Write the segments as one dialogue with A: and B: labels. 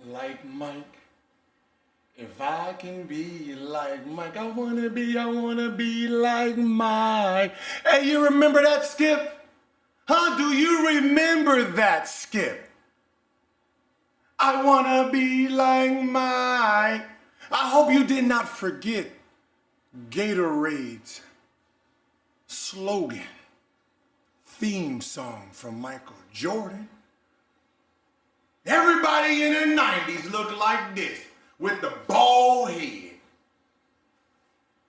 A: like Mike. If I can be like Mike, I wanna be like Mike. Hey, you remember that, Skip? Huh? Do you remember that, Skip? I wanna be like Mike. I hope you did not forget Gatorade's slogan, theme song from Michael Jordan. Everybody in the 90s looked like this, with the bald head,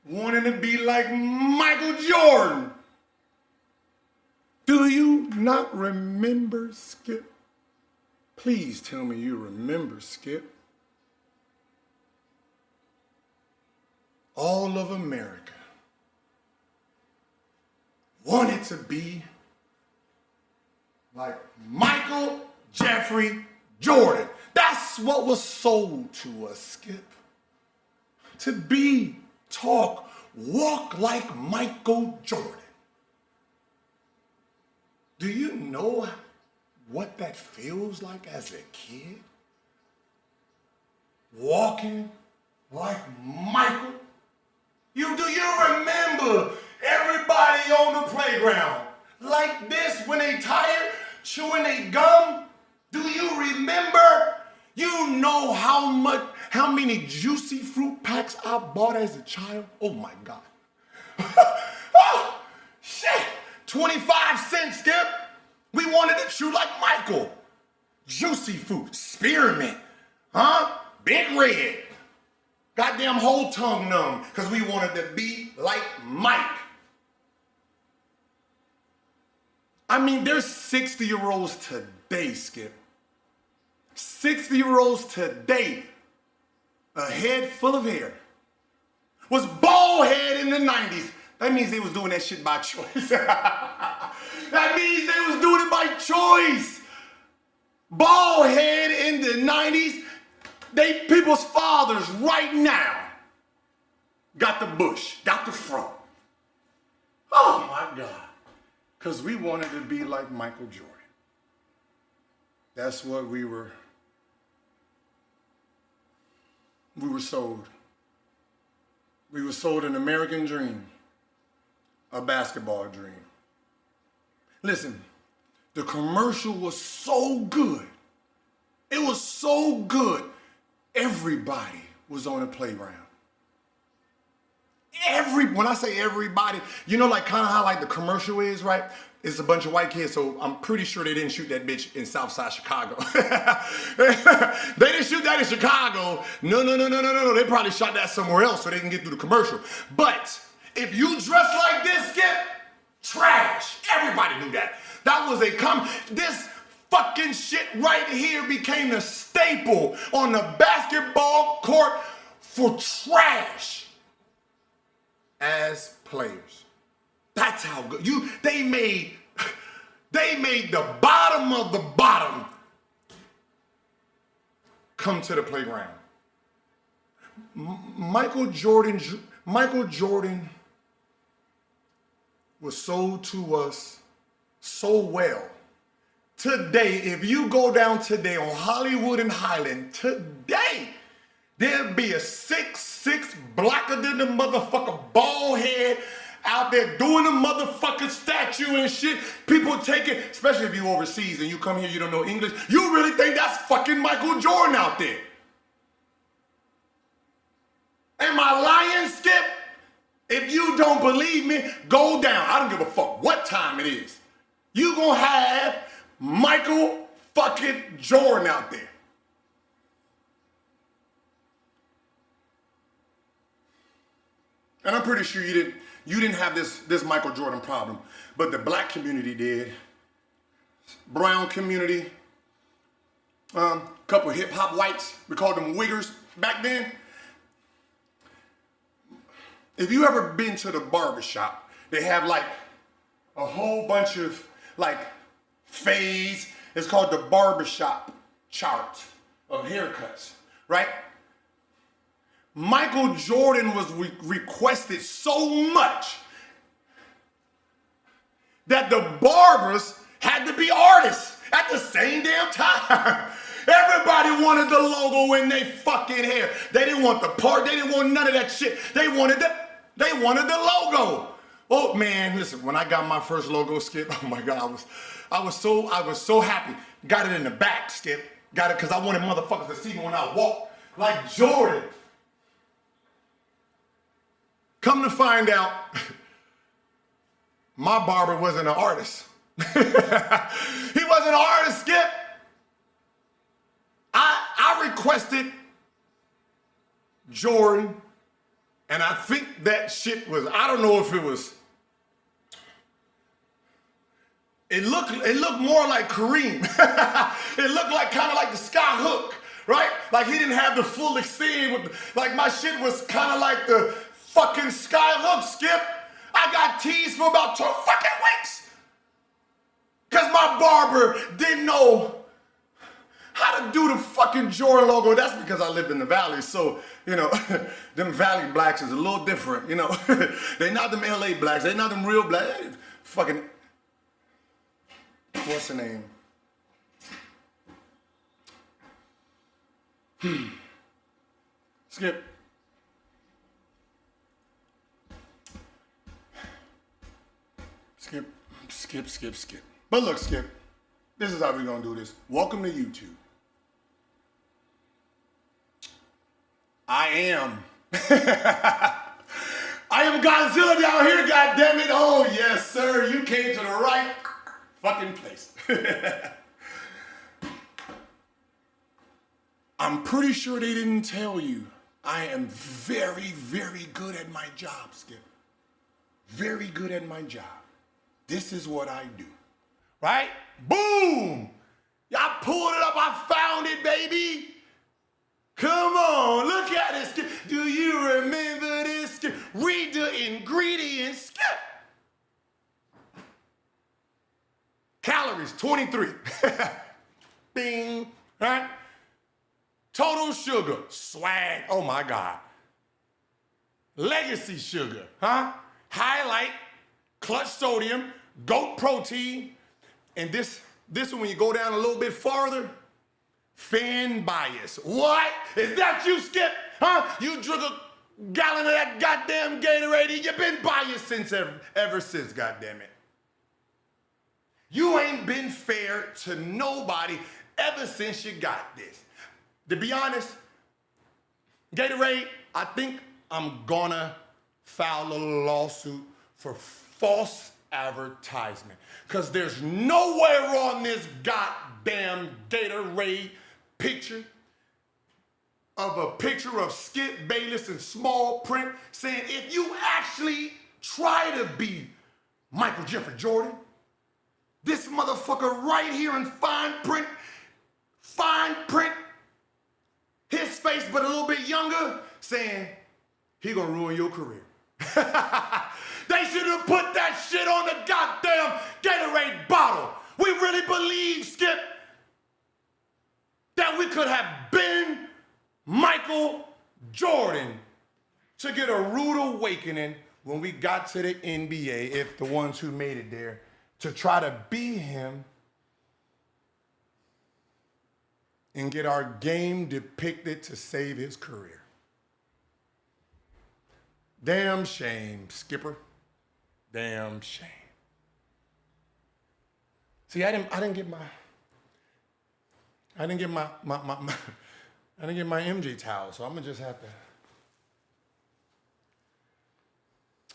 A: wanting to be like Michael Jordan. Do you not remember, Skip? Please tell me you remember, Skip. All of America wanted to be like Michael Jeffrey Jordan. That's what was sold to us, Skip. To be, talk, walk like Michael Jordan. Do you know what that feels like as a kid? Walking like Michael. Do you remember everybody on the playground like this when they tired, chewing their gum? Do you remember? You know how many juicy fruit packs I bought as a child? Oh my God. Oh, shit. 25 cents, Skip. We wanted to chew like Michael. Juicy fruit, spearmint, huh? Big red. Goddamn whole tongue numb because we wanted to be like Mike. I mean, there's 60-year-olds today, Skip. 60-year-olds today, a head full of hair, was bald head in the 90s. That means they was doing that shit by choice. That means they was doing it by choice. Bald head in the 90s. People's fathers right now got the bush, got the fro. Oh my God. Because we wanted to be like Michael Jordan. That's what we were sold. We were sold an American dream, a basketball dream. Listen, the commercial was so good. It was so good. Everybody was on the playground. When I say everybody, you know, like kind of how like the commercial is, right? It's a bunch of white kids, so I'm pretty sure they didn't shoot that bitch in Southside Chicago. They didn't shoot that in Chicago. No. They probably shot that somewhere else so they can get through the commercial. But if you dress like this, Skip, trash. Everybody knew that. That was this fucking shit right here became the staple on the basketball court for trash as players. That's how good they made the bottom of the bottom come to the playground. Michael Jordan was sold to us so well. Today, if you go down today on Hollywood and Highland, today, there'll be a 6'6" blacker than the motherfucker bald head out there doing the motherfucking statue and shit. People take it, especially if you overseas and you come here, you don't know English. You really think that's fucking Michael Jordan out there. Am I lying, Skip? If you don't believe me, go down. I don't give a fuck what time it is. You gonna have Michael fucking Jordan out there. And I'm pretty sure you didn't have this Michael Jordan problem, but the black community did. Brown community, couple hip hop whites, we called them wiggers back then. If you ever been to the barbershop, they have like a whole bunch of like phase. It's called the barbershop chart of haircuts, right? Michael Jordan was requested so much that the barbers had to be artists at the same damn time. Everybody wanted the logo in their fucking hair. They didn't want the part. They didn't want none of that shit. They wanted the logo. Oh man, listen, when I got my first logo, Skip, oh my God, I was so happy. Got it in the back, Skip. Got it because I wanted motherfuckers to see me when I walk like Jordan. Come to find out, my barber wasn't an artist. He wasn't an artist, Skip. I requested Jordan, and I think that shit was, I don't know if it was, it looked more like Kareem. It looked like kind of like the sky hook, right? Like he didn't have the full extent with, like my shit was kind of like the fucking sky hook, Skip. I got teased for about 2 fucking weeks. Cause my barber didn't know how to do the fucking Jordan logo. That's because I lived in the valley. So, you know, them valley blacks is a little different, you know. They not them LA blacks. They not them real blacks. Fucking, what's the name? Skip. Skip. But look, Skip, this is how we're gonna do this. Welcome to YouTube. I am Godzilla down here, goddammit. Oh, yes, sir. You came to the right fucking place. I'm pretty sure they didn't tell you I am very, very good at my job, Skip. Very good at my job. This is what I do. Right? Boom! Y'all pulled it up. I found it, baby. Come on, look at it, Skip. Do you remember this, Skip? Read the ingredients, Skip. Calories, 23. Bing, right? Total sugar, swag, oh my God. Legacy sugar, huh? Highlight, clutch sodium, goat protein, and this one, when you go down a little bit farther, fan bias. What? Is that you, Skip? Huh? You drink a gallon of that goddamn Gatorade, you've been biased ever since, goddammit. You ain't been fair to nobody ever since you got this. To be honest, Gatorade, I think I'm gonna file a lawsuit for false advertisement. Because there's nowhere on this goddamn Gatorade picture of Skip Bayless in small print saying, if you actually try to be Michael Jeffrey Jordan, this motherfucker right here in fine print, his face but a little bit younger, saying he gonna ruin your career. They should have put that shit on the goddamn Gatorade bottle. We really believe, Skip, that we could have been Michael Jordan to get a rude awakening when we got to the NBA, if the ones who made it there, to try to be him and get our game depicted to save his career. Damn shame, Skipper. Damn shame. See, I didn't get my MJ towel, so I'm gonna just have to.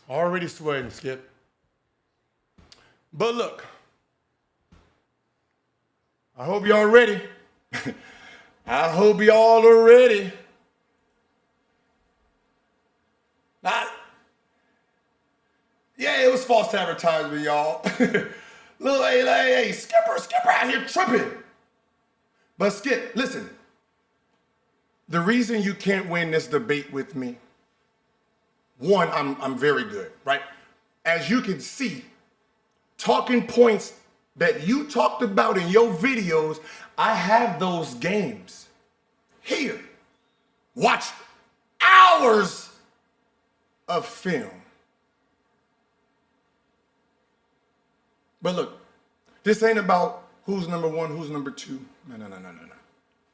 A: Already sweating, Skip. But look, I hope y'all ready. I hope y'all are ready. Yeah, it was false advertisement, y'all. Little hey, Skipper out here tripping. But Skip, listen. The reason you can't win this debate with me, one, I'm very good, right? As you can see, talking points that you talked about in your videos, I have those games here. Watch hours of film. But look, this ain't about who's number one, who's number two. No.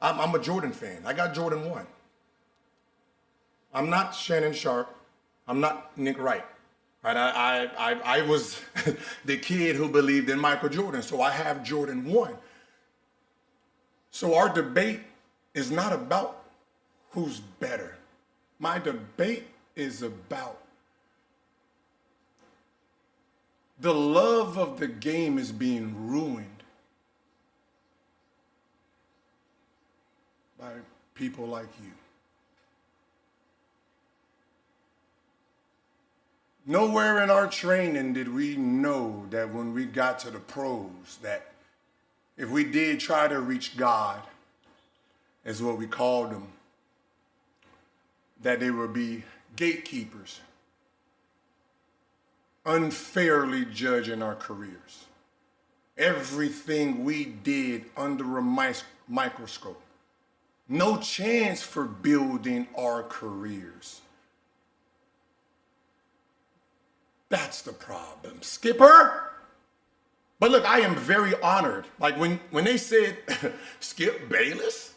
A: I'm a Jordan fan. I got Jordan 1. I'm not Shannon Sharp. I'm not Nick Wright. Right? I was the kid who believed in Michael Jordan, so I have Jordan 1. So our debate is not about who's better. My debate is about the love of the game is being ruined by people like you. Nowhere in our training did we know that when we got to the pros, that if we did try to reach God, is what we called them, that they would be gatekeepers, unfairly judging our careers. Everything we did under a microscope. No chance for building our careers. That's the problem, Skipper. But look, I am very honored. Like when they said Skip Bayless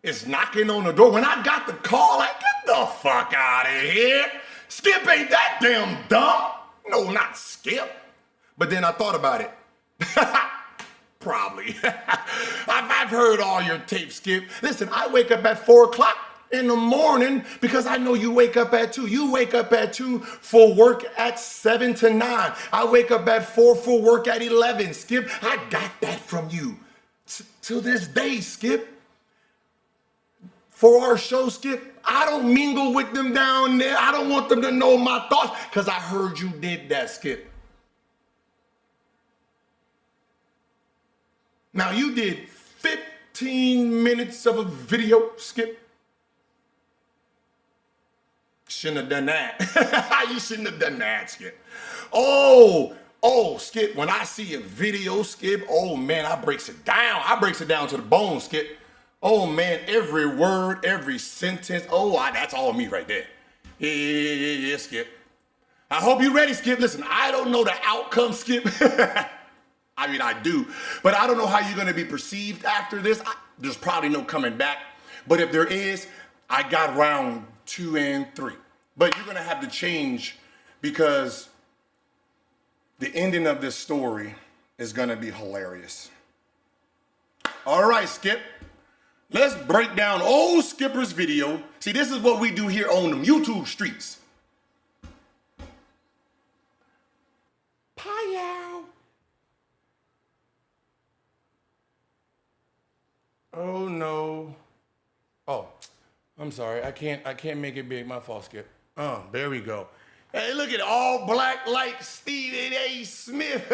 A: is knocking on the door, when I got the call, like, get the fuck out of here. Skip ain't that damn dumb. No, not Skip. But then I thought about it. Probably. I've heard all your tapes, Skip. Listen, I wake up at 4 o'clock in the morning because I know you wake up at 2. You wake up at 2 for work at 7 to 9. I wake up at 4 for work at 11, Skip. I got that from you. To this day, Skip. For our show, Skip, I don't mingle with them down there. I don't want them to know my thoughts because I heard you did that, Skip. Now, you did 15 minutes of a video, Skip. Shouldn't have done that. You shouldn't have done that, Skip. Oh, Skip, when I see a video, Skip, oh, man, I breaks it down. I breaks it down to the bone, Skip. Oh, man, every word, every sentence. Oh, that's all me right there. Yeah, Skip. I hope you're ready, Skip. Listen, I don't know the outcome, Skip. I mean, I do. But I don't know how you're going to be perceived after this. There's probably no coming back. But if there is, I got round 2 and 3. But you're going to have to change because the ending of this story is going to be hilarious. All right, Skip. Let's break down old Skipper's video. See, this is what we do here on them YouTube streets. Pie-yow. Oh, no. Oh, I'm sorry. I can't make it big. My fault, Skip. Oh, there we go. Hey, look at all black like Stephen A. Smith.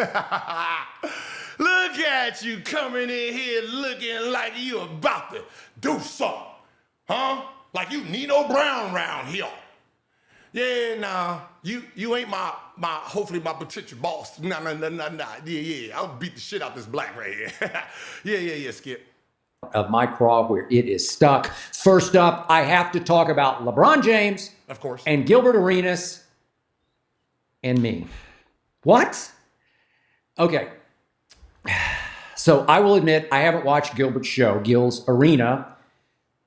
A: Look at you coming in here looking like you about to do something. Huh? Like you Nino Brown round here. Yeah, nah. You ain't my hopefully my potential boss. Nah. Yeah. I'll beat the shit out this black right here. yeah, Skip.
B: Of my craw where it is stuck. First up, I have to talk about LeBron James.
A: Of course.
B: And Gilbert Arenas and me. What? Okay. So I will admit I haven't watched Gilbert's show, Gil's Arena,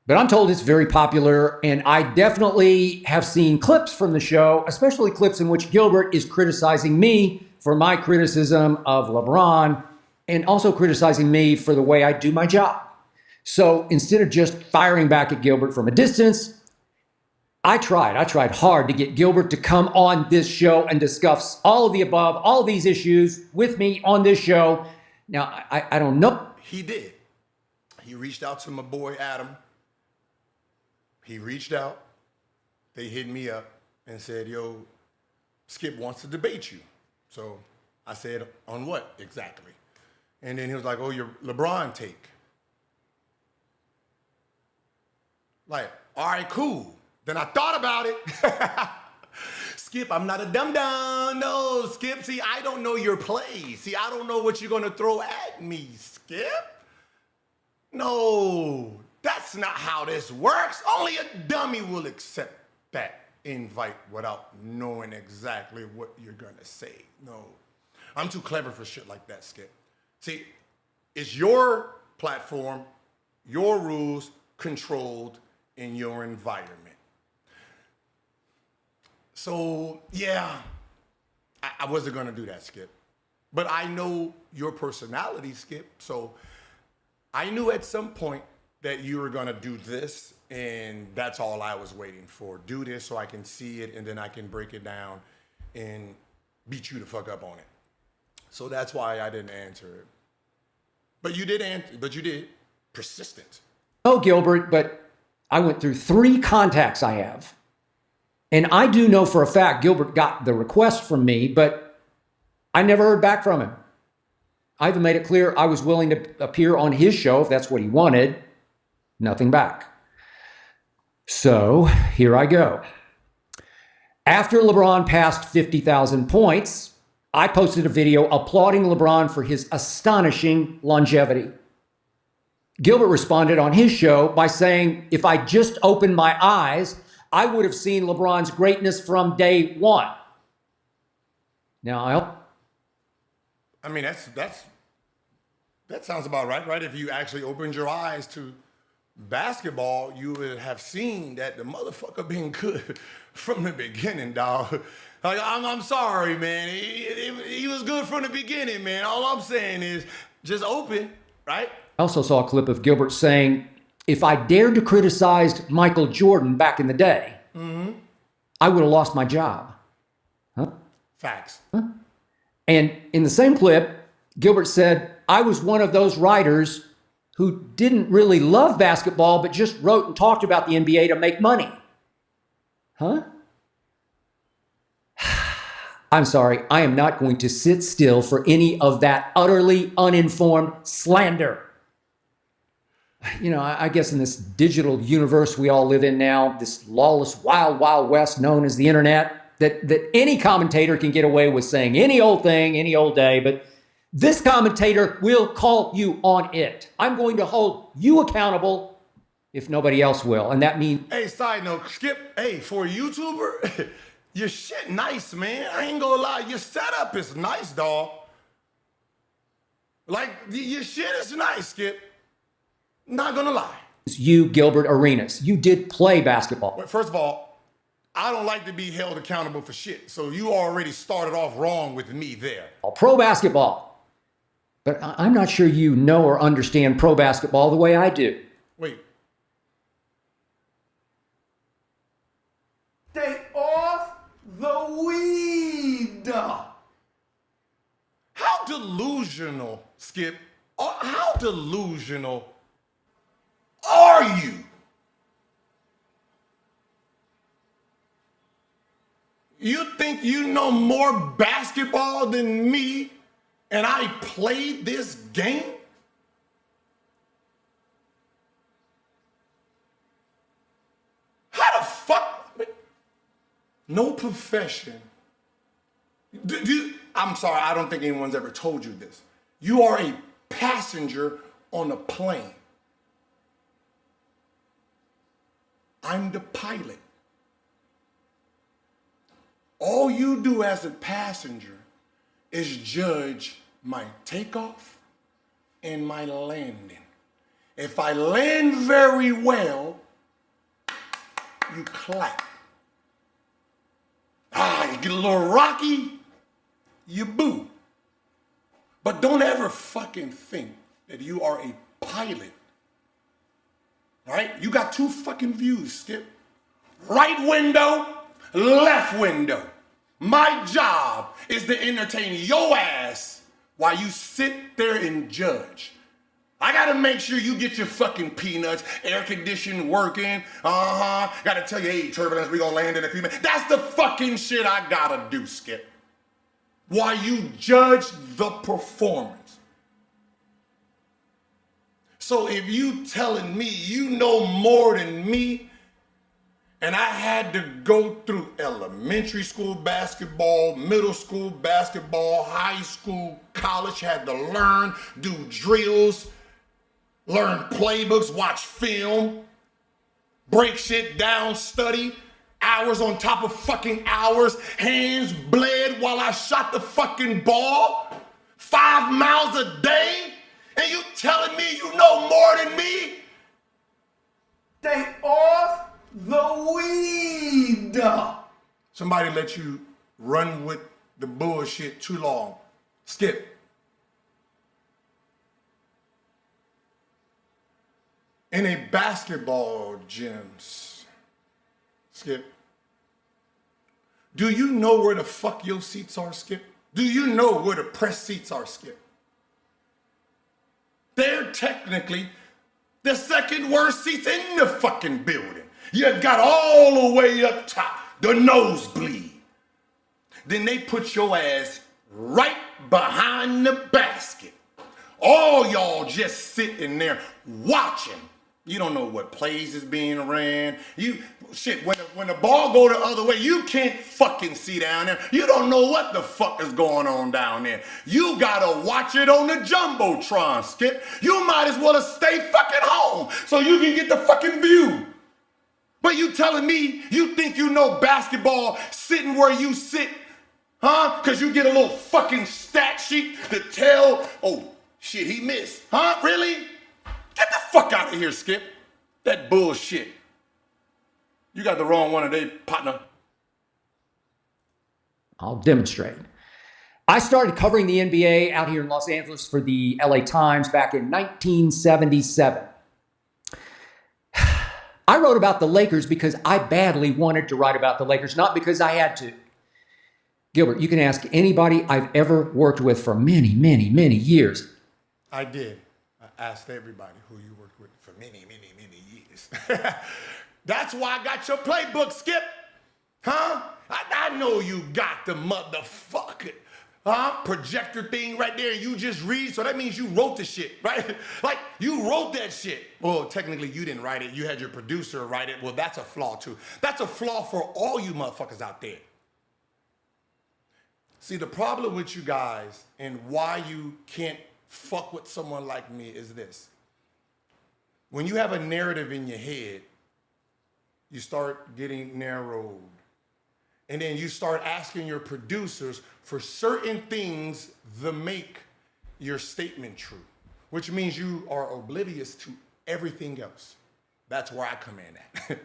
B: but I'm told it's very popular, and I definitely have seen clips from the show, especially clips in which Gilbert is criticizing me for my criticism of LeBron and also criticizing me for the way I do my job. So instead of just firing back at Gilbert from a distance, I tried hard to get Gilbert to come on this show and discuss all of the above, all of these issues with me on this show. Now, I don't know.
A: He did. He reached out to my boy Adam. He reached out. They hit me up and said, yo, Skip wants to debate you. So I said, on what exactly? And then he was like, oh, your LeBron take. Like, all right, cool. Then I thought about it. Skip, I'm not a dum-dum. No, Skip, see, I don't know your play. See, I don't know what you're going to throw at me, Skip. No, that's not how this works. Only a dummy will accept that invite without knowing exactly what you're going to say. No, I'm too clever for shit like that, Skip. See, it's your platform, your rules controlled in your environment. So, yeah, I wasn't gonna do that, Skip. But I know your personality, Skip. So I knew at some point that you were gonna do this, and that's all I was waiting for. Do this so I can see it, and then I can break it down and beat you the fuck up on it. So that's why I didn't answer it. But you did answer, but you did. Persistent.
B: Oh, Gilbert, but I went through 3 contacts I have. And I do know for a fact Gilbert got the request from me, but I never heard back from him. I even made it clear I was willing to appear on his show if that's what he wanted. Nothing back. So here I go. After LeBron passed 50,000 points, I posted a video applauding LeBron for his astonishing longevity. Gilbert responded on his show by saying, if I just opened my eyes, I would have seen LeBron's greatness from day one. Now,
A: I mean, that sounds about right, right? If you actually opened your eyes to basketball, you would have seen that the motherfucker been good from the beginning, dog. Like, I'm sorry, man. He was good from the beginning, man. All I'm saying is just open, right?
B: I also saw a clip of Gilbert saying, if I dared to criticize Michael Jordan back in the day, I would have lost my job. Huh?
A: Facts.
B: Huh? And in the same clip, Gilbert said, I was one of those writers who didn't really love basketball, but just wrote and talked about the NBA to make money. Huh? I'm sorry, I am not going to sit still for any of that utterly uninformed slander. You know, I guess in this digital universe we all live in now, this lawless, wild, wild west known as the internet, that any commentator can get away with saying any old thing, any old day, but this commentator will call you on it. I'm going to hold you accountable if nobody else will, and that means...
A: Hey, side note, Skip, hey, for a YouTuber, your shit nice, man. I ain't gonna lie, your setup is nice, dog. Like, your shit is nice, Skip. Not gonna lie.
B: You, Gilbert Arenas, you did play basketball.
A: But first of all, I don't like to be held accountable for shit. So you already started off wrong with me there.
B: Pro basketball. But I'm not sure you know or understand pro basketball the way I do.
A: Wait.
C: Stay off the weed.
A: How delusional, Skip, how delusional are you? You think you know more basketball than me and I played this game? How the fuck? No profession. I'm sorry, I don't think anyone's ever told you this. You are a passenger on a plane. I'm the pilot. All you do as a passenger is judge my takeoff and my landing. If I land very well, you clap. You get a little rocky, you boo. But don't ever fucking think that you are a pilot. All right? You got 2 fucking views, Skip. Right window, left window. My job is to entertain your ass while you sit there and judge. I gotta make sure you get your fucking peanuts, air conditioning working. Gotta tell you, hey, turbulence, we gonna land in a few minutes. That's the fucking shit I gotta do, Skip. While you judge the performance. So if you telling me you know more than me, and I had to go through elementary school basketball, middle school basketball, high school, college, had to learn, do drills, learn playbooks, watch film, break shit down, study, hours on top of fucking hours, hands bled while I shot the fucking ball, 5 miles a day, and you telling me you know more than me? Somebody let you run with the bullshit too long. Skip. In a basketball gym, Skip, do you know where the fuck your seats are, Skip? Do you know where the press seats are, Skip? They're technically the second worst seats in the fucking building. You got all the way up top, the nosebleed. Then they put your ass right behind the basket. All y'all just sitting there watching. You don't know what plays is being ran. When the ball go the other way, you can't fucking see down there. You don't know what the fuck is going on down there. You gotta watch it on the Jumbotron, Skip. You might as well stay fucking home so you can get the fucking view. But you telling me you think you know basketball sitting where you sit, huh? Because you get a little fucking stat sheet to tell, oh, shit, he missed. Huh? Really? Get the fuck out of here, Skip. That bullshit. You got the wrong one today, partner.
B: I'll demonstrate. I started covering the NBA out here in Los Angeles for the LA Times back in 1977. I wrote about the Lakers because I badly wanted to write about the Lakers, not because I had to. Gilbert, you can ask anybody I've ever worked with for many, many, many years.
A: I did. I asked everybody who you worked with for many, many, many years. That's why I got your playbook, Skip. Huh? I know you got the motherfucker, projector thing right there. You just read, so that means you wrote the shit, right? Like, you wrote that shit. Well, technically, you didn't write it. You had your producer write it. Well, that's a flaw, too. That's a flaw for all you motherfuckers out there. See, the problem with you guys and why you can't fuck with someone like me is this. When you have a narrative in your head, you start getting narrowed. And then you start asking your producers for certain things that make your statement true, which means you are oblivious to everything else. That's where I come in at.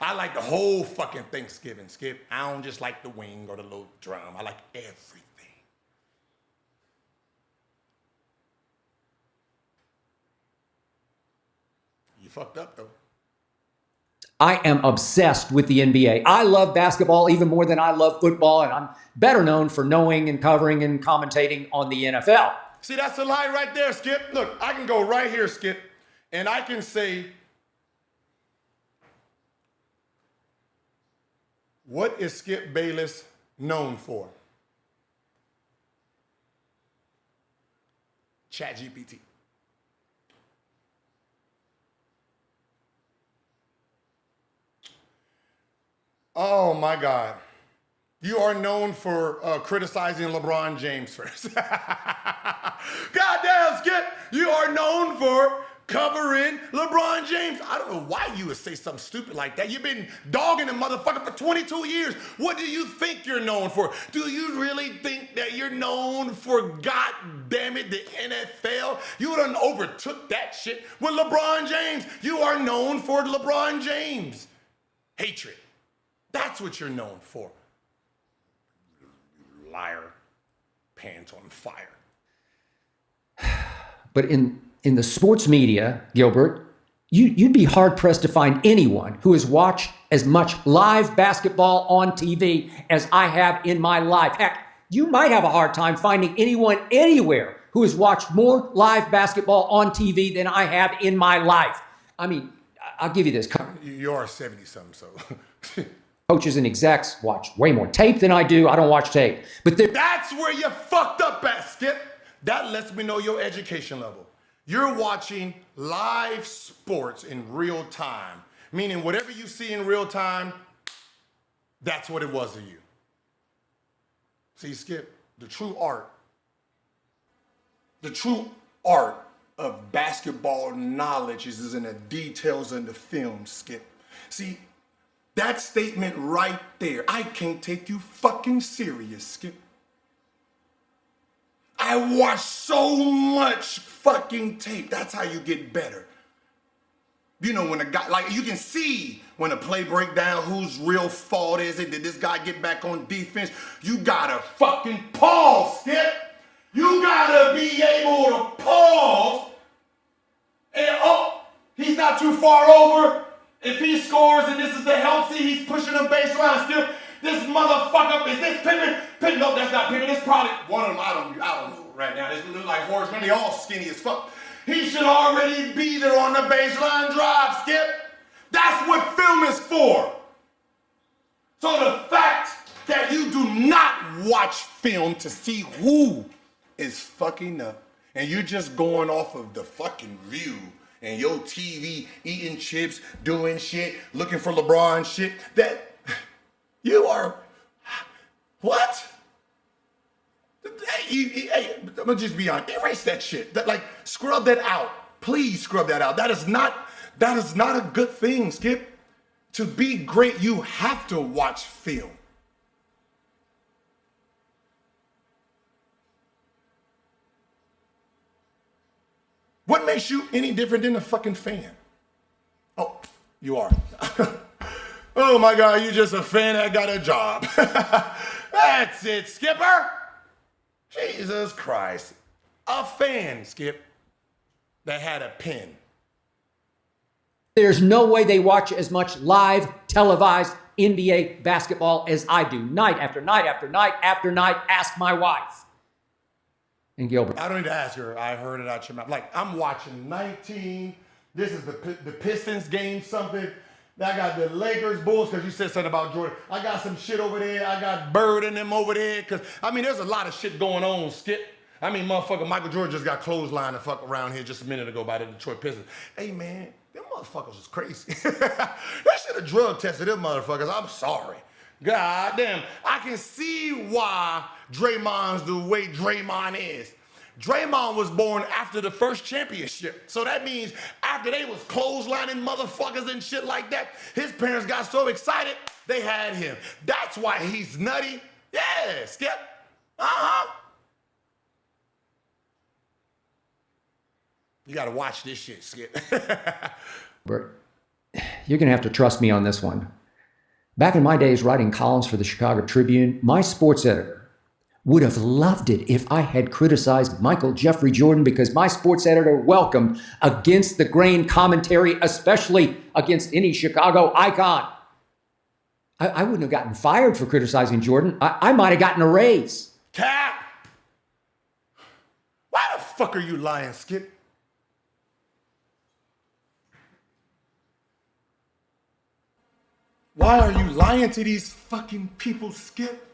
A: I like the whole fucking Thanksgiving, Skip. I don't just like the wing or the little drum. I like everything. You fucked up, though.
B: I am obsessed with the NBA. I love basketball even more than I love football, and I'm better known for knowing and covering and commentating on the NFL.
A: See, that's a lie right there, Skip. Look, I can go right here, Skip, and I can say, what is Skip Bayless known for? ChatGPT. Oh my God. You are known for criticizing LeBron James first. Goddamn, Skip, you are known for covering LeBron James. I don't know why you would say something stupid like that. You've been dogging the motherfucker for 22 years. What do you think you're known for? Do you really think that you're known for, God damn it, the NFL? You done overtook that shit with LeBron James. You are known for LeBron James. Hatred. That's what you're known for. Liar. Pants on fire.
B: But in the sports media, Gilbert, you'd be hard-pressed to find anyone who has watched as much live basketball on TV as I have in my life. Heck, you might have a hard time finding anyone anywhere who has watched more live basketball on TV than I have in my life. I mean, I'll give you this.
A: You are 70-something, so...
B: Coaches and execs watch way more tape than I do. I don't watch tape. But
A: that's where you fucked up at, Skip. That lets me know your education level. You're watching live sports in real time, meaning whatever you see in real time, that's what it was to you. See, Skip, the true art of basketball knowledge is in the details in the film, Skip. See, that statement right there, I can't take you fucking serious, Skip. I watch so much fucking tape. That's how you get better. You know, when a guy, like, you can see when a play break down whose real fault is it. Did this guy get back on defense? You gotta fucking pause, Skip. You gotta be able to pause. And oh, he's not too far over. If he scores and this is the help, see, he's pushing the baseline still. This motherfucker, is this Pippen? Pippen, no, that's not Pippen. It's probably one of them. I don't know right now. They look like Horace Grant. They all skinny as fuck. He should already be there on the baseline drive, Skip. That's what film is for. So the fact that you do not watch film to see who is fucking up, and you're just going off of the fucking view and your TV, eating chips, doing shit, looking for LeBron shit, that you are, what? Hey, I'm gonna just be honest. Erase that shit. That, like, scrub that out. Please scrub that out. That is not a good thing, Skip. To be great, you have to watch film. What makes you any different than a fucking fan? Oh, you are. Oh my God, you just a fan that got a job. That's it, Skipper. Jesus Christ. A fan, Skip, that had a pen.
B: There's no way they watch as much live, televised NBA basketball as I do. Night after night after night after night. Ask my wife. And Gilbert.
A: I don't need to ask her. I heard it out your mouth. Like, I'm watching 19. This is the Pistons game something. I got the Lakers, Bulls, because you said something about Jordan. I got some shit over there. I got Bird and them over there. Because, I mean, there's a lot of shit going on, Skip. I mean, motherfucker, Michael Jordan just got clotheslined and fuck around here just a minute ago by the Detroit Pistons. Hey, man, them motherfuckers is crazy. They should have drug tested them motherfuckers. I'm sorry. God damn. I can see why Draymond's the way Draymond is. Draymond was born after the first championship. So that means after they was clotheslining motherfuckers and shit like that, his parents got so excited, they had him. That's why he's nutty. Yeah, Skip. Uh-huh. You gotta watch this shit, Skip.
B: Bert, you're going to have to trust me on this one. Back in my days writing columns for the Chicago Tribune, my sports editor would have loved it if I had criticized Michael Jeffrey Jordan, because my sports editor welcomed against the grain commentary, especially against any Chicago icon. I wouldn't have gotten fired for criticizing Jordan. I might have gotten a raise.
A: Cap! Why the fuck are you lying, Skip? Why are you lying to these fucking people, Skip?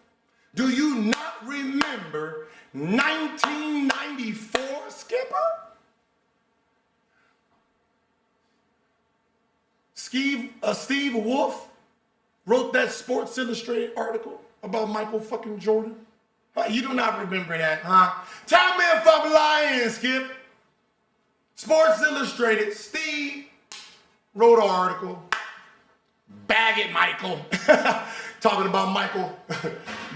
A: Do you not remember 1994, Skipper? Steve Wolf wrote that Sports Illustrated article about Michael fucking Jordan. You do not remember that, huh? Tell me if I'm lying, Skip. Sports Illustrated, Steve wrote an article. Bag it, Michael. Talking about Michael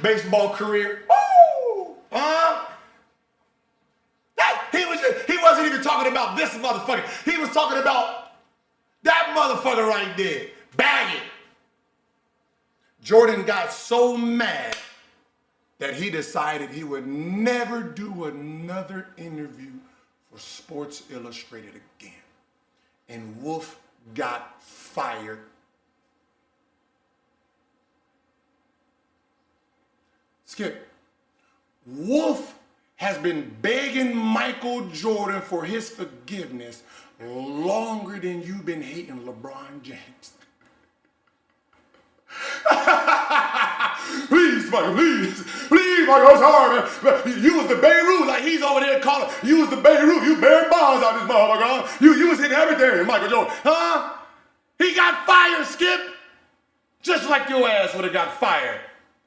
A: baseball career. Woo! He wasn't even talking about this motherfucker. He was talking about that motherfucker right there. Bag it. Jordan got so mad that he decided he would never do another interview for Sports Illustrated again. And Wolf got fired. Skip, Wolf has been begging Michael Jordan for his forgiveness longer than you've been hating LeBron James. Please, Michael, please, Michael, I'm sorry, man. You was the Beirut, like he's over there calling. You was the Beirut, you buried bombs out this motherfucker. You was hitting everything, Michael Jordan, huh? He got fired, Skip. Just like your ass would have got fired.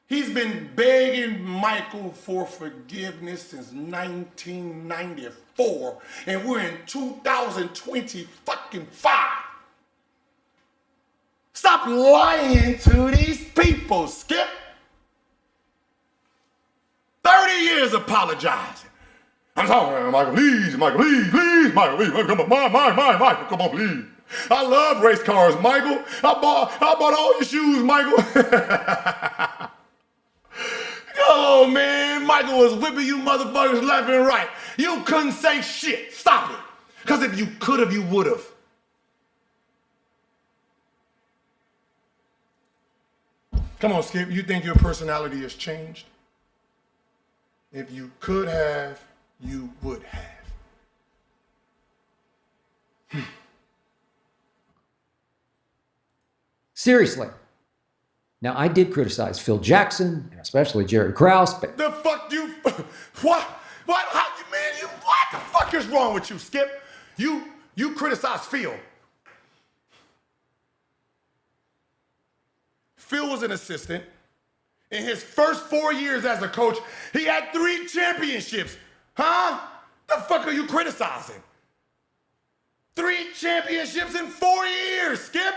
A: He's been begging Michael for forgiveness since 1994, and we're in 2025. Stop lying to these people, Skip. 30 years apologizing. I'm sorry, Michael, please, Michael, please, Michael, come on, Michael, come on, please. I love race cars, Michael. I bought all your shoes, Michael. Oh, man, Michael was whipping you motherfuckers left and right. You couldn't say shit. Stop it. Because if you could have, you would have. Come on, Skip. You think your personality has changed? If you could have, you would have.
B: Seriously. Now, I did criticize Phil Jackson, and especially Jerry Krause, but
A: The fuck you? What? What? How you, man? You? What the fuck is wrong with you, Skip? You criticize Phil. Phil was an assistant. In his first 4 years as a coach, he had 3 championships. Huh? The fuck are you criticizing? 3 championships in 4 years, Skip.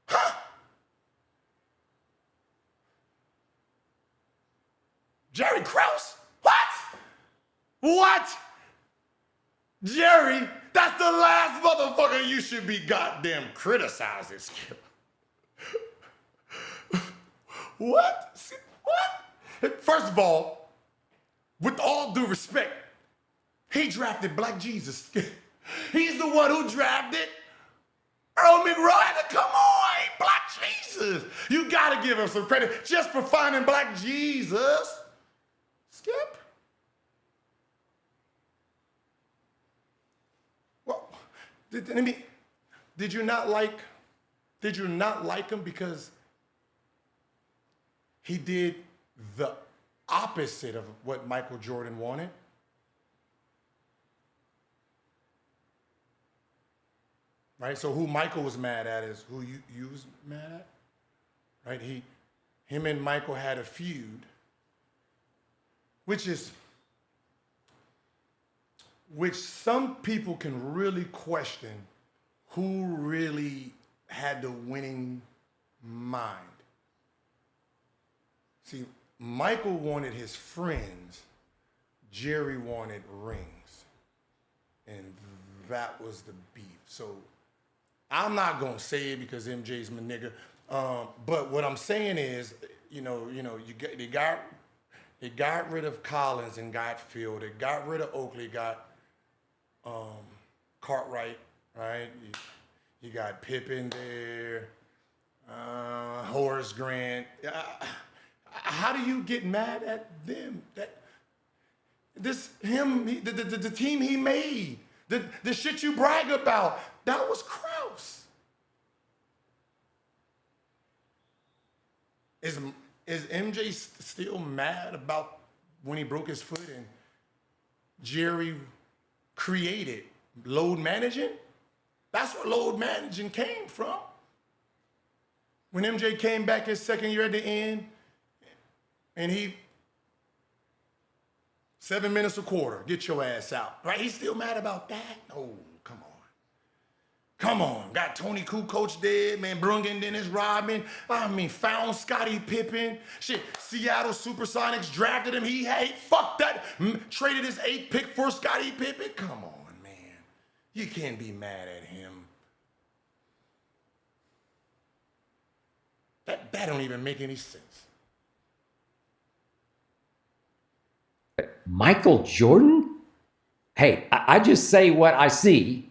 A: Huh? Jerry Krause? What? What? Jerry, that's the last motherfucker you should be goddamn criticizing, Skip. What? What? First of all, with all due respect, he drafted Black Jesus. He's the one who drafted Earl McRoy. Come on, Black Jesus. You gotta give him some credit just for finding Black Jesus. Skip. Well, did you not like him because he did the opposite of what Michael Jordan wanted? Right? So who Michael was mad at is who you was mad at? Right? Him and Michael had a feud, which some people can really question who really had the winning mind. See, Michael wanted his friends, Jerry wanted rings. And that was the beef. So I'm not gonna say it because MJ's my nigga. But what I'm saying is, they got rid of Collins and got Phil. They got rid of Oakley, got Cartwright, right? You got Pippen there, Horace Grant. How do you get mad at them? The team he made, the shit you brag about, that was Krause. Is MJ still mad about when he broke his foot and Jerry created load managing? That's where load managing came from. When MJ came back his second year at the end, and he 7 minutes a quarter, get your ass out. Right? He's still mad about that? No, come on. Come on. Got Tony Kukoc dead, man. Brungen Dennis Rodman. Found Scottie Pippen. Shit, Seattle Supersonics drafted him. Fuck that. Traded his 8th pick for Scottie Pippen. Come on, man. You can't be mad at him. That don't even make any sense.
B: Michael Jordan? Hey, I just say what I see.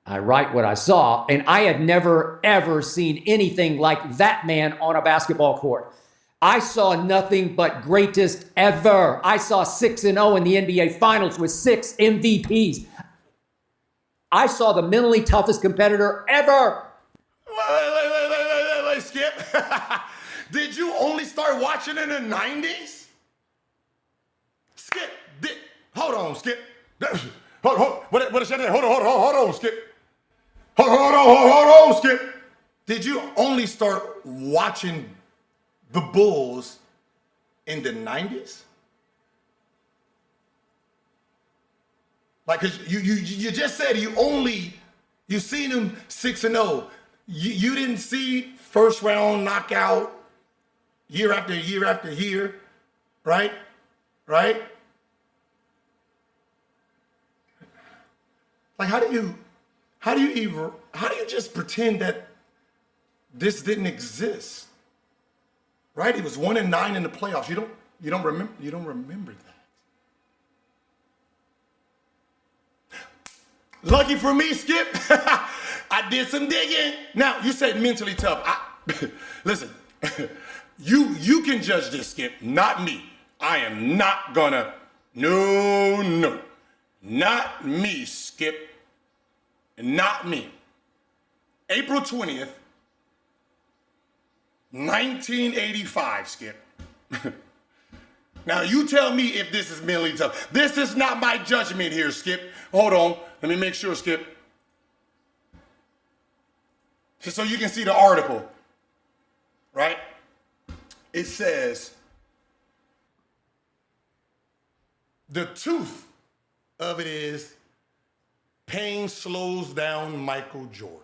B: I write what I saw, and I had never, ever seen anything like that man on a basketball court. I saw nothing but greatest ever. I saw 6-0 in the NBA Finals with 6 MVPs. I saw the mentally toughest competitor ever.
A: Wait, Skip. Did you only start watching in the 90s? Skip, hold on, Skip. What is that? Hold on, Skip. Hold on, Skip. Did you only start watching the Bulls in the 90s? Like, cause you just said you seen them 6-0. You didn't see first round knockout year after year after year, right? Right? Like, how do you just pretend that this didn't exist? Right? He was 1-9 in the playoffs. You don't remember that. Lucky for me, Skip, I did some digging. Now, you said mentally tough. Listen, you can judge this, Skip, not me. I am not gonna, no, not me, Skip, not me. April 20th, 1985, Skip. Now, you tell me if this is mentally tough. This is not my judgment here, Skip. Hold on. Let me make sure, Skip. Just so you can see the article, right? It says, the truth of it is, pain slows down Michael Jordan.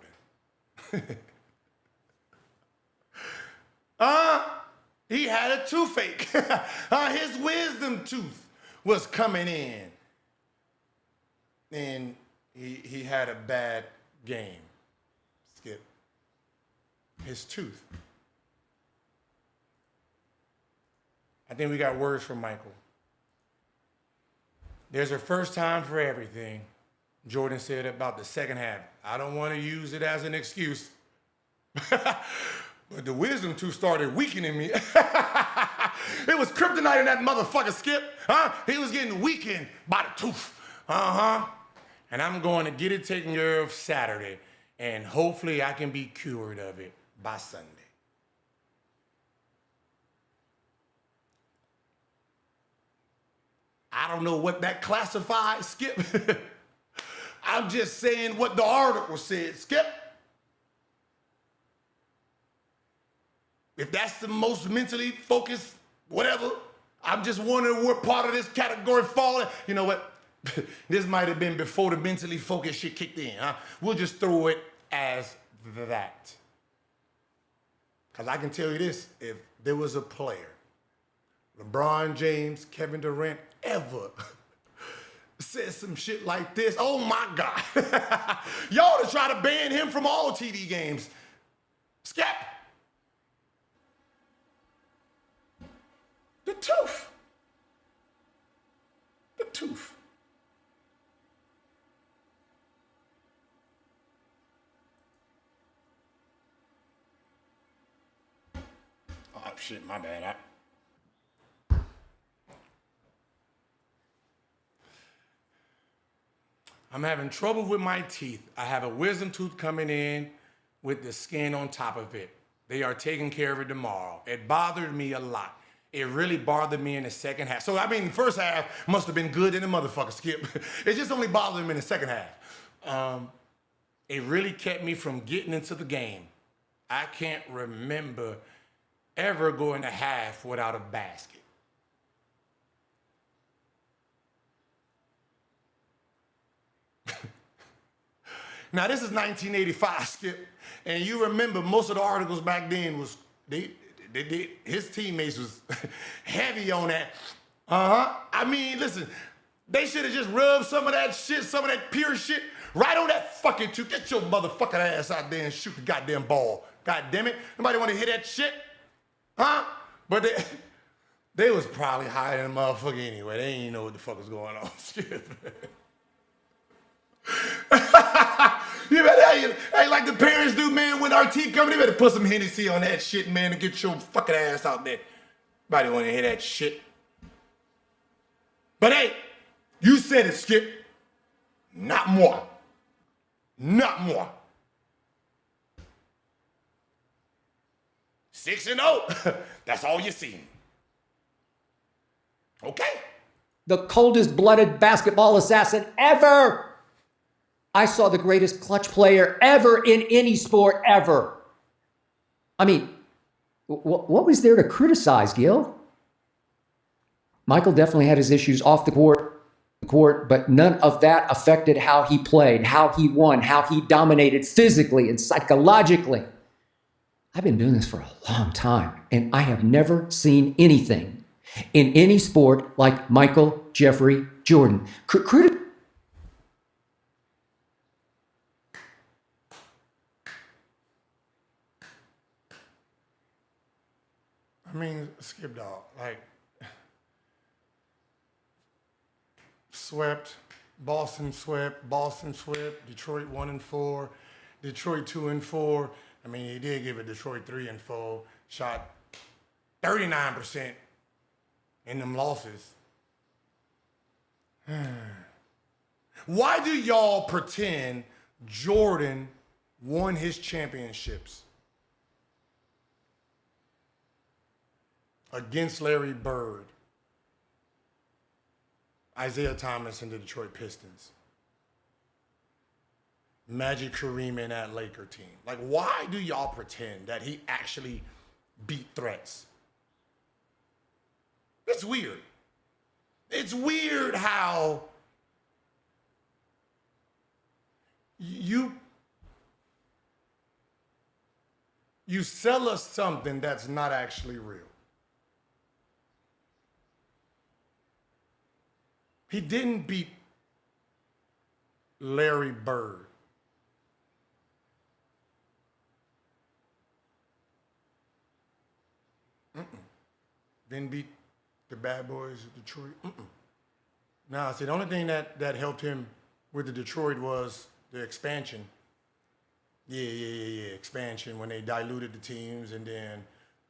A: He had a toothache. His wisdom tooth was coming in. And he had a bad game, Skip. His tooth. I think we got words from Michael. There's a first time for everything, Jordan said about the second half. I don't want to use it as an excuse. But the wisdom tooth started weakening me. It was kryptonite in that motherfucker, Skip. He was getting weakened by the tooth. And I'm going to get it taken care of Saturday. And hopefully I can be cured of it by Sunday. I don't know what that classifies, Skip. I'm just saying what the article said, Skip. If that's the most mentally focused, whatever, I'm just wondering what part of this category fall in. You know what? This might have been before the mentally focused shit kicked in. We'll just throw it as that. Because I can tell you this, if there was a player, LeBron James, Kevin Durant, ever said some shit like this, oh my God. Y'all to try to ban him from all TV games. Skip. The tooth. The tooth. Oh, shit, my bad. I'm having trouble with my teeth. I have a wisdom tooth coming in with the skin on top of it. They are taking care of it tomorrow. It bothered me a lot. It really bothered me in the second half. So, I mean, the first half must have been good in the motherfucker, Skip. It just only bothered me in the second half. It really kept me from getting into the game. I can't remember ever going to half without a basket. Now, this is 1985, Skip. And you remember most of the articles back then was, his teammates was heavy on that. I mean, listen, they should have just rubbed some of that shit, some of that pure shit, right on that fucking tooth. Get your motherfucking ass out there and shoot the goddamn ball. God damn it. Nobody want to hear that shit? But they was probably higher than a motherfucker anyway. They ain't know what the fuck was going on. You better, hey, like the parents do, man, when our teeth come, they better put some Hennessy on that shit, man, and get your fucking ass out there. Nobody want to hear that shit. But hey, you said it, Skip. Not more. Not more. 6-0. That's all you see. Okay.
B: The coldest-blooded basketball assassin ever. I saw the greatest clutch player ever in any sport ever. I mean, what was there to criticize, Gil? Michael definitely had his issues off the court, but none of that affected how he played, how he won, how he dominated physically and psychologically. I've been doing this for a long time, and I have never seen anything in any sport like Michael Jeffrey Jordan.
A: I mean, Skip Dog, like, Boston swept, Detroit 1-4, Detroit 2-4. I mean, he did give it Detroit 3-4, shot 39% in them losses. Why do y'all pretend Jordan won his championships against Larry Bird, Isaiah Thomas and the Detroit Pistons, Magic Kareem and that Laker team? Like, why do y'all pretend that he actually beat threats? It's weird. It's weird how you sell us something that's not actually real. He didn't beat Larry Bird. Didn't beat the bad boys of Detroit. Nah, see, the only thing that helped him with the Detroit was the expansion. Yeah, expansion, when they diluted the teams, and then,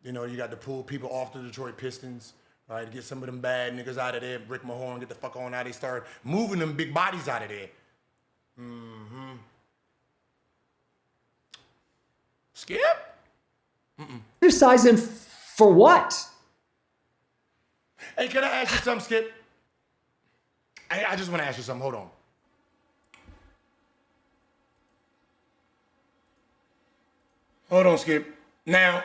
A: you know, you got to pull people off the Detroit Pistons, right? Get some of them bad niggas out of there. Rick Mahorn, get the fuck on out. They start moving them big bodies out of there. Skip?
B: Criticize him for what?
A: Hey, can I ask you something, Skip? I just want to ask you something. Hold on. Hold on, Skip. Now,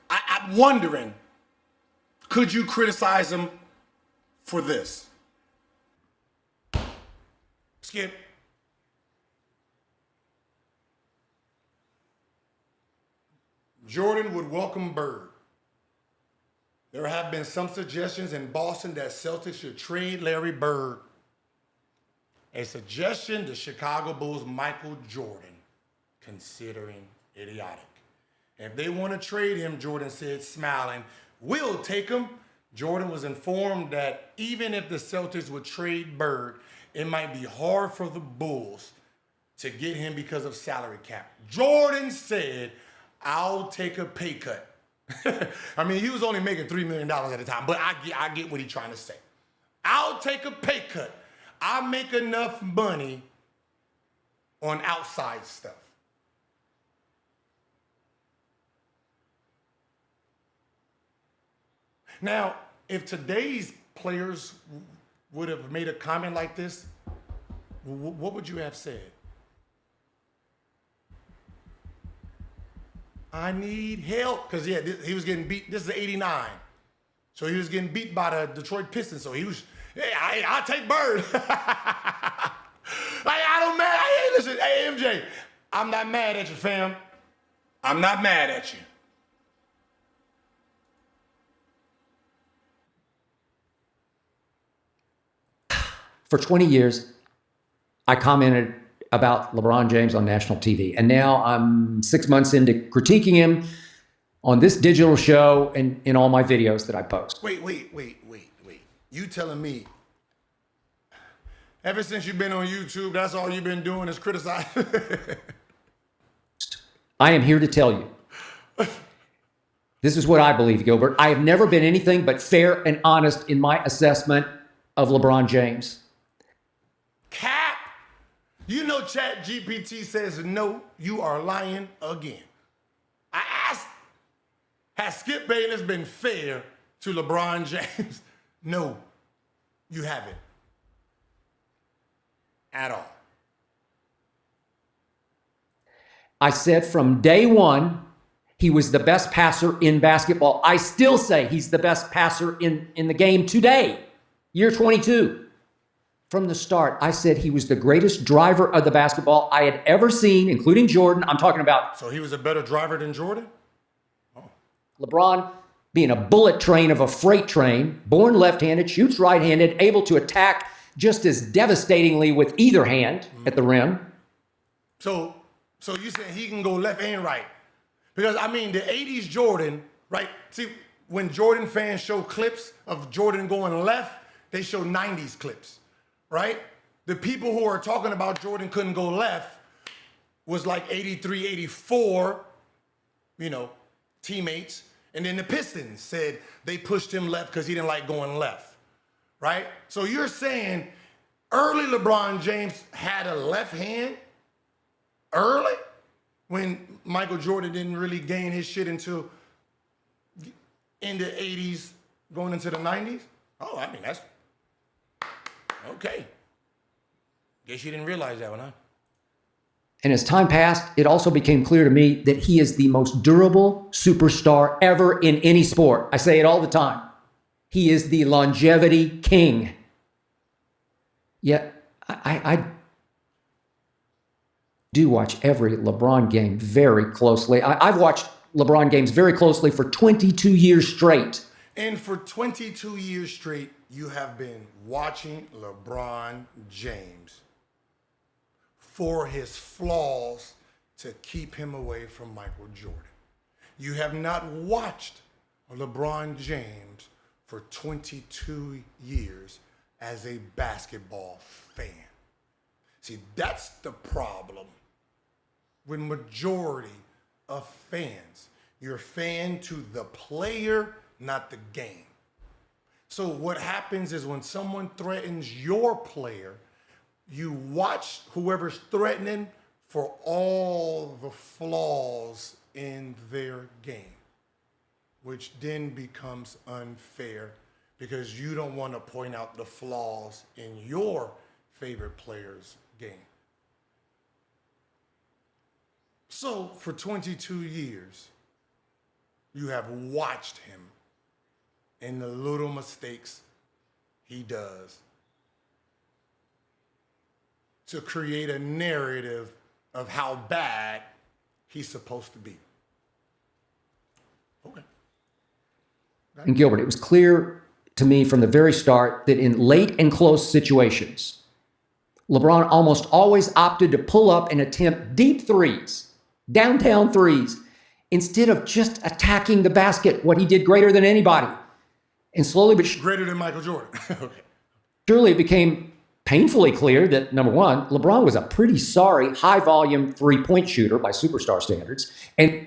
A: I'm wondering, could you criticize him for this? Skip. Jordan would welcome Bird. There have been some suggestions in Boston that Celtics should trade Larry Bird. A suggestion the Chicago Bulls' Michael Jordan considering idiotic. If they want to trade him, Jordan said, smiling, we'll take him. Jordan was informed that even if the Celtics would trade Bird, it might be hard for the Bulls to get him because of salary cap. Jordan said, I'll take a pay cut. I mean, he was only making $3 million at the time, but I get what he's trying to say. I'll take a pay cut. I make enough money on outside stuff. Now, if today's players would have made a comment like this, what would you have said? I need help. Because, yeah, he was getting beat. This is 89. So he was getting beat by the Detroit Pistons. So he was, hey, I'll take Bird. I don't mad. Hey, listen, hey, MJ, I'm not mad at you, fam. I'm not mad at you.
B: For 20 years, I commented about LeBron James on national TV. And now I'm 6 months into critiquing him on this digital show and in all my videos that I post.
A: Wait. You telling me, ever since you've been on YouTube, that's all you've been doing is criticizing?
B: I am here to tell you, this is what I believe, Gilbert. I have never been anything but fair and honest in my assessment of LeBron James.
A: Cap! You know ChatGPT says no, you are lying again. I asked, has Skip Bayless been fair to LeBron James? No, you haven't. At all.
B: I said from day one, he was the best passer in basketball. I still say he's the best passer in the game today, year 22. From the start, I said he was the greatest driver of the basketball I had ever seen, including Jordan. I'm talking about...
A: So he was a better driver than Jordan?
B: LeBron being a bullet train of a freight train, born left-handed, shoots right-handed, able to attack just as devastatingly with either hand at the rim.
A: So you saying he can go left and right? Because, I mean, the 80s Jordan right? See, when Jordan fans show clips of Jordan going left, they show 90s clips, right? The people who are talking about Jordan couldn't go left was like 83, 84, teammates. And then the Pistons said they pushed him left because he didn't like going left, right? So you're saying early LeBron James had a left hand early when Michael Jordan didn't really gain his shit until in the 80s, going into the 90s? Oh, I mean, that's okay. Guess you didn't realize that one, huh?
B: And as time passed, it also became clear to me that he is the most durable superstar ever in any sport. I say it all the time. He is the longevity king. Yet, I do watch every LeBron game very closely. I've watched LeBron games very closely for 22 years straight.
A: And for 22 years straight, you have been watching LeBron James for his flaws to keep him away from Michael Jordan. You have not watched LeBron James for 22 years as a basketball fan. See, that's the problem with majority of fans. You're a fan to the player, not the game. So what happens is when someone threatens your player, you watch whoever's threatening for all the flaws in their game, which then becomes unfair because you don't want to point out the flaws in your favorite player's game. So for 22 years, you have watched him and the little mistakes he does to create a narrative of how bad he's supposed to be. Okay.
B: And Gilbert, it was clear to me from the very start that in late and close situations, LeBron almost always opted to pull up and attempt deep threes, downtown threes, instead of just attacking the basket, what he did greater than anybody. And slowly but
A: greater than Michael Jordan. Okay.
B: Surely it became painfully clear that, number one, LeBron was a pretty sorry, high-volume three-point shooter by superstar standards. And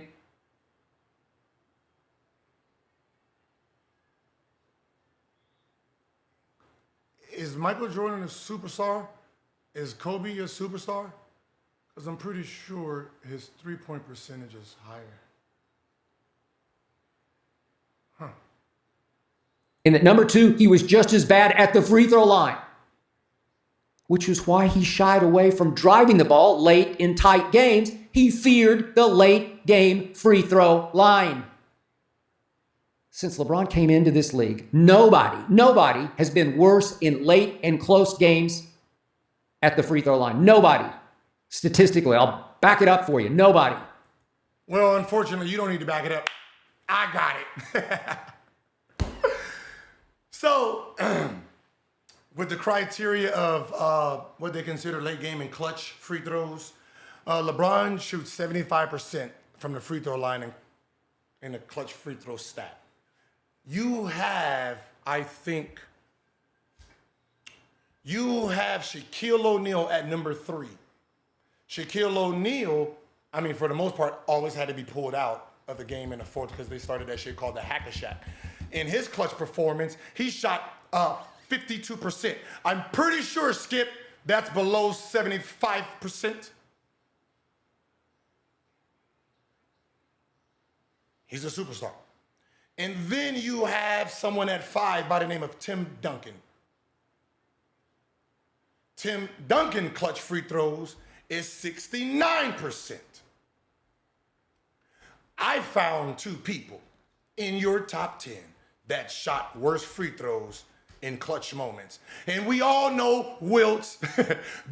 A: is Michael Jordan a superstar? Is Kobe a superstar? Because I'm pretty sure his three-point percentage is higher.
B: and that number two, he was just as bad at the free throw line, which was why he shied away from driving the ball late in tight games. He feared the late game free throw line. Since LeBron came into this league, nobody has been worse in late and close games at the free throw line. Nobody. Statistically, I'll back it up for you. Nobody.
A: Well, unfortunately, you don't need to back it up. I got it. So, with the criteria of what they consider late game and clutch free throws, LeBron shoots 75% from the free throw line in the clutch free throw stat. You have, I think, Shaquille O'Neal at number 3. Shaquille O'Neal, I mean, for the most part, always had to be pulled out of the game in the fourth because they started that shit called the Hack-a-Shack. In his clutch performance, he shot 52%. I'm pretty sure, Skip, that's below 75%. He's a superstar. And then you have someone at 5 by the name of Tim Duncan. Tim Duncan clutch free throws is 69%. I found 2 people in your top 10 that shot worse free throws in clutch moments. And we all know Wilt,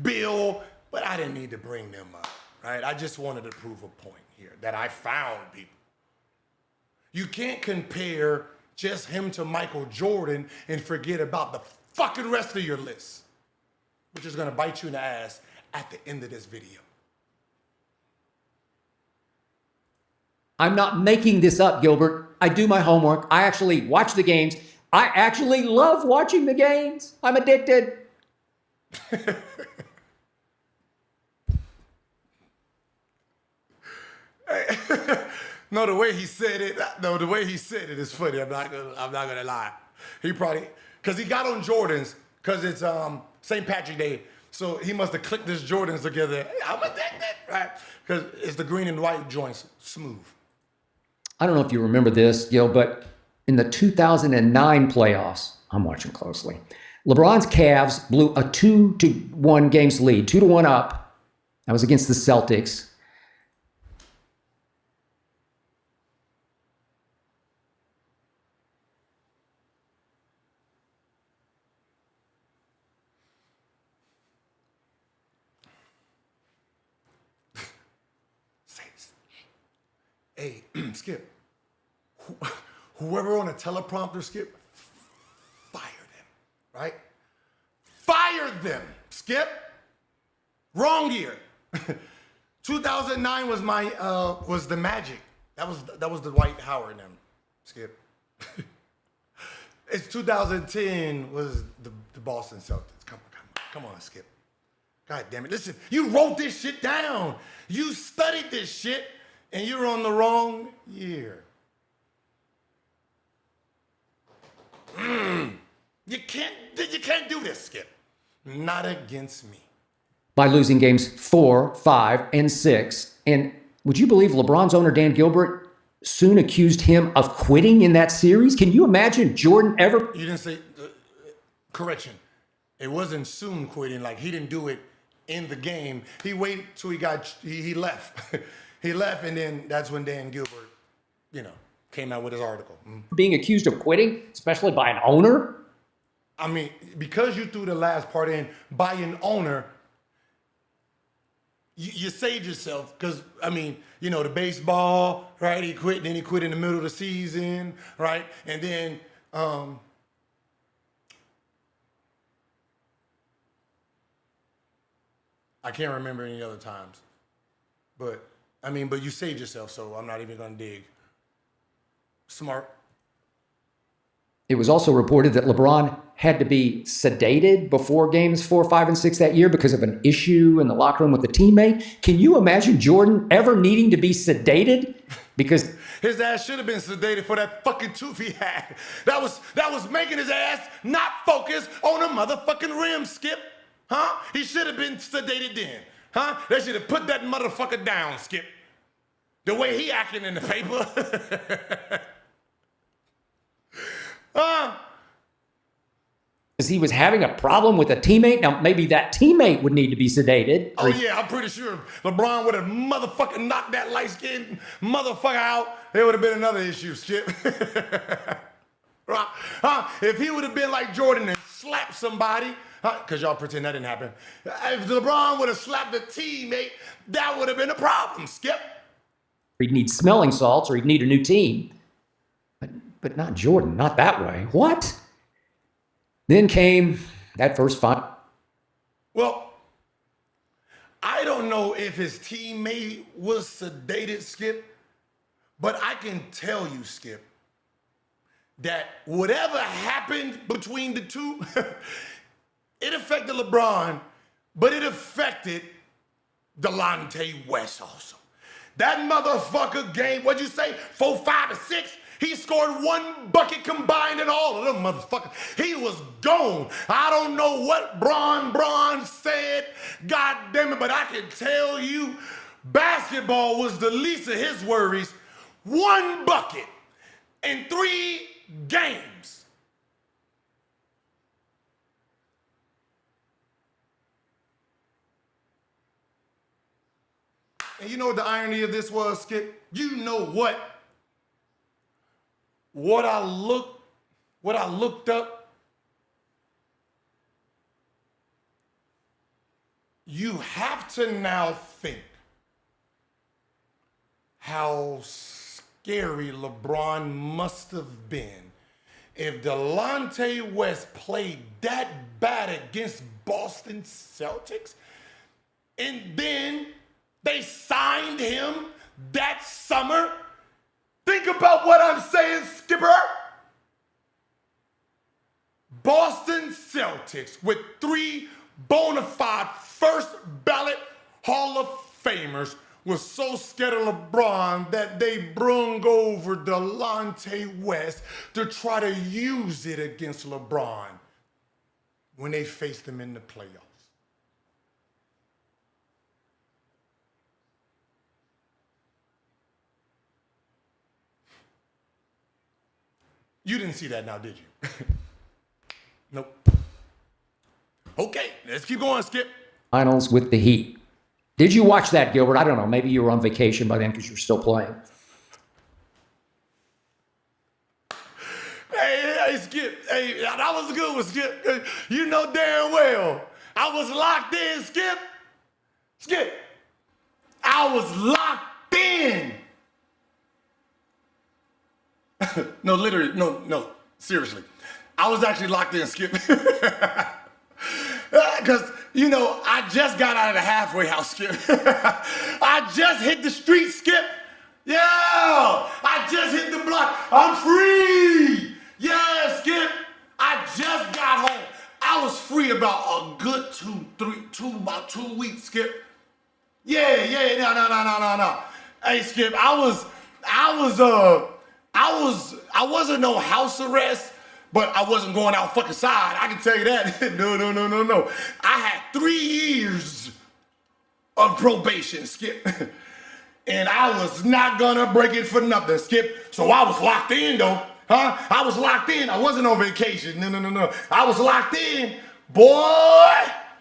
A: Bill, but I didn't need to bring them up, right? I just wanted to prove a point here that I found people. You can't compare just him to Michael Jordan and forget about the fucking rest of your list, which is gonna bite you in the ass at the end of this video.
B: I'm not making this up, Gilbert. I do my homework. I actually watch the games. I actually love watching the games. I'm addicted.
A: No, the way he said it. No, the way he said it is funny. I'm not gonna lie. He probably because he got on Jordans because it's St. Patrick's Day, so he must have clicked his Jordans together. Hey, I'm addicted, right? Because it's the green and white joints, smooth.
B: I don't know if you remember this, Gil, but in the 2009 playoffs, I'm watching closely. LeBron's Cavs blew a 2-1 games lead, 2-1 up. That was against the Celtics.
A: Hey, Skip. Whoever on a teleprompter, Skip, fire them, right? Fire them, Skip. Wrong year. 2009 was was the Magic. That was the Dwight Howard and them, Skip. It's 2010 was the Boston Celtics. Come on, Skip. God damn it. Listen, you wrote this shit down. You studied this shit. And you're on the wrong year. You can't do this, Skip. Not against me.
B: By losing games 4, 5, and 6. And would you believe LeBron's owner, Dan Gilbert, soon accused him of quitting in that series? Can you imagine Jordan ever?
A: You didn't say, correction. It wasn't soon quitting, like he didn't do it in the game. He waited till he left. He left, and then that's when Dan Gilbert, came out with his article.
B: Being accused of quitting, especially by an owner?
A: I mean, because you threw the last part in by an owner, you saved yourself. Because, the baseball, right? He quit, and then he quit in the middle of the season, right? And then, I can't remember any other times. But you saved yourself, so I'm not even going to dig. Smart.
B: It was also reported that LeBron had to be sedated before games 4, 5, and 6 that year because of an issue in the locker room with a teammate. Can you imagine Jordan ever needing to be sedated? Because
A: his ass should have been sedated for that fucking tooth he had. That was making his ass not focus on the motherfucking rim, Skip. Huh? He should have been sedated then. Huh? They should have put that motherfucker down, Skip. The way he acting in the paper.
B: because he was having a problem with a teammate. Now, maybe that teammate would need to be sedated.
A: Oh, yeah, I'm pretty sure if LeBron would have motherfucking knocked that light-skinned motherfucker out, there would have been another issue, Skip. Huh? If he would have been like Jordan and slapped somebody, because y'all pretend that didn't happen. If LeBron would have slapped a teammate, that would have been a problem, Skip.
B: He'd need smelling salts or he'd need a new team. But not Jordan, not that way. What? Then came that first fight.
A: Well, I don't know if his teammate was sedated, Skip, but I can tell you, Skip, that whatever happened between the two, it affected LeBron, but it affected Delonte West also. That motherfucker game, what'd you say, 4, 5, and 6? He scored 1 bucket combined in all of them motherfuckers. He was gone. I don't know what Bron said, God damn it, but I can tell you basketball was the least of his worries. 1 bucket in 3 games. And you know what the irony of this was, Skip? You know what? What I looked up, you have to now think how scary LeBron must have been if Delonte West played that bad against Boston Celtics, and then they signed him that summer Think about what I'm saying, Skipper. Boston Celtics with 3 bona fide first ballot Hall of Famers was so scared of LeBron that they brung over Delonte West to try to use it against LeBron when they faced him in the playoffs. You didn't see that now, did you? Nope. Okay, let's keep going, Skip.
B: Finals with the Heat. Did you watch that, Gilbert? I don't know. Maybe you were on vacation by then because you were still playing.
A: Hey, Skip. Hey, that was a good one, Skip. You know damn well I was locked in, Skip. Skip. I was locked in. No, literally, no, seriously. I was actually locked in, Skip. Because, you know, I just got out of the halfway house, Skip. I just hit the street, Skip. Yeah, I just hit the block. I'm free. Yeah, Skip. I just got home. I was free about a good about 2 weeks, Skip. Yeah, no. Hey, Skip, I wasn't no house arrest, but I wasn't going out fucking side. I can tell you that. No. I had 3 years of probation, Skip. And I was not gonna break it for nothing, Skip. So I was locked in though, huh? I was locked in. I wasn't on vacation. No. I was locked in, boy.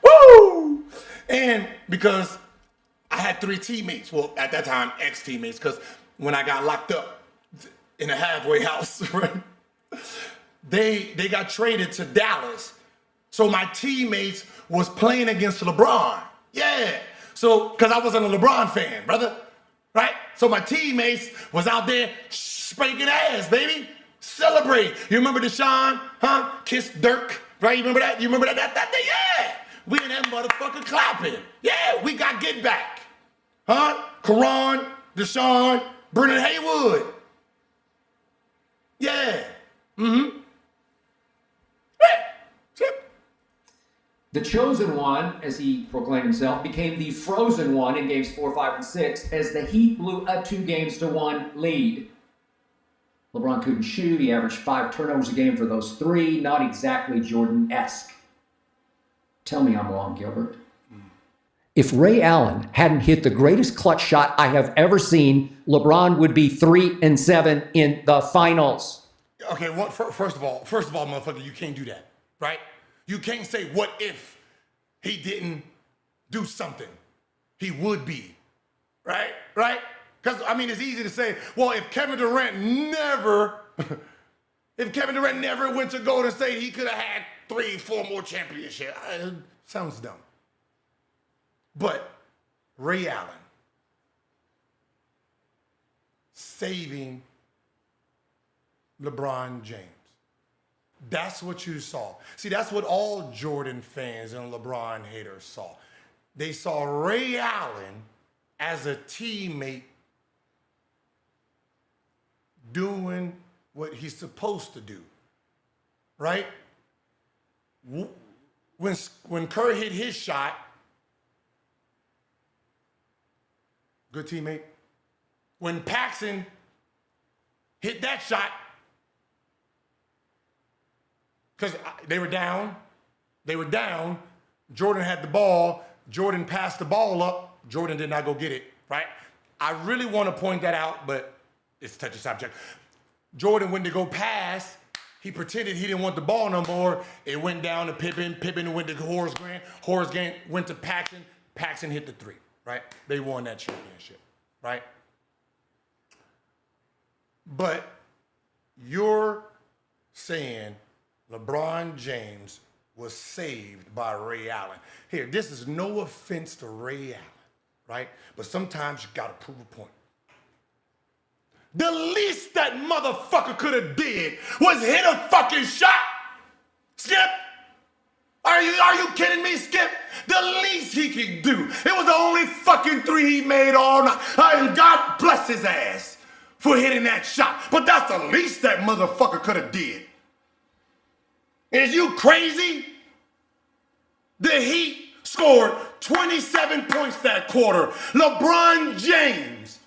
A: Woo! And because I had 3 teammates, well, at that time, ex-teammates, because when I got locked up in a halfway house, right? They got traded to Dallas. So my teammates was playing against LeBron. Yeah. So, because I wasn't a LeBron fan, brother. Right? So my teammates was out there spanking ass, baby. Celebrate. You remember Deshaun? Huh? Kiss Dirk. Right? You remember that? You remember that day? Yeah. We in that motherfucker clapping. Yeah, we got get back. Huh? Karan, Deshaun, Brennan Haywood. Yeah. Mm-hmm.
B: The chosen one, as he proclaimed himself, became the frozen one in games 4, 5, and 6 as the Heat blew a 2-1 lead. LeBron couldn't shoot. He averaged 5 turnovers a game for those 3. Not exactly Jordan-esque. Tell me I'm wrong, Gilbert. If Ray Allen hadn't hit the greatest clutch shot I have ever seen, LeBron would be 3-7 in the finals.
A: Okay, well, first of all, motherfucker, you can't do that, right? You can't say, what if he didn't do something? He would be, right? Because, I mean, it's easy to say, well, if Kevin Durant never went to Golden State, he could have had 3, 4 more championships. Sounds dumb. But Ray Allen saving LeBron James. That's what you saw. See, that's what all Jordan fans and LeBron haters saw. They saw Ray Allen as a teammate doing what he's supposed to do, right? When Kerr hit his shot, good teammate. When Paxson hit that shot, because they were down. Jordan had the ball. Jordan passed the ball up. Jordan did not go get it, right? I really want to point that out, but it's a touchy subject. Jordan went to go pass. He pretended he didn't want the ball no more. It went down to Pippen. Pippen went to Horace Grant. Horace Grant went to Paxson. Paxson hit the 3, right? They won that championship, right? But you're saying LeBron James was saved by Ray Allen. Here, this is no offense to Ray Allen, right? But sometimes you gotta prove a point. The least that motherfucker could have did was hit a fucking shot. Skip, are you kidding me, Skip? The least he could do. It was the only fucking 3 he made all night. And God bless his ass for hitting that shot. But that's the least that motherfucker could have did. Is you crazy? The Heat scored 27 points that quarter. LeBron James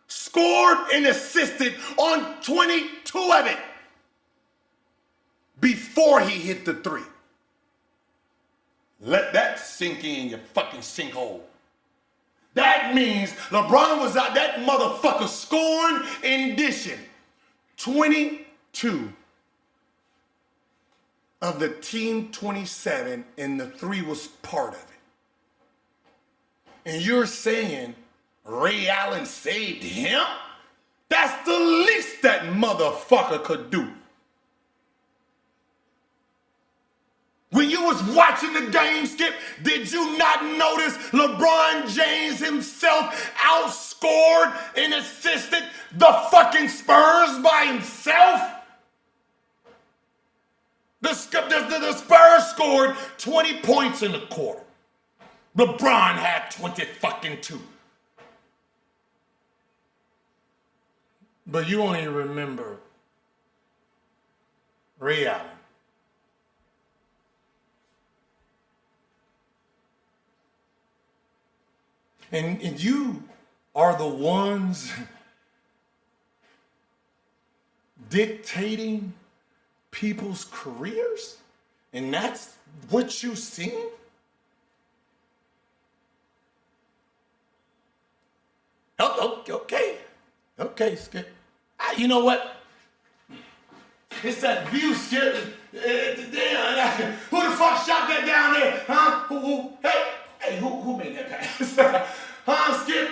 A: scored and assisted on 22 of it before he hit the three. Let that sink in your fucking sinkhole. That means LeBron was out, that motherfucker scoring and dishing. 22 of the team 27, and the three was part of it. And you're saying Ray Allen saved him? That's the least that motherfucker could do. When you was watching the game, Skip, did you not notice LeBron James himself outscored and assisted the fucking Spurs by himself? The Spurs scored 20 points in the quarter. LeBron had 20 fucking 2. But you only remember Ray Allen. And you are the ones dictating people's careers? And that's what you seen? Oh, okay, Skip. You know what? It's that view, Skip. Damn, who the fuck shot that down there? Huh? Hey, who made that pass? Skip?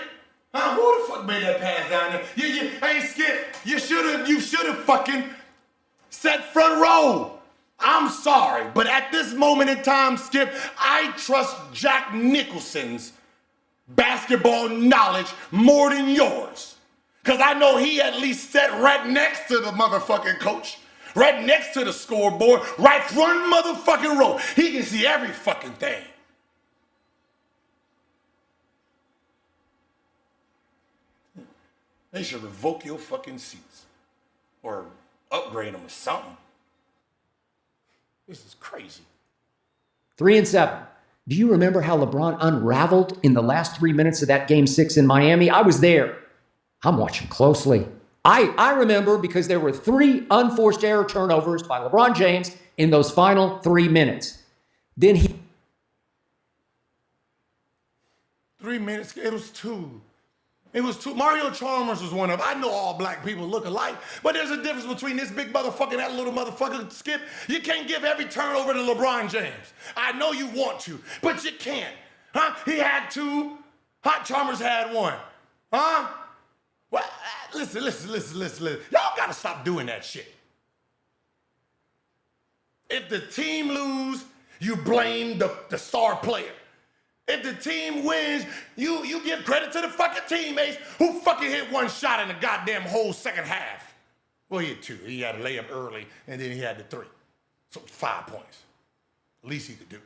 A: Who the fuck made that pass down there? Hey, Skip, you should have fucking sat front row. I'm sorry, but at this moment in time, Skip, I trust Jack Nicholson's basketball knowledge more than yours. Because I know he at least sat right next to the motherfucking coach, right next to the scoreboard, right front motherfucking row. He can see every fucking thing. They should revoke your fucking seats or upgrade them or something. This is crazy.
B: 3-7. Do you remember how LeBron unraveled in the last 3 minutes of that Game 6 in Miami? I was there. I'm watching closely. I remember because there were 3 unforced error turnovers by LeBron James in those final 3 minutes. Then he...
A: 3 minutes, it was 2. It was 2. Mario Chalmers was one of them. I know all black people look alike, but there's a difference between this big motherfucker and that little motherfucker, Skip. You can't give every turnover to LeBron James. I know you want to, but you can't. He had 2. Chalmers had 1. Well, listen. Y'all gotta stop doing that shit. If the team lose, you blame the star player. If the team wins, you give credit to the fucking teammates who fucking hit 1 shot in the goddamn whole second half. Well, he had 2. He had a layup early, and then he had the 3. So 5 points. Least he could do.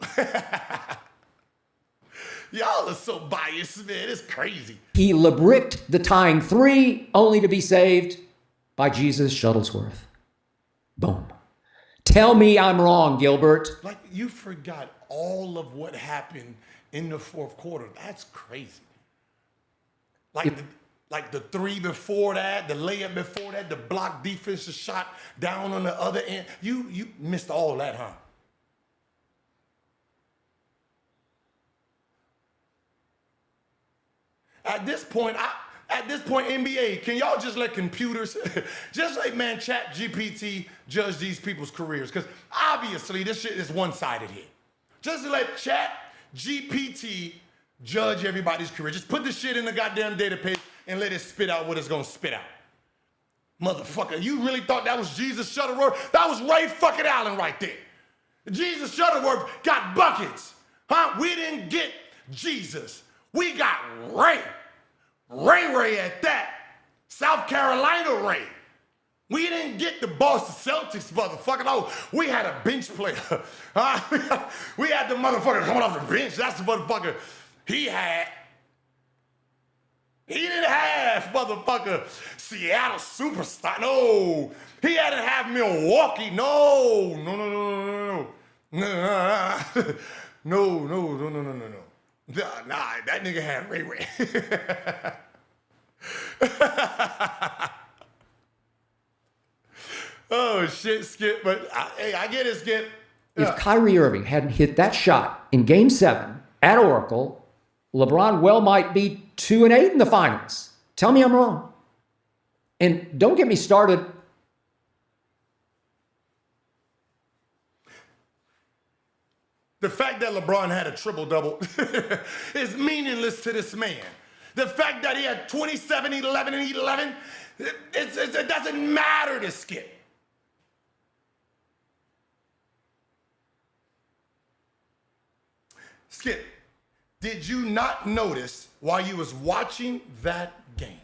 A: Y'all are so biased, man. It's crazy.
B: He LeBricked the tying 3, only to be saved by Jesus Shuttlesworth. Boom. Tell me I'm wrong, Gilbert.
A: Like, you forgot all of what happened in the fourth quarter. That's crazy. Like the 3 before that, the layup before that, the block defensive shot down on the other end. You missed all that, huh? At this point, NBA, can y'all just let computers, just let Chat GPT judge these people's careers? Because obviously this shit is one-sided here. Just let Chat GPT judge everybody's career. Just put the shit in the goddamn database and let it spit out what it's gonna spit out. Motherfucker, you really thought that was Jesus Shuttleworth? That was Ray fucking Allen right there. Jesus Shuttleworth got buckets. We didn't get Jesus. We got Ray. Ray at that. South Carolina Ray. We didn't get the Boston Celtics, motherfucker. Oh, we had a bench player. We had the motherfucker coming off the bench. That's the motherfucker he had. He didn't have motherfucker Seattle superstar. No. He hadn't have Milwaukee. No. No, no, no, no, no. No, no, no, no, no, no, no. Nah, that nigga had Ray Ray. Oh, shit, Skip. But, hey, I get it, Skip.
B: If Kyrie Irving hadn't hit that shot in Game 7 at Oracle, LeBron well might be 2-8 in the finals. Tell me I'm wrong. And don't get me started.
A: The fact that LeBron had a triple-double is meaningless to this man. The fact that he had 27, 11, and 11, it doesn't matter to Skip. Skip, did you not notice while you was watching that game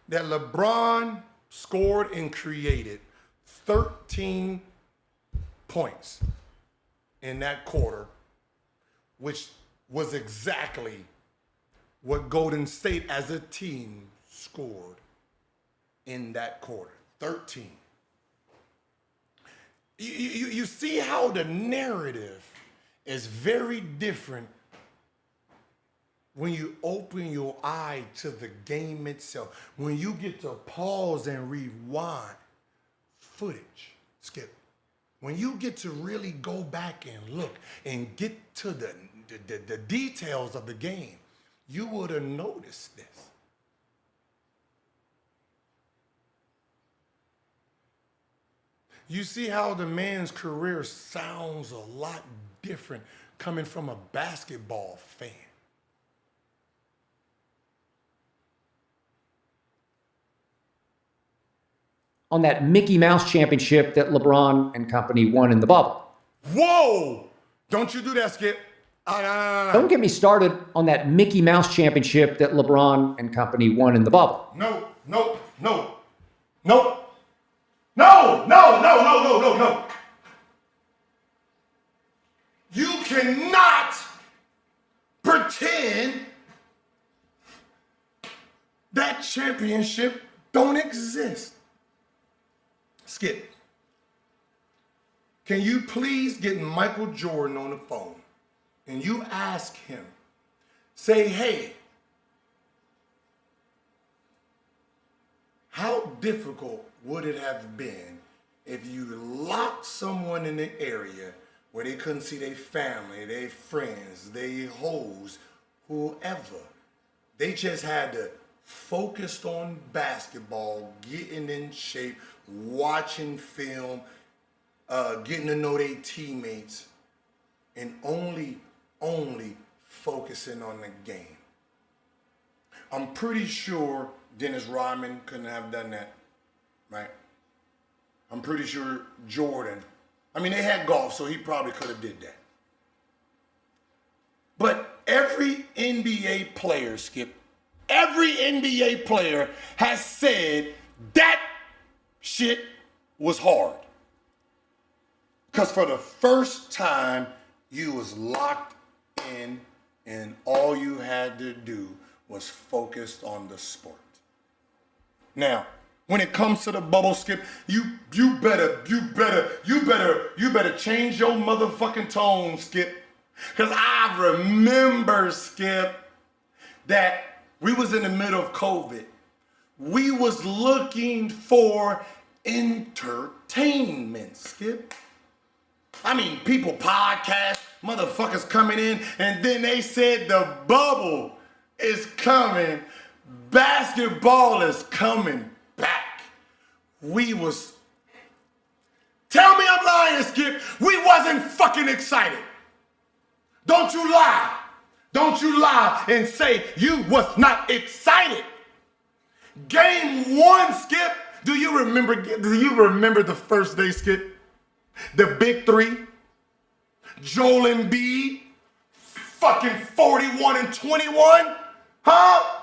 A: that LeBron scored and created 13 points in that quarter, which was exactly what Golden State as a team scored in that quarter, 13. You see how the narrative is very different when you open your eye to the game itself, when you get to pause and rewind footage, Skip. When you get to really go back and look and get to the details of the game, you would have noticed this. You see how the man's career sounds a lot different coming from a basketball fan.
B: On that Mickey Mouse championship that LeBron and company won in the bubble.
A: Whoa! Don't you do that, Skip. No.
B: Don't get me started on that Mickey Mouse championship that LeBron and company won in the bubble.
A: No. No. You cannot pretend that championship don't exist. Skip, can you please get Michael Jordan on the phone and you ask him, say, hey, how difficult would it have been if you locked someone in the area where they couldn't see their family, their friends, their hoes, whoever? They just had to focus on basketball, getting in shape, watching film, getting to know their teammates, and only focusing on the game. I'm pretty sure Dennis Rodman couldn't have done that, right? I'm pretty sure Jordan, they had golf, so he probably could have did that. But every NBA player, Skip, every NBA player has said that shit was hard. Because for the first time, you was locked in and all you had to do was focus on the sport. Now, when it comes to the bubble, Skip, you better change your motherfucking tone, Skip. Because I remember, Skip, that we was in the middle of COVID. We was looking for entertainment, Skip. People podcast, motherfuckers coming in, and then they said the bubble is coming. Basketball is coming back. Tell me I'm lying, Skip. We wasn't fucking excited. Don't you lie. Don't you lie and say you was not excited. Game 1, Skip. Do you remember the first day, Skip? The big three? Joel Embiid, fucking 41 and 21? Huh?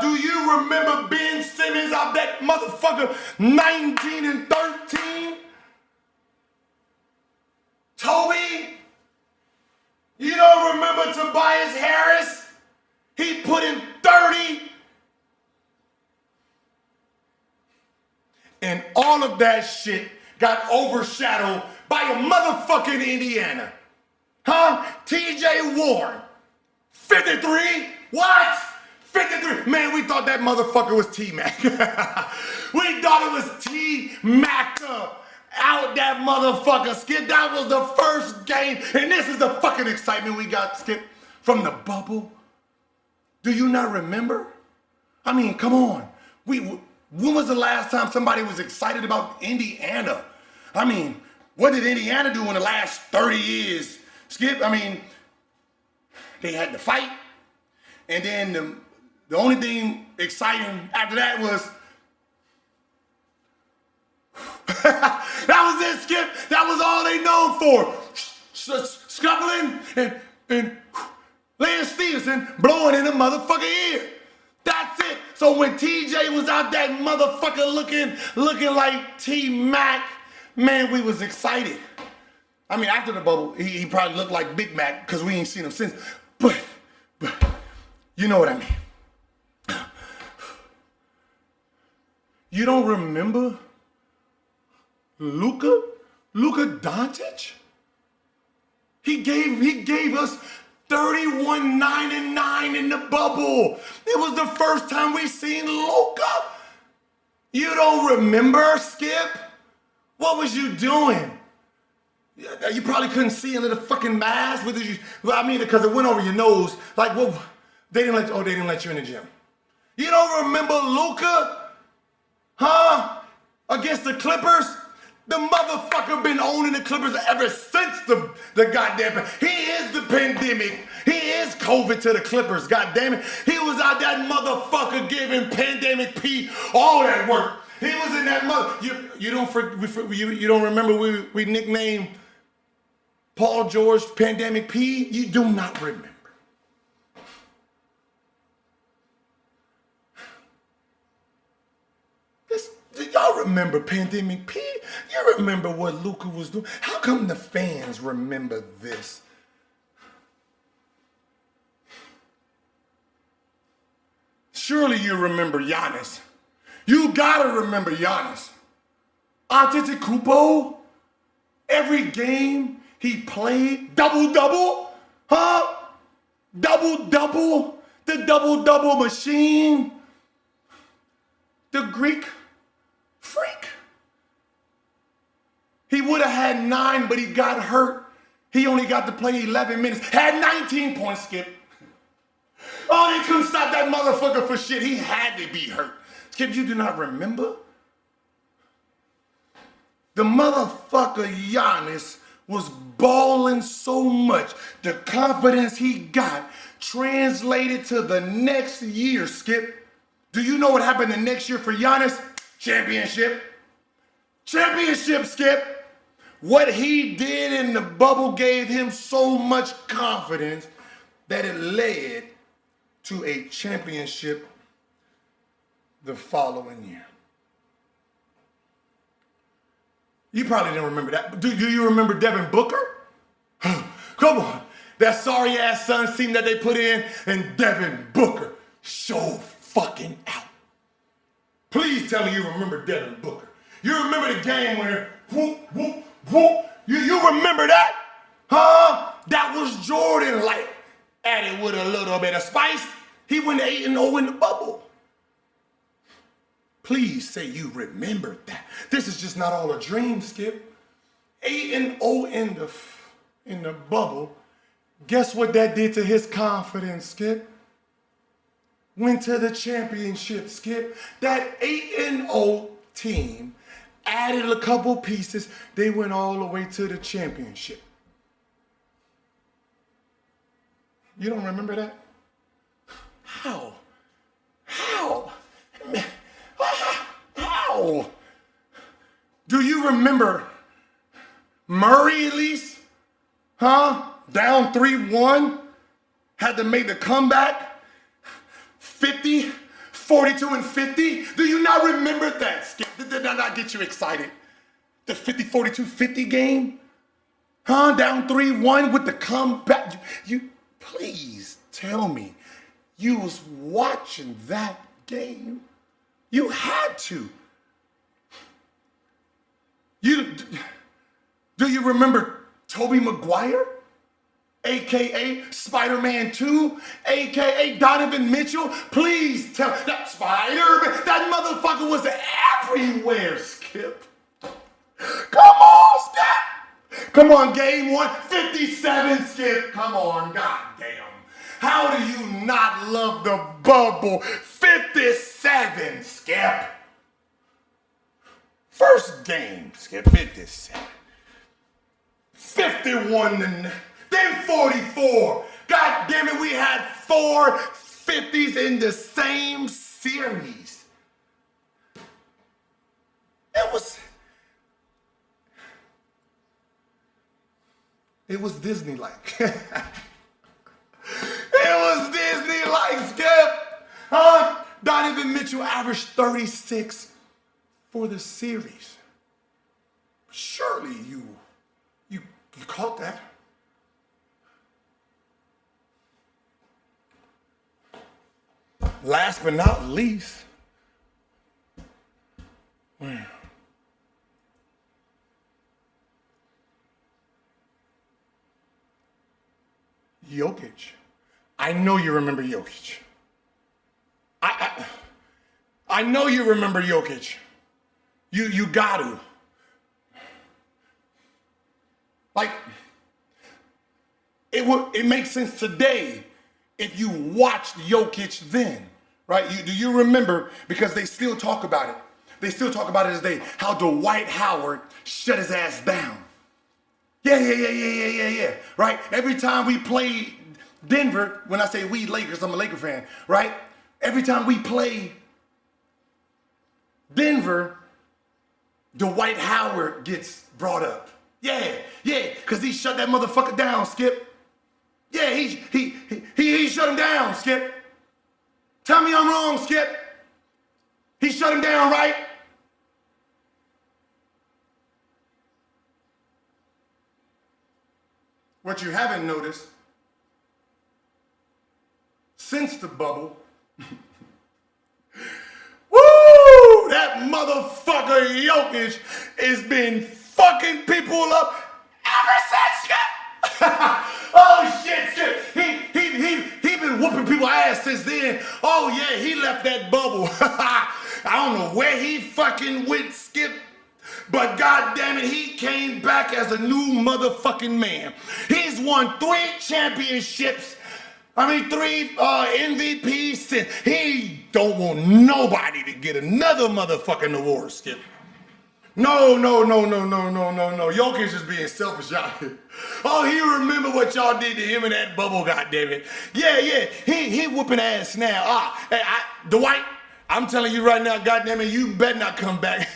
A: Do you remember Ben Simmons out that motherfucker 19 and 13? Toby? You don't remember Tobias Harris? of that shit got overshadowed by a motherfucking Indiana. Huh? TJ Warren. 53? What? 53? Man, we thought that motherfucker was T-Mac. We thought it was T-Mac out that motherfucker, Skip. That was the first game, and this is the fucking excitement we got, Skip, from the bubble. Do you not remember? I mean, come on. When was the last time somebody was excited about Indiana? I mean, what did Indiana do in the last 30 years, Skip? I mean, they had to fight, and then the only thing exciting after that was that was it, Skip. That was all they known for. Scuffling and Lance Stevenson blowing in the motherfucking ear. That's it. So when TJ was out that motherfucker looking like T-Mac, man, we was excited. I mean, after the bubble, he probably looked like Big Mac because we ain't seen him since. But you know what I mean. You don't remember Luka Doncic? He gave us 31-9-9 in the bubble. It was the first time we seen Luka. You don't remember, Skip? What was you doing? You probably couldn't see under the fucking mask. Well, I mean, because it went over your nose. Like, well, they didn't let you in the gym. You don't remember Luka? Huh? Against the Clippers? The motherfucker been owning the Clippers ever since the goddamn. He is the pandemic. He is COVID to the Clippers. Goddamn it. He was out that motherfucker giving Pandemic P all that work. He was in that mother. You don't remember we nicknamed Paul George Pandemic P? You do not remember. Y'all remember Pandemic P? You remember what Luka was doing? How come the fans remember this? Surely you remember Giannis. You gotta remember Giannis. Antetokounmpo, every game he played, double-double, huh? Double-double, the double-double machine, the Greek freak. He would have had 9, but he got hurt. He only got to play 11 minutes. Had 19 points, Skip. Oh, they couldn't stop that motherfucker for shit. He had to be hurt. Skip, you do not remember? The motherfucker Giannis was balling so much. The confidence he got translated to the next year, Skip. Do you know what happened the next year for Giannis? Championship. Championship, Skip. What he did in the bubble gave him so much confidence that it led to a championship the following year. You probably don't remember that. Do you remember Devin Booker? Come on. That sorry ass Suns team that they put in, and Devin Booker showed fucking out. Please tell me you remember Devin Booker. You remember the game where whoop, whoop, whoop. You remember that? Huh? That was Jordan like. Added with a little bit of spice. He went 8-0 in the bubble. Please say you remember that. This is just not all a dream, Skip. 8-0 in the bubble. Guess what that did to his confidence, Skip? Went to the championship, Skip. That 8-0 team added a couple pieces. They went all the way to the championship. You don't remember that? How? How? How? Do you remember Murray at least? Huh? Down 3-1? Had to make the comeback? 50? 42-50? Do you not remember that, Skip? Did that not get you excited? The 50-42-50 game? Huh? Down 3-1 with the comeback? You please tell me you was watching that game. You had to. Do you remember Tobey Maguire? AKA Spider-Man 2, AKA Donovan Mitchell. Please tell that Spider-Man, that motherfucker was everywhere, Skip. Come on, Skip. Come on, game 1, 57, Skip. Come on, goddamn. How do you not love the bubble? 57, Skip. First game, Skip, 57. 51 and then 44. God damn it, we had 4 50s in the same series. It was Disney-like. It was Disney-like, Skip. Donovan Mitchell averaged 36 for the series. Surely you caught that. Last but not least, Jokic. I know you remember Jokic. I know you remember Jokic. You got to. Like, it makes sense today if you watched Jokic then, right? Do you remember, because they still talk about it. They still talk about it today, how Dwight Howard shut his ass down. Yeah, right? Every time we play Denver, when I say we Lakers, I'm a Laker fan, right? Every time we play Denver, Dwight Howard gets brought up. Yeah, because he shut that motherfucker down, Skip. Yeah, he shut him down, Skip. Tell me I'm wrong, Skip. He shut him down, right? What you haven't noticed, since the bubble, woo, that motherfucker Jokic has been fucking people up ever since, Skip. Oh shit, Skip. He been whooping people's ass since then. Oh yeah, he left that bubble. I don't know where he fucking went, Skip. But goddamn it, he came back as a new motherfucking man. He's won 3 championships. 3 MVPs since. He don't want nobody to get another motherfucking award, Skip. No. Jokic is being selfish out here. Oh, he remember what y'all did to him in that bubble, goddammit. Yeah. He whooping ass now. Dwight, I'm telling you right now, goddammit, you better not come back.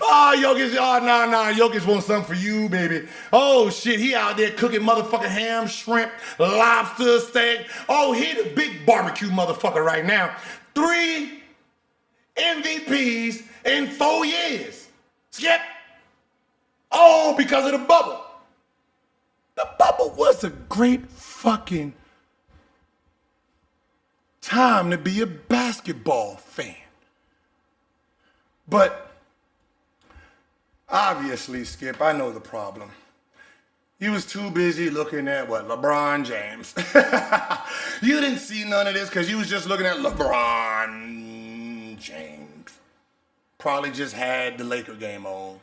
A: Oh, Jokic, nah, Jokic wants something for you, baby. Oh, shit, he out there cooking motherfucking ham, shrimp, lobster, steak. Oh, he the big barbecue motherfucker right now. 3 MVPs in 4 years. Skip. Oh, because of the bubble. The bubble was a great fucking time to be a basketball fan. But obviously, Skip, I know the problem. He was too busy looking at what? LeBron James. You didn't see none of this because you was just looking at LeBron James. Probably just had the Laker game on,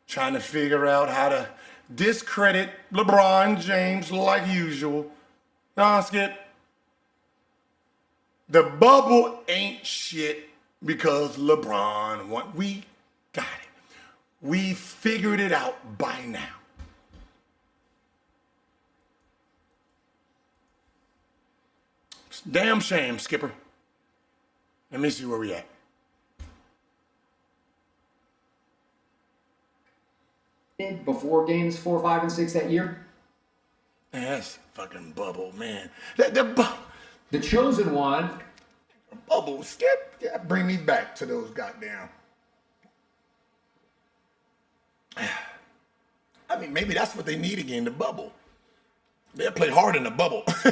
A: trying to figure out how to discredit LeBron James like usual. Nah, Skip. The bubble ain't shit because LeBron won. We got it. We figured it out by now. It's a damn shame, Skipper. Let me see where we at.
B: Before games 4, 5, and 6 that year?
A: Man, that's fucking bubble, man.
B: The chosen one.
A: Bubble, Skip. Yeah, bring me back to those goddamn. Maybe that's what they need again, the bubble. They'll play hard in the bubble. Take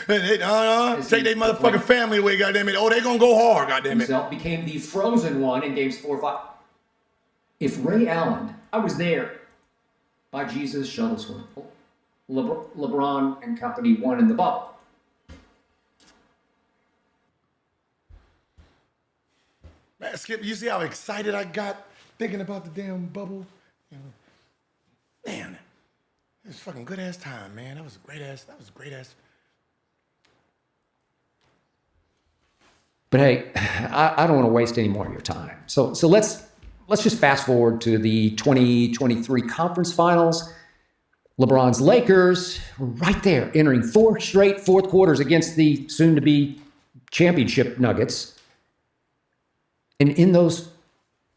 A: their motherfucking family away, goddammit. Oh, they gonna go hard, goddammit.
B: Himself became the frozen one in games 4, 5. If Ray Allen, I was there. By Jesus, Shuttlesworth. LeBron and company won in the bubble.
A: Man, Skip, you see how excited I got thinking about the damn bubble? Man, it was fucking good ass time, man. That was a great ass.
B: But hey, I don't want to waste any more of your time. So let's just fast forward to the 2023 conference finals. LeBron's Lakers right there, entering 4 straight fourth quarters against the soon-to-be championship Nuggets. And in those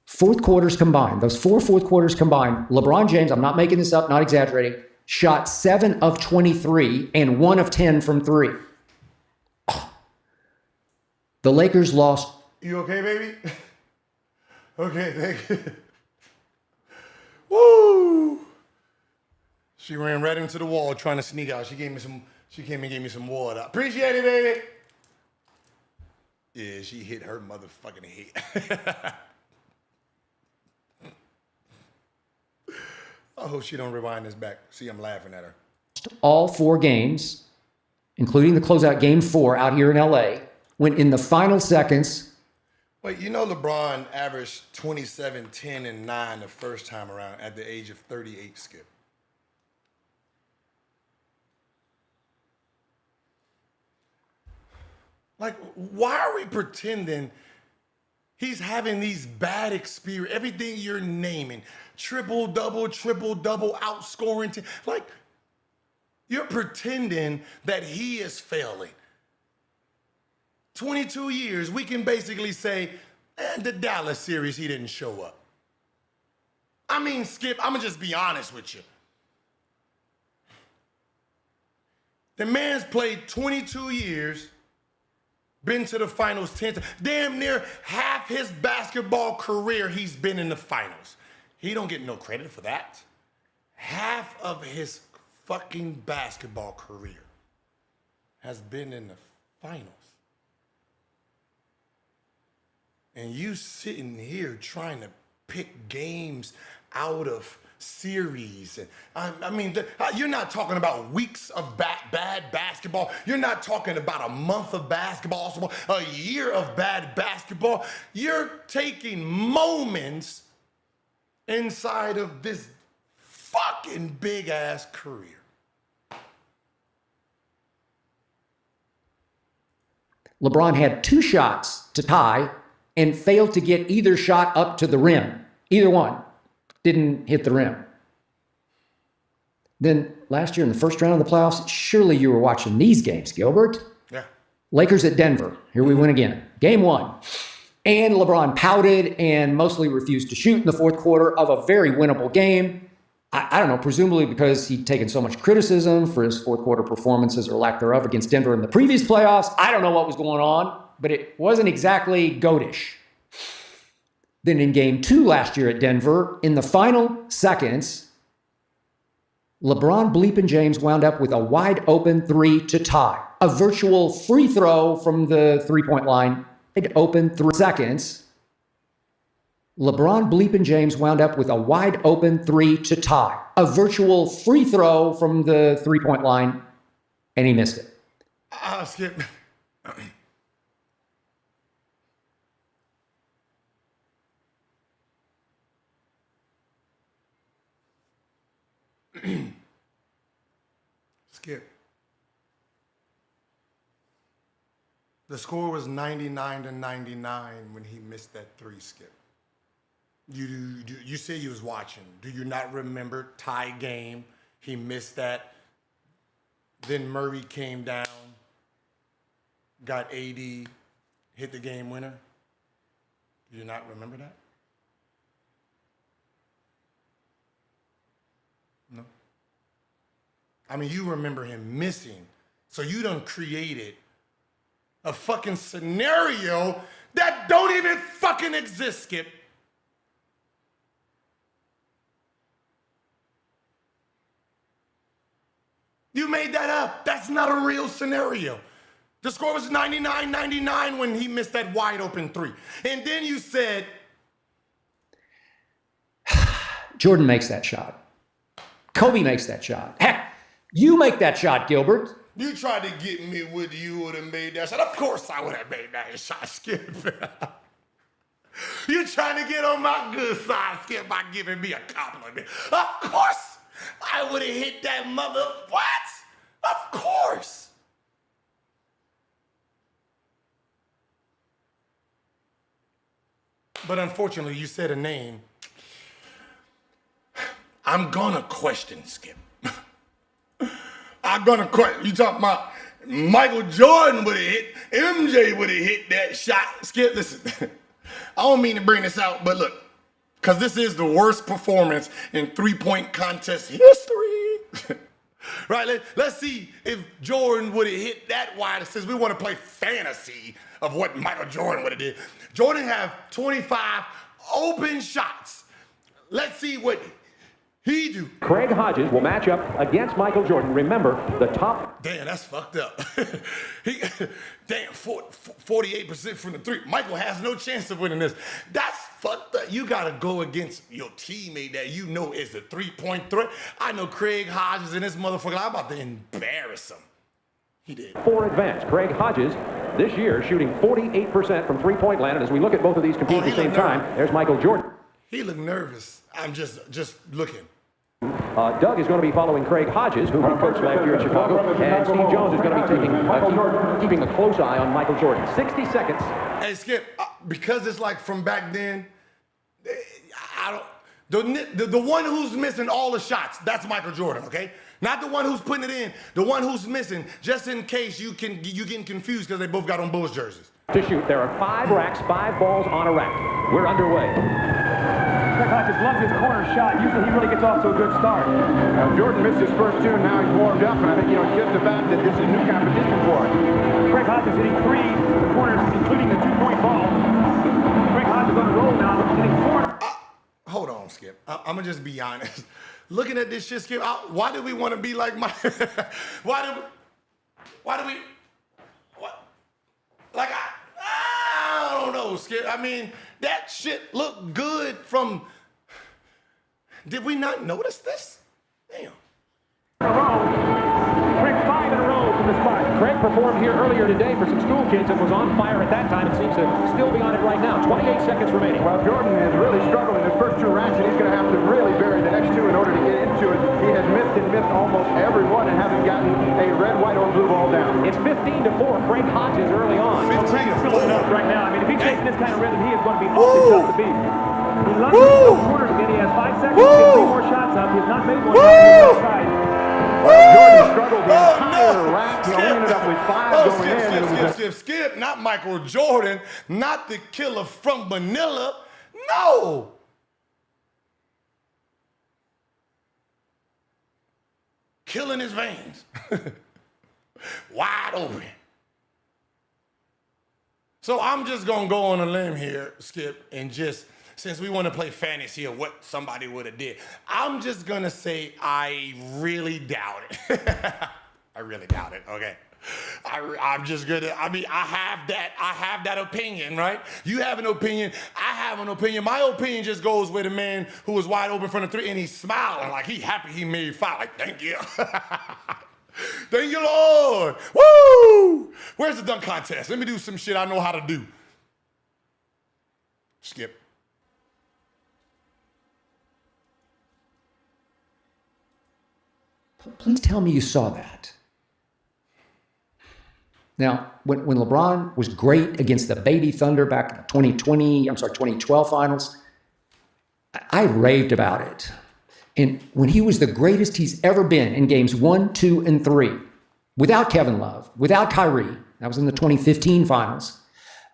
B: fourth quarters combined, those 4 fourth quarters combined, LeBron James, I'm not making this up, not exaggerating, shot 7 of 23 and 1 of 10 from 3. The Lakers lost.
A: You okay, baby? Okay, thank you. Woo! She ran right into the wall trying to sneak out. She came and gave me some water. Appreciate it, baby. Yeah, she hit her motherfucking head. I hope she don't rewind this back. See, I'm laughing at her.
B: All 4 games, including the closeout game 4 out here in LA, when in the final seconds.
A: Wait, you know LeBron averaged 27, 10, and 9 the first time around at the age of 38, Skip. Like, why are we pretending he's having these bad experiences? Everything you're naming, triple-double, outscoring. Like, you're pretending that he is failing. 22 years, we can basically say, the Dallas series, he didn't show up. I mean, Skip, I'm going to just be honest with you. The man's played 22 years, been to the finals 10 times. Damn near half his basketball career, he's been in the finals. He don't get no credit for that. Half of his fucking basketball career has been in the finals. And you sitting here trying to pick games out of series. And I mean, you're not talking about weeks of bad basketball. You're not talking about a month of basketball, a year of bad basketball. You're taking moments inside of this fucking big ass career.
B: LeBron had 2 shots to tie and failed to get either shot up to the rim. Either one didn't hit the rim. Then last year in the first round of the playoffs, surely you were watching these games, Gilbert.
A: Yeah.
B: Lakers at Denver. Here we win again. Game 1. And LeBron pouted and mostly refused to shoot in the fourth quarter of a very winnable game. I don't know, presumably because he'd taken so much criticism for his fourth quarter performances or lack thereof against Denver in the previous playoffs. I don't know what was going on, but it wasn't exactly goatish. Then in game 2 last year at Denver, in the final seconds, LeBron bleeping James wound up with a wide open 3 to tie. A virtual free throw from the 3-point line. It opened 3 seconds. LeBron bleeping James wound up with a wide open 3 to tie. A virtual free throw from the 3-point line, and he missed it.
A: Skip. Skip. The score was 99-99 when he missed that 3, Skip. You said you was watching. Do you not remember tie game? He missed that. Then Murray came down, got 80, hit the game winner. Do you not remember that? No. I mean, you remember him missing. So you done created a fucking scenario that don't even fucking exist, Skip. You made that up. That's not a real scenario. The score was 99-99 when he missed that wide open 3. And then you said,
B: Jordan makes that shot. Kobe makes that shot. Heck, you make that shot, Gilbert.
A: You tried to get me with you would have made that shot. Of course I would have made that shot, Skip. You trying to get on my good side, Skip, by giving me a compliment. Of course I would have hit that mother. What? Of course. But unfortunately, you said a name I'm gonna question, Skip. I'm gonna question. You talking about Michael Jordan would have hit, MJ would have hit that shot. Skip, listen, I don't mean to bring this out, but look, because this is the worst performance in three-point contest history. Right, let's see if Jordan would have hit that wide, since we want to play fantasy of what Michael Jordan would have did. Jordan have 25 open shots. Let's see what he do.
D: Craig Hodges will match up against Michael Jordan. Remember, the top...
A: Damn, that's fucked up. Damn, 48% from the three. Michael has no chance of winning this. That's fucked up. You got to go against your teammate that you know is a three-point threat. I know Craig Hodges and this motherfucker. I'm about to embarrass him. He did.
D: For advance, Craig Hodges this year shooting 48% from three-point land. And as we look at both of these compete at the same time, there's Michael Jordan.
A: He looked nervous. I'm just looking.
D: Doug is going to be following Craig Hodges, who he coached last year in Chicago, and Steve Jones is going to be keeping a close eye on Michael Jordan. 60 seconds.
A: Hey, Skip, because it's like from back then, I don't. The one who's missing all the shots, that's Michael Jordan, okay? Not the one who's putting it in, the one who's missing, just in case you getting confused because they both got on Bulls jerseys.
D: To shoot, there are 5 racks, 5 balls on a rack. We're underway.
E: Craig Hodges loves his corner shot. Usually he really gets off to a good start.
C: Jordan missed his first 2, and now he's warmed up, and I think, it's just the fact that this is new competition for him.
E: Craig Hodges hitting 3 corners, including the 2-point ball. Craig Hodges on the roll now, hitting 4.
A: Hold on, Skip. I'm gonna just be honest. Looking at this shit, Skip, why do we want to be like Mike? Why do we, like, I don't know, Skip. I mean, that shit looked good from, did we not notice this? Damn.
E: Craig 5 in a row from the spot.
D: Craig performed here earlier today for some school kids and was on fire at that time. It seems to still be on it right now. 28 seconds remaining.
C: Well, Jordan has really struggled in his first 2 racks, and he's going to have to really bury the next 2 in order to get into it. He has missed almost every one and hasn't gotten a red, white, or blue ball down.
D: It's 15-4. Craig Hodges early on.
A: 15-4
E: right now. I mean, if he takes this kind of rhythm, he is going to be awfully tough to beat. He loves those corners again. He has 5 seconds to get 3 more shots up. He has not made one on the outside.
C: Jordan struggled the entire rack. He only ended up with 5 going in.
A: Skip, not Michael Jordan, not the killer from Manila. No. Killing his veins. Wide open. So I'm just going to go on a limb here, Skip, and just, since we want to play fantasy of what somebody would have did, I'm just going to say I really doubt it. I really doubt it, okay? I'm just gonna, I mean, I have that opinion, right? You have an opinion, I have an opinion. My opinion just goes with a man who was wide open from the 3 and he's smiling like he happy he made 5. Like, thank you. Thank you, Lord. Woo! Where's the dunk contest? Let me do some shit I know how to do. Skip.
B: Please tell me you saw that. Now, when LeBron was great against the Baby Thunder back in the 2012 finals, I raved about it. And when he was the greatest he's ever been in games 1, 2, and 3, without Kevin Love, without Kyrie, that was in the 2015 finals,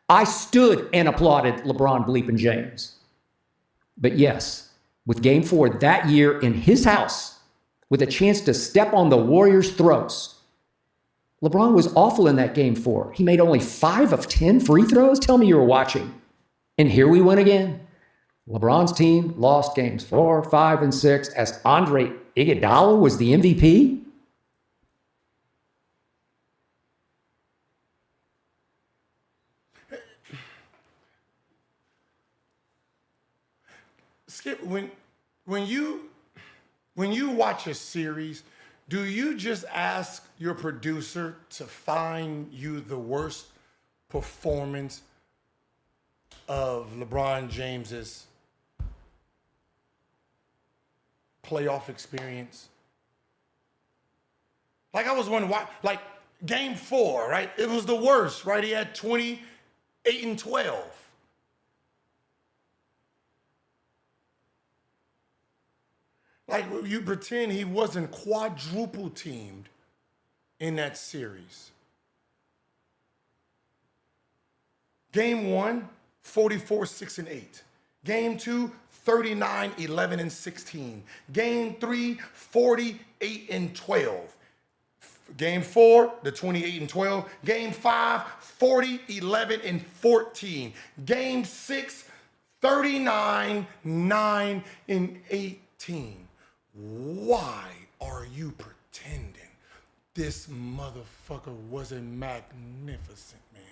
B: I stood and applauded LeBron bleeping James. But yes, with game 4 that year in his house, with a chance to step on the Warriors' throats, LeBron was awful in that game 4. He made only 5 of 10 free throws. Tell me you were watching. And here we went again. LeBron's team lost games 4, 5, and 6 as Andre Iguodala was the MVP.
A: Skip, when when you watch a series, do you just ask your producer to find you the worst performance of LeBron James's playoff experience? Like I was wondering why, like game 4, right? It was the worst, right? He had 28 and 12. Like you pretend he wasn't quadruple teamed in that series. Game 1, 44, 6 and 8. Game 2, 39, 11 and 16. Game 3, 48 and 12. Game 4, the 28 and 12. Game 5, 40, 11 and 14. Game 6, 39, 9 and 18. Why are you pretending this motherfucker wasn't magnificent, man?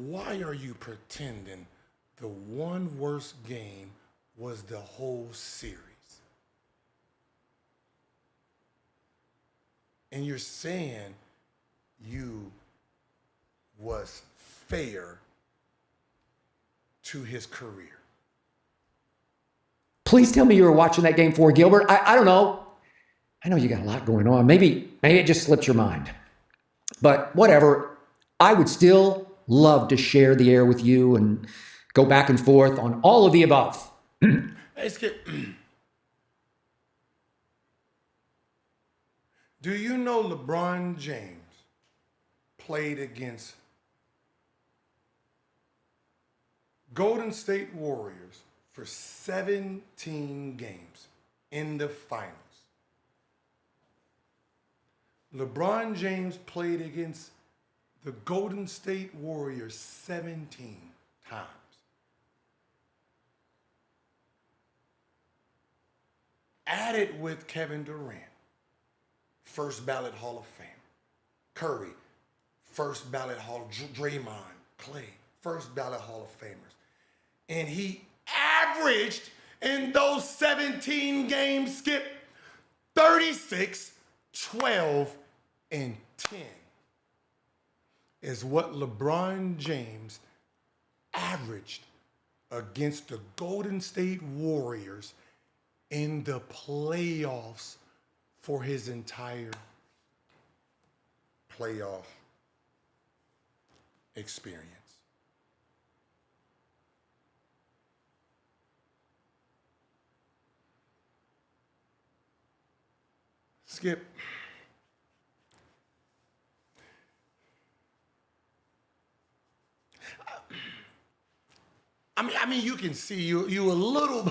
A: Why are you pretending the one worst game was the whole series? And you're saying you was fair to his career.
B: Please tell me you were watching that game 4, Gilbert. I don't know. I know you got a lot going on. Maybe it just slipped your mind. But whatever. I would still love to share the air with you and go back and forth on all of the above.
A: Hey, Skip. Do you know LeBron James played against Golden State Warriors for 17 games in the finals? LeBron James played against the Golden State Warriors 17 times. Added with Kevin Durant, first ballot Hall of Fame. Curry, first ballot Hall, Draymond, Clay, first ballot Hall of Famers. And he averaged in those 17 games, Skip, 36, 12, and 10 is what LeBron James averaged against the Golden State Warriors in the playoffs for his entire playoff experience. Skip. I mean, you can see you a little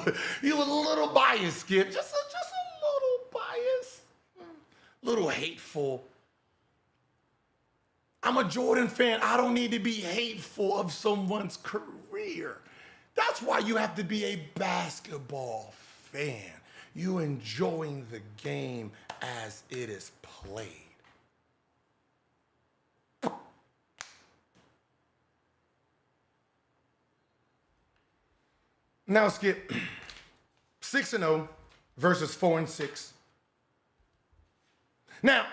A: biased, Skip. Just a little biased, little hateful. I'm a Jordan fan. I don't need to be hateful of someone's career. That's why you have to be a basketball fan. You enjoying the game as it is played. Now, Skip, 6-0 versus 4-6. Now,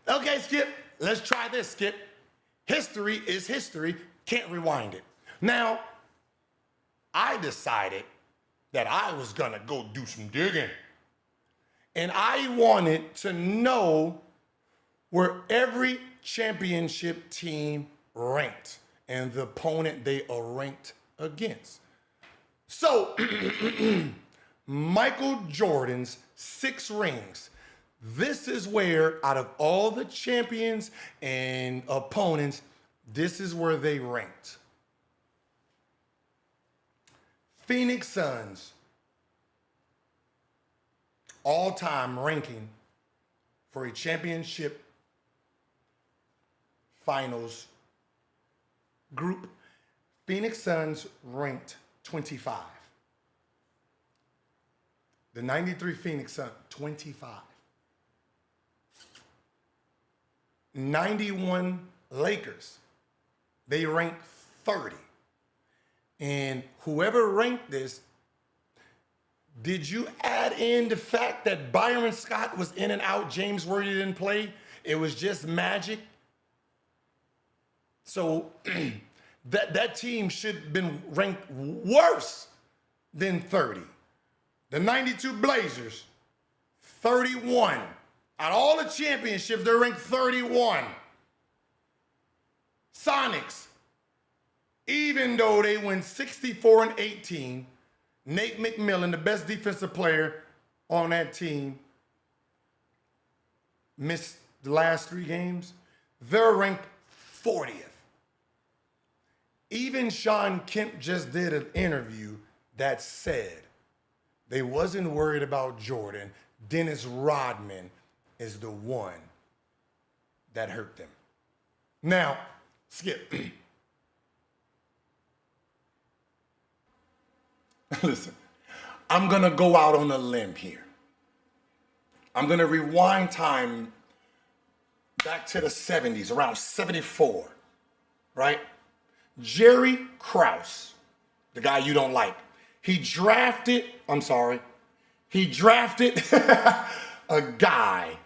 A: okay, Skip, let's try this, Skip. History is history, can't rewind it. Now, I decided that I was gonna go do some digging. And I wanted to know where every championship team ranked and the opponent they are ranked against. So, Michael Jordan's 6 rings. This is where, out of all the champions and opponents, this is where they ranked. Phoenix Suns, all-time ranking for a championship finals group. Phoenix Suns ranked 25. The 93 Phoenix Suns, 25. 91 Lakers, they ranked 30. And whoever ranked this, did you add in the fact that Byron Scott was in and out, James Worthy didn't play? It was just Magic. So that team should have been ranked worse than 30. The 92 Blazers, 31. Out of all the championships, they're ranked 31. Sonics, even though they went 64-18, Nate McMillan, the best defensive player on that team, missed the last 3 games. They're ranked 40th. Even Sean Kemp just did an interview that said they wasn't worried about Jordan. Dennis Rodman is the one that hurt them. Now, Skip. Listen, I'm going to go out on a limb here. I'm going to rewind time back to the 70s, around 74, right? Jerry Krause, the guy you don't like, he drafted a guy.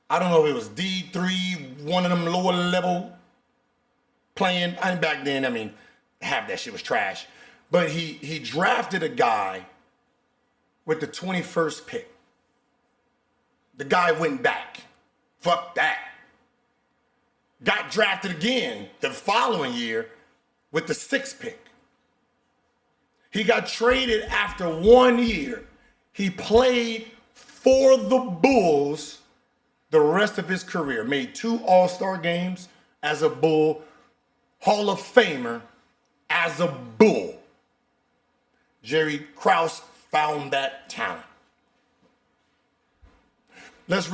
A: I don't know if it was D3, one of them lower level playing. Back then, I mean, half that shit was trash. But he drafted a guy with the 21st pick. The guy went back. Fuck that. Got drafted again the following year with the 6th pick. He got traded after 1 year. He played for the Bulls the rest of his career. Made 2 All-Star games as a Bull. Hall of Famer as a Bull. Jerry Krause found that talent. Let's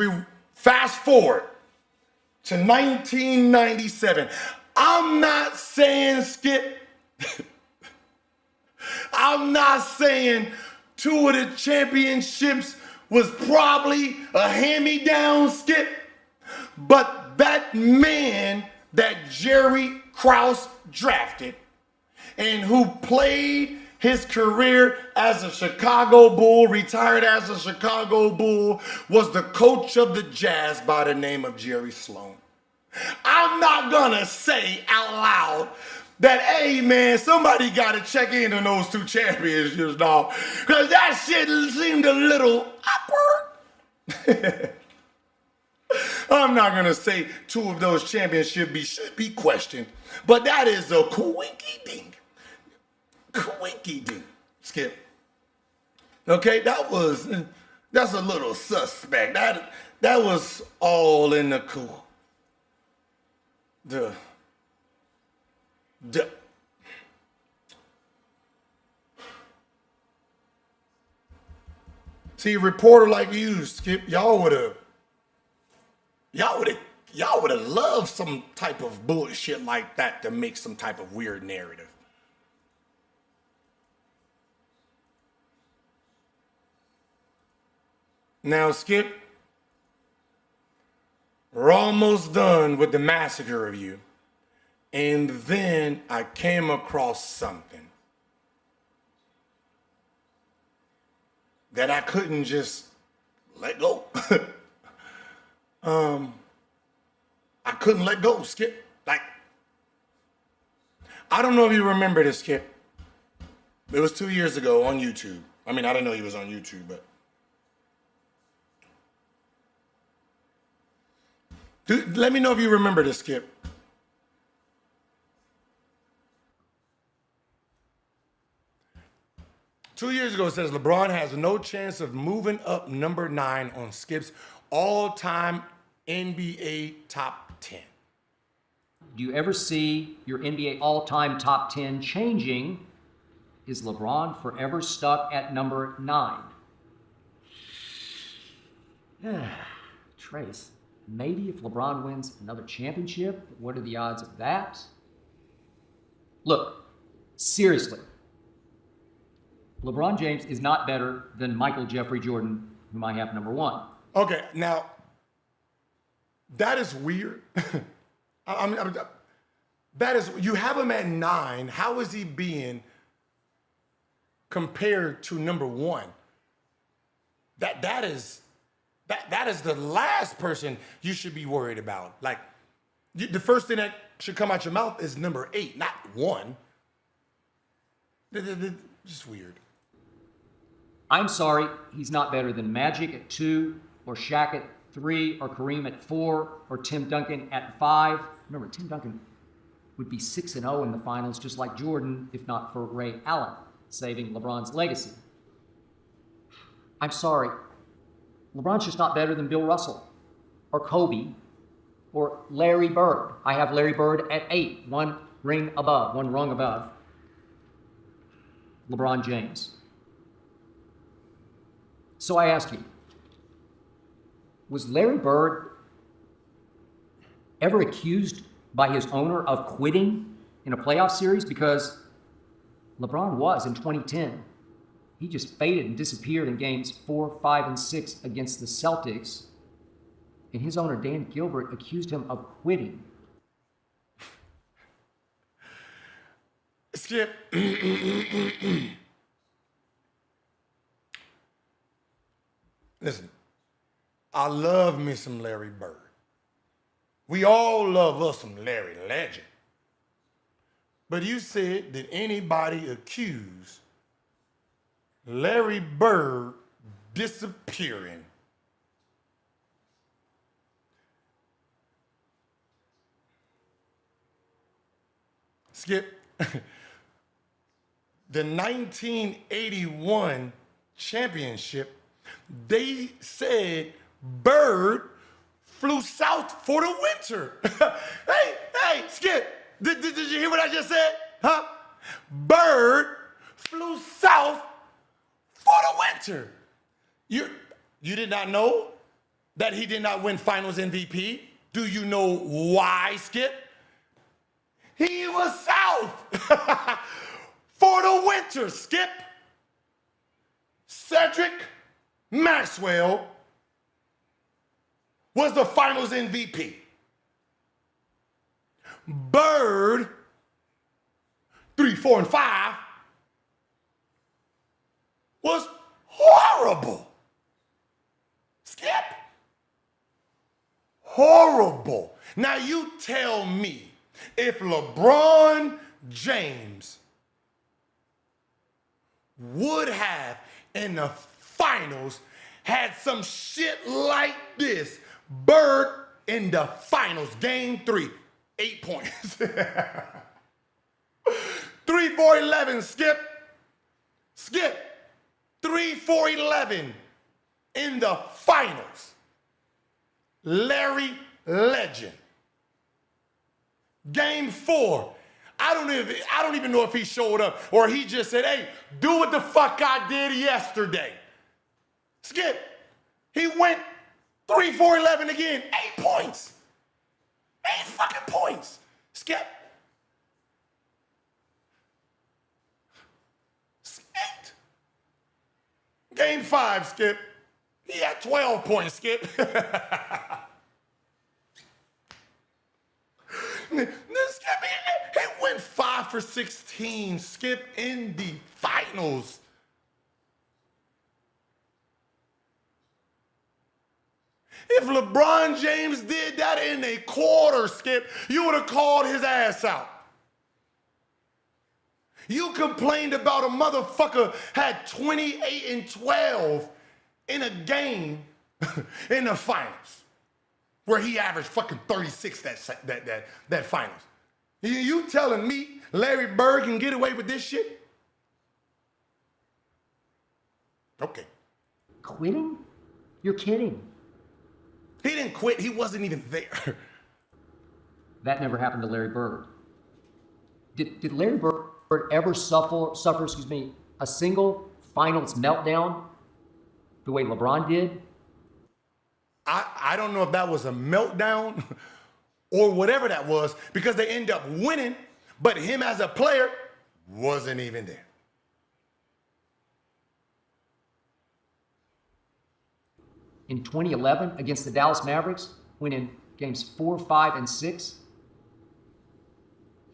A: fast forward to 1997. I'm not saying, Skip, I'm not saying 2 of the championships was probably a hand-me-down, Skip, but that man that Jerry Krause drafted and who played his career as a Chicago Bull, retired as a Chicago Bull, was the coach of the Jazz by the name of Jerry Sloan. I'm not gonna say out loud that, hey man, somebody gotta check in on those 2 championships, dog, because that shit seemed a little awkward. I'm not gonna say 2 of those championships should be questioned, but that is a quinky dink. Quinky dink, Skip. Okay, that's a little suspect. That was all in the cool. See, a reporter like you, Skip, y'all would have loved some type of bullshit like that to make some type of weird narrative. Now, Skip, we're almost done with the massacre review. And then I came across something that I couldn't just let go. I couldn't let go, Skip. Like, I don't know if you remember this, Skip. It was 2 years ago on YouTube. I mean, I didn't know he was on YouTube, but. Dude, let me know if you remember this, Skip. Two years ago, it says LeBron has no chance of moving up number 9 on Skip's all-time NBA top 10.
B: Do you ever see your NBA all-time top 10 changing? Is LeBron forever stuck at number 9? Trace, maybe if LeBron wins another championship, what are the odds of that? Look, seriously, LeBron James is not better than Michael Jeffrey Jordan, whom I have number 1.
A: Okay, now, that is weird. That is, you have him at 9. How is he being compared to number 1? That is the last person you should be worried about. Like, the first thing that should come out your mouth is number 8, not 1. Just weird.
B: I'm sorry, he's not better than Magic at 2, or Shaq at 3, or Kareem at 4, or Tim Duncan at 5. Remember, Tim Duncan would be 6-0 in the finals, just like Jordan, if not for Ray Allen, saving LeBron's legacy. I'm sorry, LeBron's just not better than Bill Russell, or Kobe, or Larry Bird. I have Larry Bird at 8, one rung above LeBron James. So I ask you, was Larry Bird ever accused by his owner of quitting in a playoff series? Because LeBron was in 2010. He just faded and disappeared in games 4, 5, and 6 against the Celtics. And his owner, Dan Gilbert, accused him of quitting.
A: Skip. Listen, I love me some Larry Bird. We all love us some Larry Legend. But you said, did anybody accuse Larry Bird disappearing? Skip. The 1981 championship, they said Bird flew south for the winter. hey, Skip, did you hear what I just said? Huh? Bird flew south for the winter. You did not know that he did not win Finals MVP? Do you know why, Skip? He was south for the winter, Skip. Cedric Maxwell was the Finals MVP. Bird, 3, 4, and 5, was horrible. Skip. Horrible. Now you tell me, if LeBron James would have in the finals had some shit like this, Bird in the finals, game 3, 8 points. 3, 4, 11, Skip. 3, 4, 11 in the finals. Larry Legend. Game 4. I don't even know if he showed up or he just said, hey, do what the fuck I did yesterday. Skip. He went 3, 4, 11 again. 8 points. 8 fucking points. Skip. 8. Game 5, Skip. He had 12 points, Skip. Skip, he went 5 for 16, Skip, in the finals. If LeBron James did that in a quarter, Skip, you would have called his ass out. You complained about a motherfucker had 28 and 12 in a game in the finals, where he averaged fucking 36 that finals. You telling me Larry Bird can get away with this shit? Okay.
B: Quitting? You're kidding.
A: He didn't quit. He wasn't even there.
B: That never happened to Larry Bird. Did Larry Bird ever suffer, a single finals meltdown the way LeBron did?
A: I don't know if that was a meltdown or whatever that was, because they end up winning, but him as a player wasn't even there.
B: In 2011 against the Dallas Mavericks, winning games 4, 5, and 6,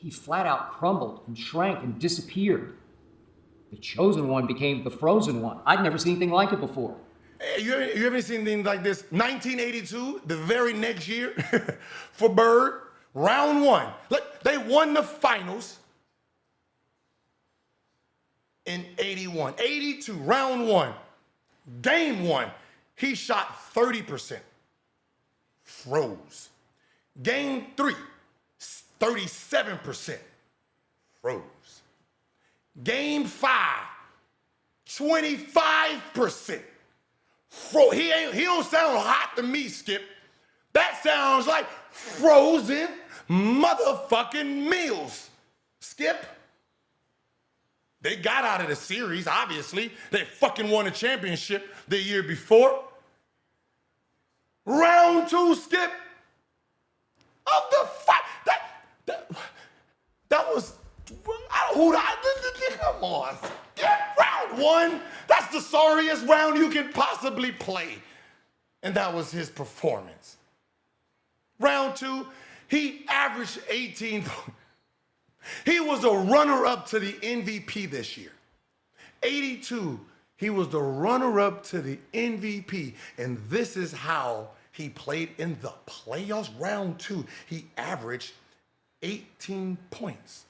B: he flat out crumbled and shrank and disappeared. The chosen one became the frozen one. I'd never seen anything like it before.
A: Hey, you ever seen anything like this? 1982, the very next year, for Bird, round one. Look, they won the finals in 81. 82, round one. Game one, he shot 30%. Froze. Game three, 37%. Froze. Game five, 25%. He don't sound hot to me, Skip. That sounds like frozen motherfucking meals. Skip. They got out of the series, obviously. They fucking won a championship the year before. Round two, Skip, of the fight. That was, come on. Round one, that's the sorriest round you can possibly play. And that was his performance. Round two, he averaged 18 points. He was a runner-up to the MVP this year. 82, he was the runner-up to the MVP. And this is how he played in the playoffs. Round two, he averaged 18 points.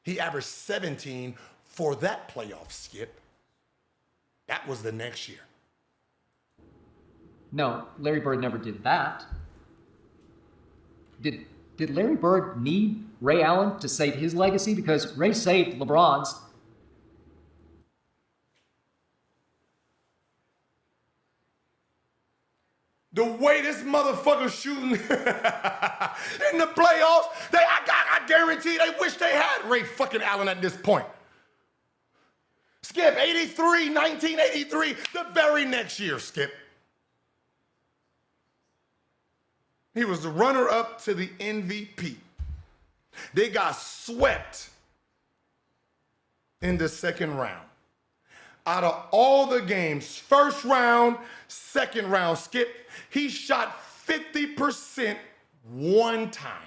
A: He averaged 17 for that playoff, Skip. That was the next year.
B: No, Larry Bird never did that. Did Larry Bird need Ray Allen to save his legacy? Because Ray saved LeBron's.
A: The way this motherfucker's shooting in the playoffs, I guarantee they wish they had Ray fucking Allen at this point. Skip, 1983, the very next year, Skip. He was the runner-up to the MVP. They got swept in the second round. Out of all the games, first round, second round, Skip, he shot 50% one time.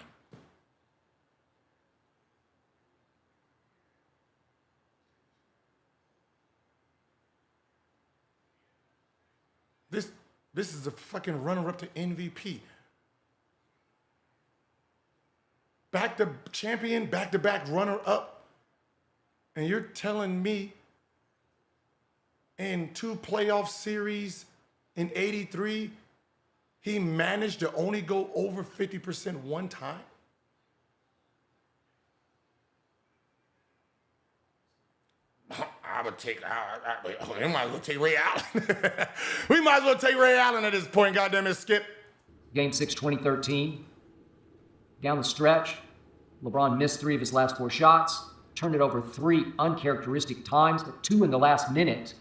A: This is a fucking runner-up to MVP. Back to champion, back-to-back runner-up. And you're telling me in 2 playoff series in 83, he managed to only go over 50% one time? I would take, we might as well take Ray Allen. We might as well take Ray Allen at this point, goddamn it, Skip.
B: Game 6, 2013. Down the stretch, LeBron missed 3 of his last 4 shots, turned it over 3 uncharacteristic times, 2 in the last minute.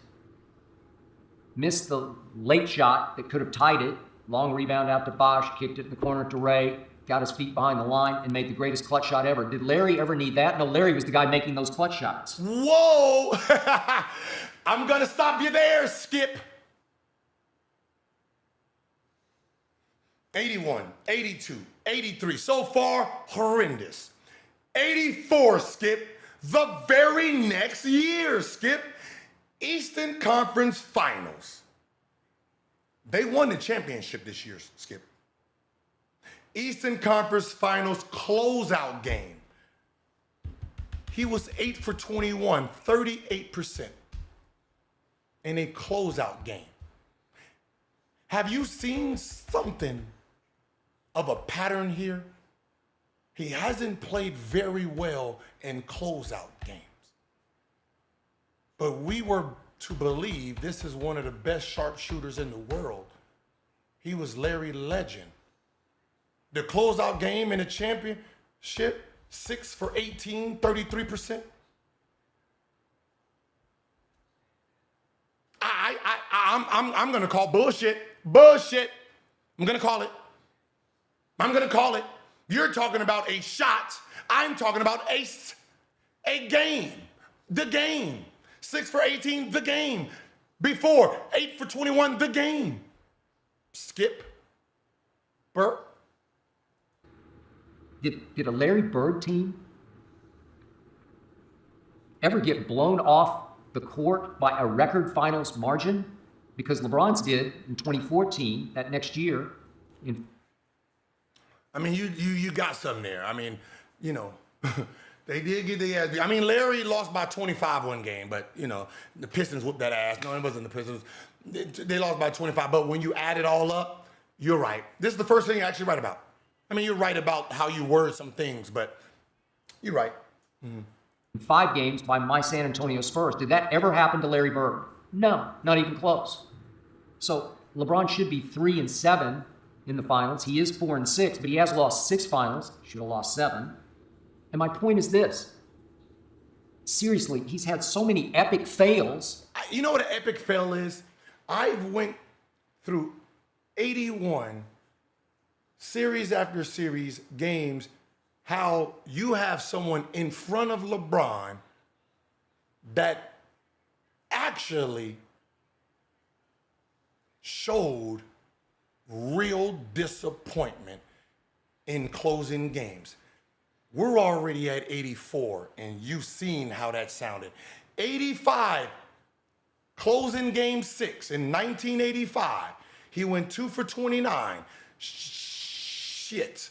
B: Missed the late shot that could have tied it. Long rebound out to Bosch, kicked it in the corner to Ray, got his feet behind the line, and made the greatest clutch shot ever. Did Larry ever need that? No, Larry was the guy making those clutch shots.
A: Whoa! I'm gonna stop you there, Skip. 81, 82, 83, so far, horrendous. 84, Skip, the very next year, Skip, Eastern Conference Finals. They won the championship this year, Skip. Eastern Conference Finals closeout game. He was 8 for 21, 38% in a closeout game. Have you seen something of a pattern here? He hasn't played very well in closeout games. But we were to believe this is one of the best sharpshooters in the world. He was Larry Legend. The closeout game in the championship, 6 for 18, 33%. I'm gonna call bullshit. Bullshit. I'm gonna call it. You're talking about a shot. I'm talking about a game. The game. 6 for 18, the game. Before, 8 for 21, the game. Skip. Bert?
B: Did a Larry Bird team ever get blown off the court by a record finals margin? Because LeBron's did in 2014, that next year.
A: I mean, you got something there. I mean, you know, they did get the ass. I mean, Larry lost by 25 one game, but, you know, the Pistons whooped that ass. No, it wasn't the Pistons. They lost by 25, but when you add it all up, you're right. This is the first thing you're actually right about. I mean, you're right about how you word some things, but you're right. Mm-hmm.
B: 5 games by my San Antonio Spurs. Did that ever happen to Larry Bird? No, not even close. So LeBron should be 3-7 in the finals. He is 4-6, but he has lost 6 finals. Should have lost 7. And my point is this. Seriously, he's had so many epic fails.
A: You know what an epic fail is? I went through 81 series after series games, how you have someone in front of LeBron that actually showed real disappointment in closing games. We're already at 84, and you've seen how that sounded. 85, closing game 6 in 1985. He went 2 for 29. Shit.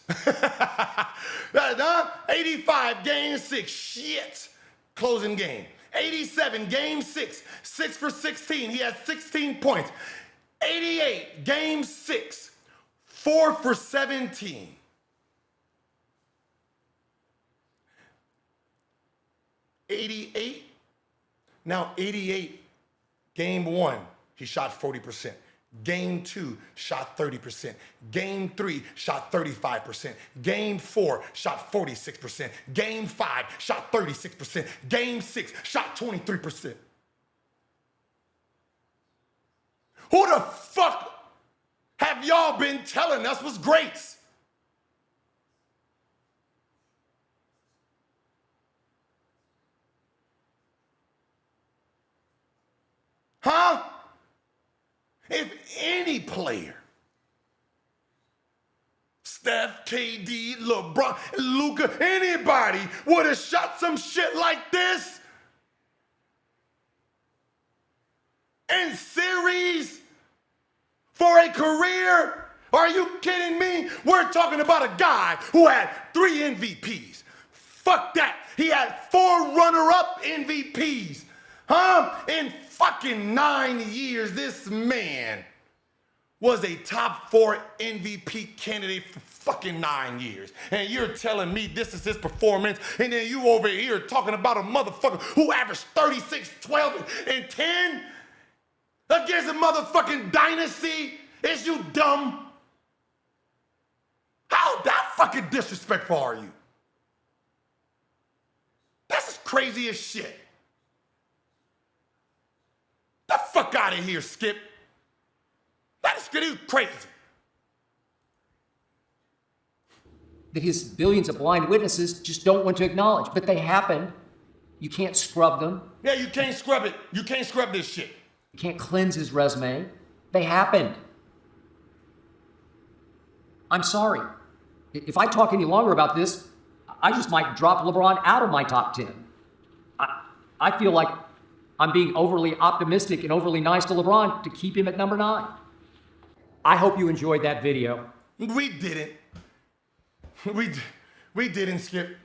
A: 85, game 6, shit. Closing game. 87, game 6, 6 for 16. He had 16 points. 88, game 6, 4 for 17. 88, now 88, game 1, he shot 40%. Game 2, shot 30%. Game 3, shot 35%. Game 4, shot 46%. Game 5, shot 36%. Game 6, shot 23%. Who the fuck have y'all been telling us was greats? Huh? If any player, Steph, KD, LeBron, Luka, anybody would have shot some shit like this in series for a career, are you kidding me? We're talking about a guy who had 3 MVPs. Fuck that. He had 4 runner-up MVPs. Huh? In fucking 9 years, this man was a top 4 MVP candidate for fucking 9 years. And you're telling me this is his performance, and then you over here talking about a motherfucker who averaged 36, 12, and 10 against a motherfucking dynasty? Is you dumb? How that fucking disrespectful are you? That's as crazy as shit. The fuck out of here, Skip. That is crazy.
B: That his billions of blind witnesses just don't want to acknowledge, but they happened. You can't scrub them.
A: Yeah, you can't scrub it. You can't scrub this shit.
B: You can't cleanse his resume. They happened. I'm sorry. If I talk any longer about this, I just might drop LeBron out of my top 10. I feel like I'm being overly optimistic and overly nice to LeBron to keep him at number 9. I hope you enjoyed that video.
A: We didn't. We didn't, Skip.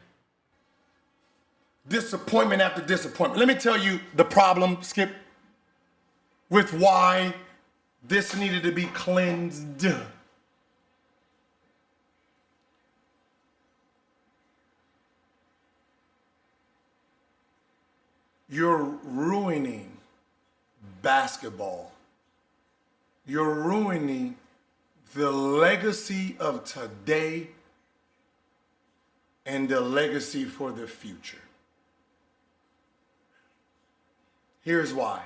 A: Disappointment after disappointment. Let me tell you the problem, Skip, with why this needed to be cleansed. You're ruining basketball. You're ruining the legacy of today and the legacy for the future. Here's why.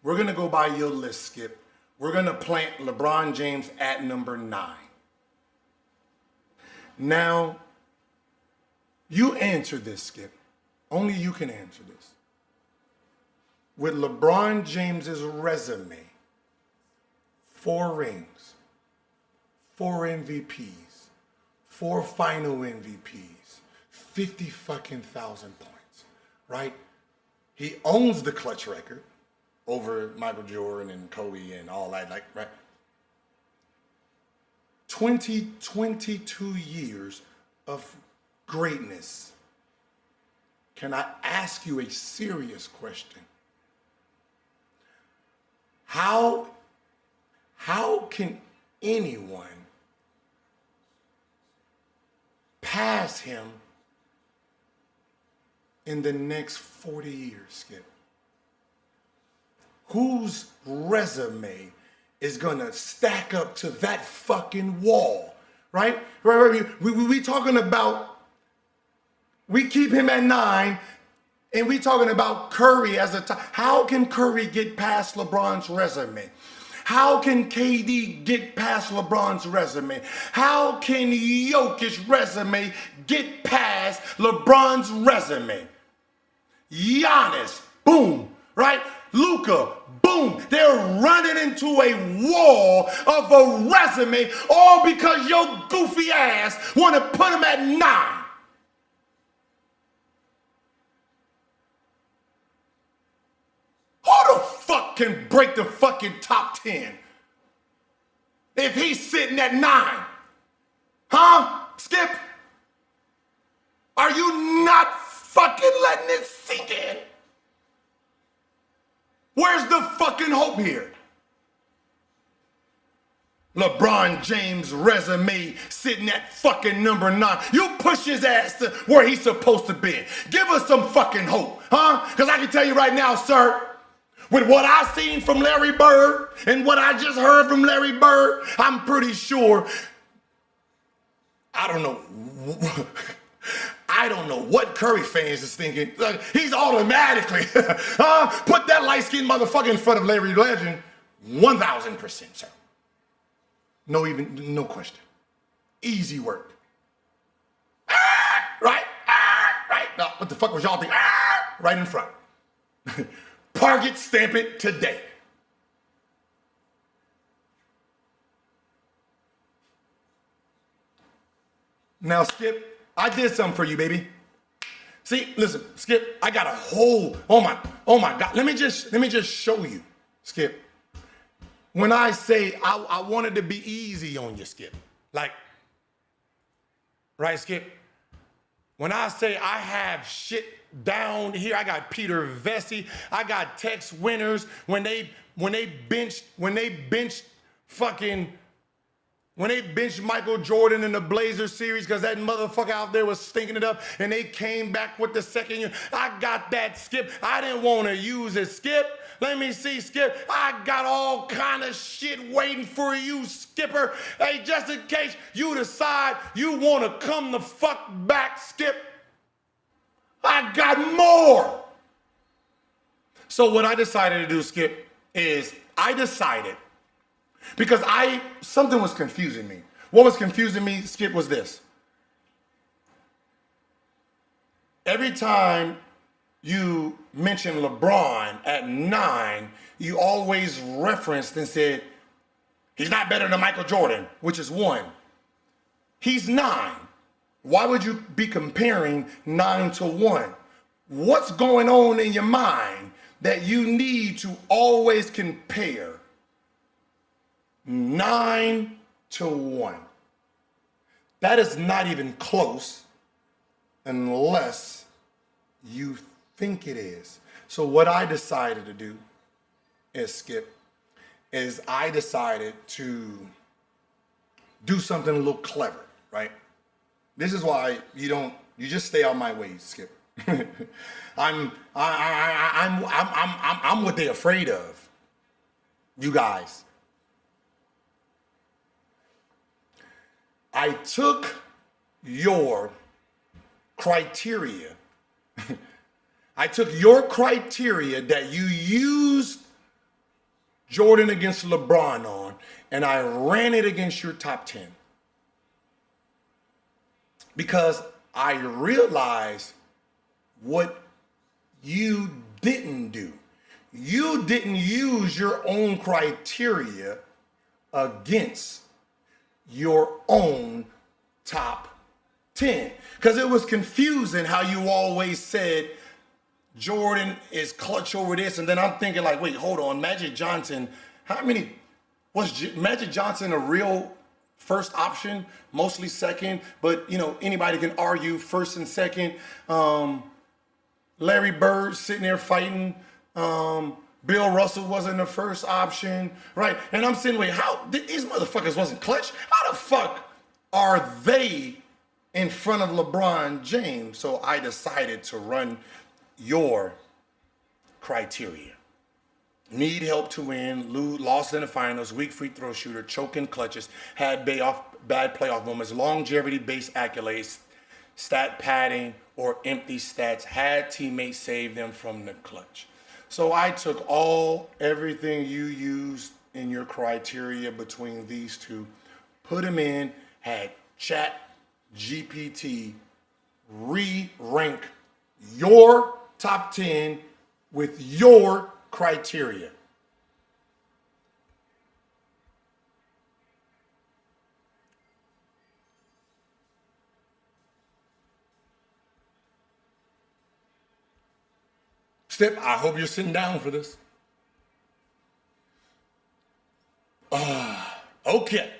A: We're going to go by your list, Skip. We're going to plant LeBron James at number 9. Now, you answer this, Skip. Only you can answer this. With LeBron James's resume, 4 rings, 4 MVPs, 4 final MVPs, 50 fucking thousand points, right? He owns the clutch record over Michael Jordan and Kobe and all that, like, right? 22 years of greatness. Can I ask you a serious question? How can anyone pass him in the next 40 years, Skip? Whose resume is gonna stack up to that fucking wall, right? We talking about, we keep him at 9, and we talking about Curry as a top. How can Curry get past LeBron's resume? How can KD get past LeBron's resume? How can Jokic's resume get past LeBron's resume? Giannis, boom, right? Luka, boom. They're running into a wall of a resume, all because your goofy ass want to put him at 9. Who the fuck can break the fucking top 10 if he's sitting at 9? Huh, Skip? Are you not fucking letting it sink in? Where's the fucking hope here? LeBron James' resume sitting at fucking number 9. You push his ass to where he's supposed to be. Give us some fucking hope, huh? Because I can tell you right now, sir, with what I seen from Larry Bird and what I just heard from Larry Bird, I'm pretty sure, I don't know what Curry fans is thinking. Like, he's automatically, put that light-skinned motherfucker in front of Larry Legend, 1,000%, sir. No question. Easy work. Right? Right? No, what the fuck was y'all thinking? Right in front. Park it, stamp it today. Now, Skip, I did something for you, baby. See, listen, Skip, I got a whole, oh my God. Let me just show you, Skip. When I say I wanted to be easy on you, Skip, like, right, Skip? When I say I have shit down here, I got Peter Vesey, I got Tex Winners, when they benched Michael Jordan in the Blazers series because that motherfucker out there was stinking it up and they came back with the second year. I got that, Skip. I didn't want to use it, Skip. Let me see, Skip. I got all kind of shit waiting for you, Skipper. Hey, just in case you decide you want to come the fuck back, Skip, I got more. So what I decided to do, Skip, is I decided, because something was confusing me. What was confusing me, Skip, was this. Every time you mentioned LeBron at 9, you always referenced and said, he's not better than Michael Jordan, which is 1. He's 9. Why would you be comparing 9 to 1? What's going on in your mind that you need to always compare 9 to 1? That is not even close unless you think it is. So what I decided to do is, Skip, is I decided to do something a little clever, right? This is why you just stay out my way, Skip. I'm what they're afraid of. You guys. I took your criteria. I took your criteria that you used Jordan against LeBron on, and I ran it against your top 10. Because I realized what you didn't do. You didn't use your own criteria against. your own top 10. Because it was confusing how you always said Jordan is clutch over this. And then I'm thinking like, wait, hold on. Magic Johnson, was Magic Johnson a real first option? Mostly second. But, anybody can argue first and second. Larry Bird sitting there fighting. Bill Russell wasn't the first option, right? And I'm saying, wait, how these motherfuckers wasn't clutch? How the fuck are they in front of LeBron James? So I decided to run your criteria. Need help to win, lost in the finals, weak free throw shooter, choking clutches, had bad playoff moments, longevity-based accolades, stat padding, or empty stats, had teammates save them from the clutch. So I took everything you used in your criteria between these two, put them in, had Chat GPT re-rank your top 10 with your criteria. Step, I hope you're sitting down for this. Okay.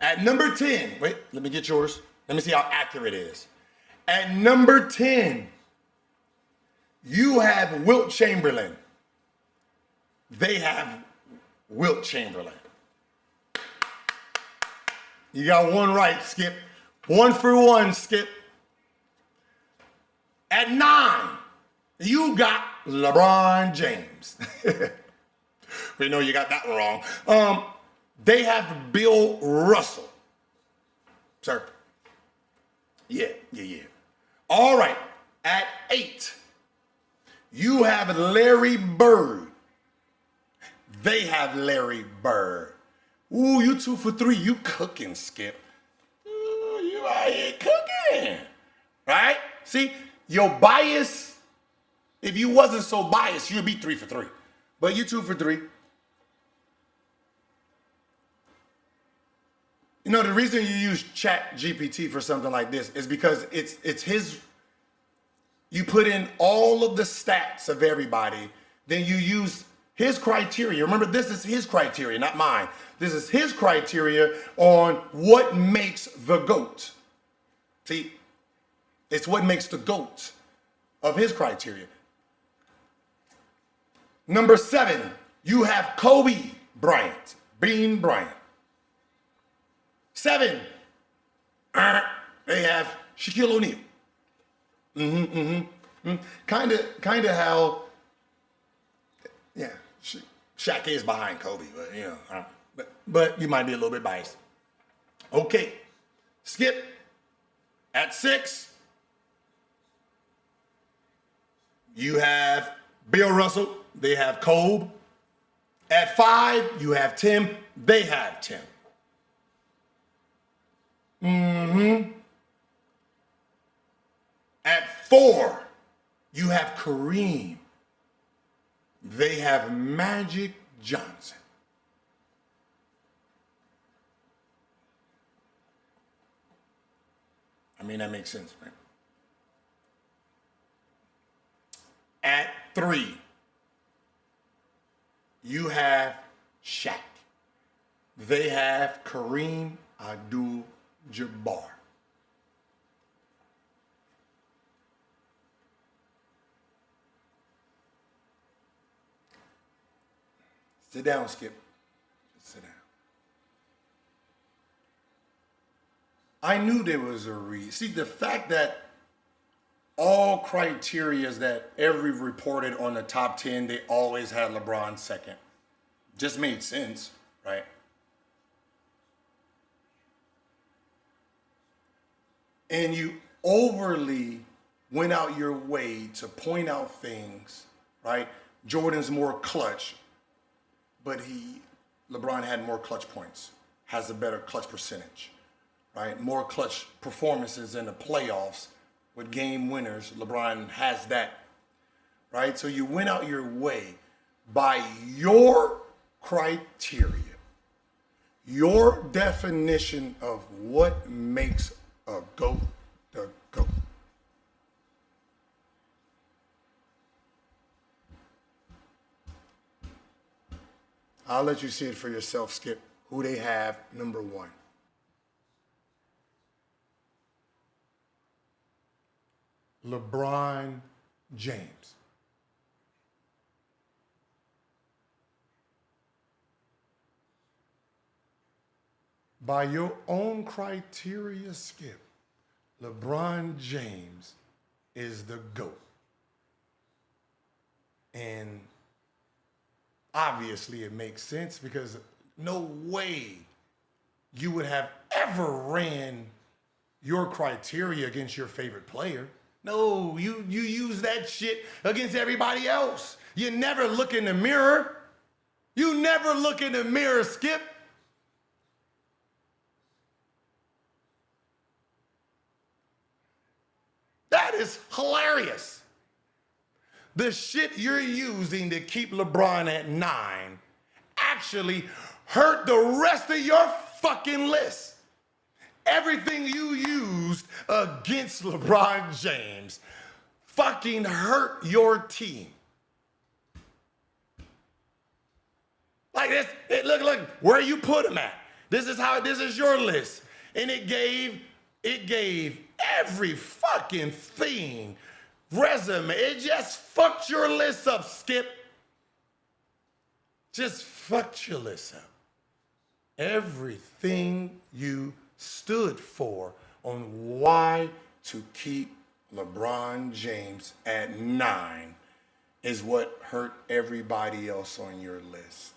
A: At number 10, wait, let me get yours. Let me see how accurate it is. At number 10, you have Wilt Chamberlain. They have Wilt Chamberlain. You got one right, Skip. 1 for 1, Skip. At 9, you got LeBron James. We know you got that one wrong. They have Bill Russell. Sir. Yeah. All right. At 8, you have Larry Bird. They have Larry Bird. Ooh, you 2 for 3. You cooking, Skip. Ooh, you out here cooking. Right? See, your bias, if you wasn't so biased, you'd be 3 for 3. But you 2 for 3. The reason you use Chat GPT for something like this is because it's his, you put in all of the stats of everybody, then you use his criteria. Remember, this is his criteria, not mine. This is his criteria on what makes the GOAT. See, it's what makes the GOAT of his criteria. Number 7, you have Kobe Bryant, Bean Bryant. 7, they have Shaquille O'Neal. Kind of how, yeah, Shaq is behind Kobe, but you might be a little bit biased. Okay, Skip. At 6, you have Bill Russell. They have Kobe. At 5, you have Tim. They have Tim. At 4, you have Kareem. They have Magic Johnson. I mean, that makes sense, right? At 3, you have Shaq. They have Kareem Abdul-Jabbar. Sit down, Skip. Sit down. I knew there was a reason. See, the fact that all criteria that every reported on the top 10, they always had LeBron second. Just made sense, right? And you overly went out your way to point out things, right? Jordan's more clutch, but LeBron had more clutch points, has a better clutch percentage, right? More clutch performances in the playoffs with game winners. LeBron has that, right? So you went out your way by your criteria your definition of what makes a GOAT the GOAT. I'll let you see it for yourself, Skip, who they have number one. LeBron James. By your own criteria, Skip, LeBron James is the GOAT. And obviously it makes sense because no way you would have ever ran your criteria against your favorite player. No, you use that shit against everybody else. You never look in the mirror. You never look in the mirror, Skip. That is hilarious. The shit you're using to keep LeBron at 9 actually hurt the rest of your fucking list. Everything you used against LeBron James fucking hurt your team. Like this, look, where you put him at. This is your list. And it gave every fucking thing, resume. It just fucked your list up, Skip. Just fucked your list up. Everything you stood for on why to keep LeBron James at 9 is what hurt everybody else on your list.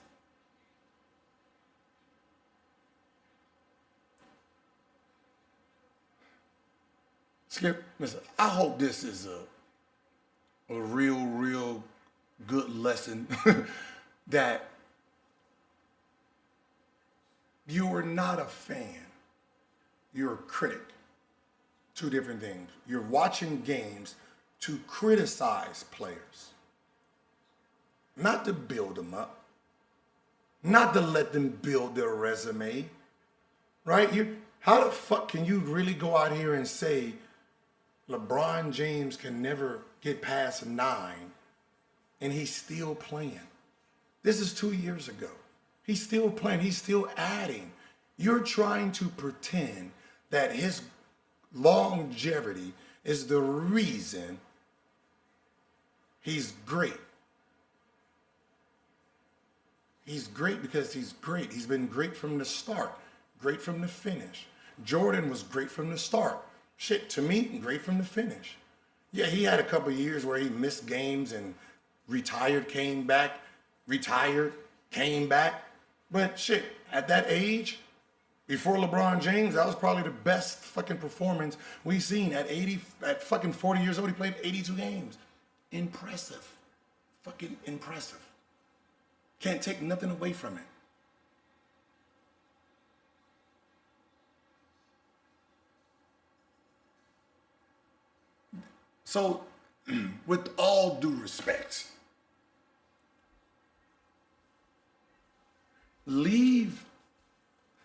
A: Skip, listen, I hope this is a real good lesson that you are not a fan. You're a critic. Two different things. You're watching games to criticize players, not to build them up, not to let them build their resume, right? How the fuck can you really go out here and say LeBron James can never get past 9 and he's still playing? This is 2 years ago. He's still playing. He's still adding. You're trying to pretend that his longevity is the reason he's great. He's great because he's great. He's been great from the start, great from the finish. Jordan was great from the start. Shit, to me, great from the finish. Yeah, he had a couple of years where he missed games and retired, came back, retired, came back. But shit, at that age, before LeBron James, that was probably the best fucking performance we've seen. At fucking 40 years old, he played 82 games. Impressive. Fucking impressive. Can't take nothing away from it. So, with all due respect, leave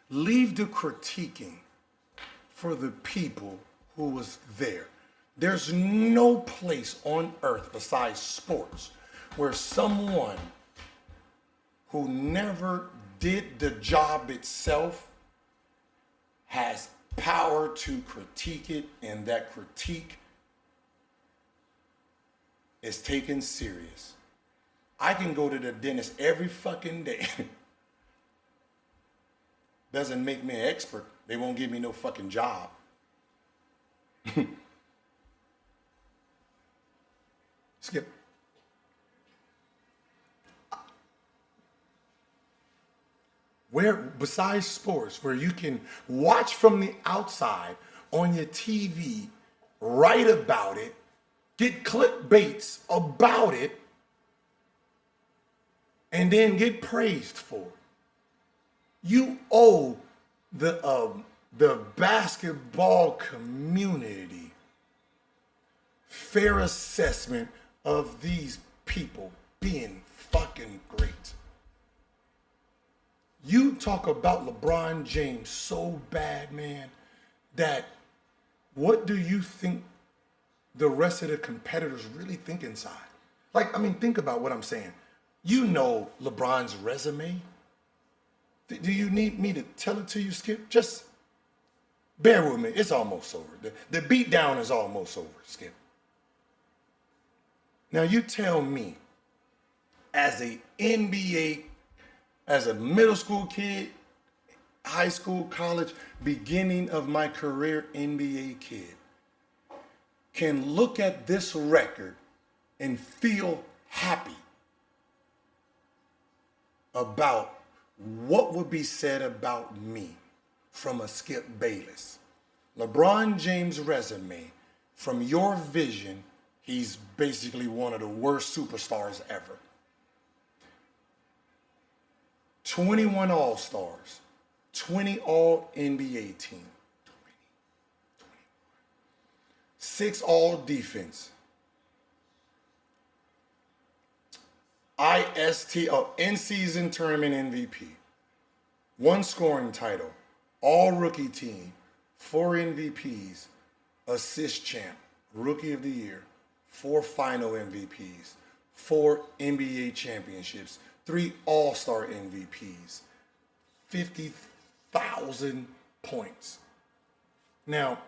A: the critiquing for the people who was there. There's no place on earth besides sports where someone who never did the job itself has power to critique it, and that critique is taken serious. I can go to the dentist every fucking day. Doesn't make me an expert. They won't give me no fucking job. Skip. Where, besides sports, where you can watch from the outside on your TV, write about it, get clickbaits about it, and then get praised for it. You owe the basketball community fair assessment of these people being fucking great. You talk about LeBron James so bad, man, that what do you think the rest of the competitors really think inside? Like, I mean, think about what I'm saying. You know LeBron's resume. Do you need me to tell it to you, Skip? Just bear with me. It's almost over. The beat down is almost over, Skip. Now you tell me, as a NBA, as a middle school kid, high school, college, beginning of my career NBA kid, can look at this record and feel happy about what would be said about me from a Skip Bayless. LeBron James' resume, from your vision, he's basically one of the worst superstars ever. 21 All-Stars, 20 All-NBA team, 6 All-Defense, in-season tournament MVP, 1 scoring title, All-Rookie team, 4 MVPs, assist champ, Rookie of the Year, 4 final MVPs, 4 NBA championships, 3 All-Star MVPs, 50,000 points. Now,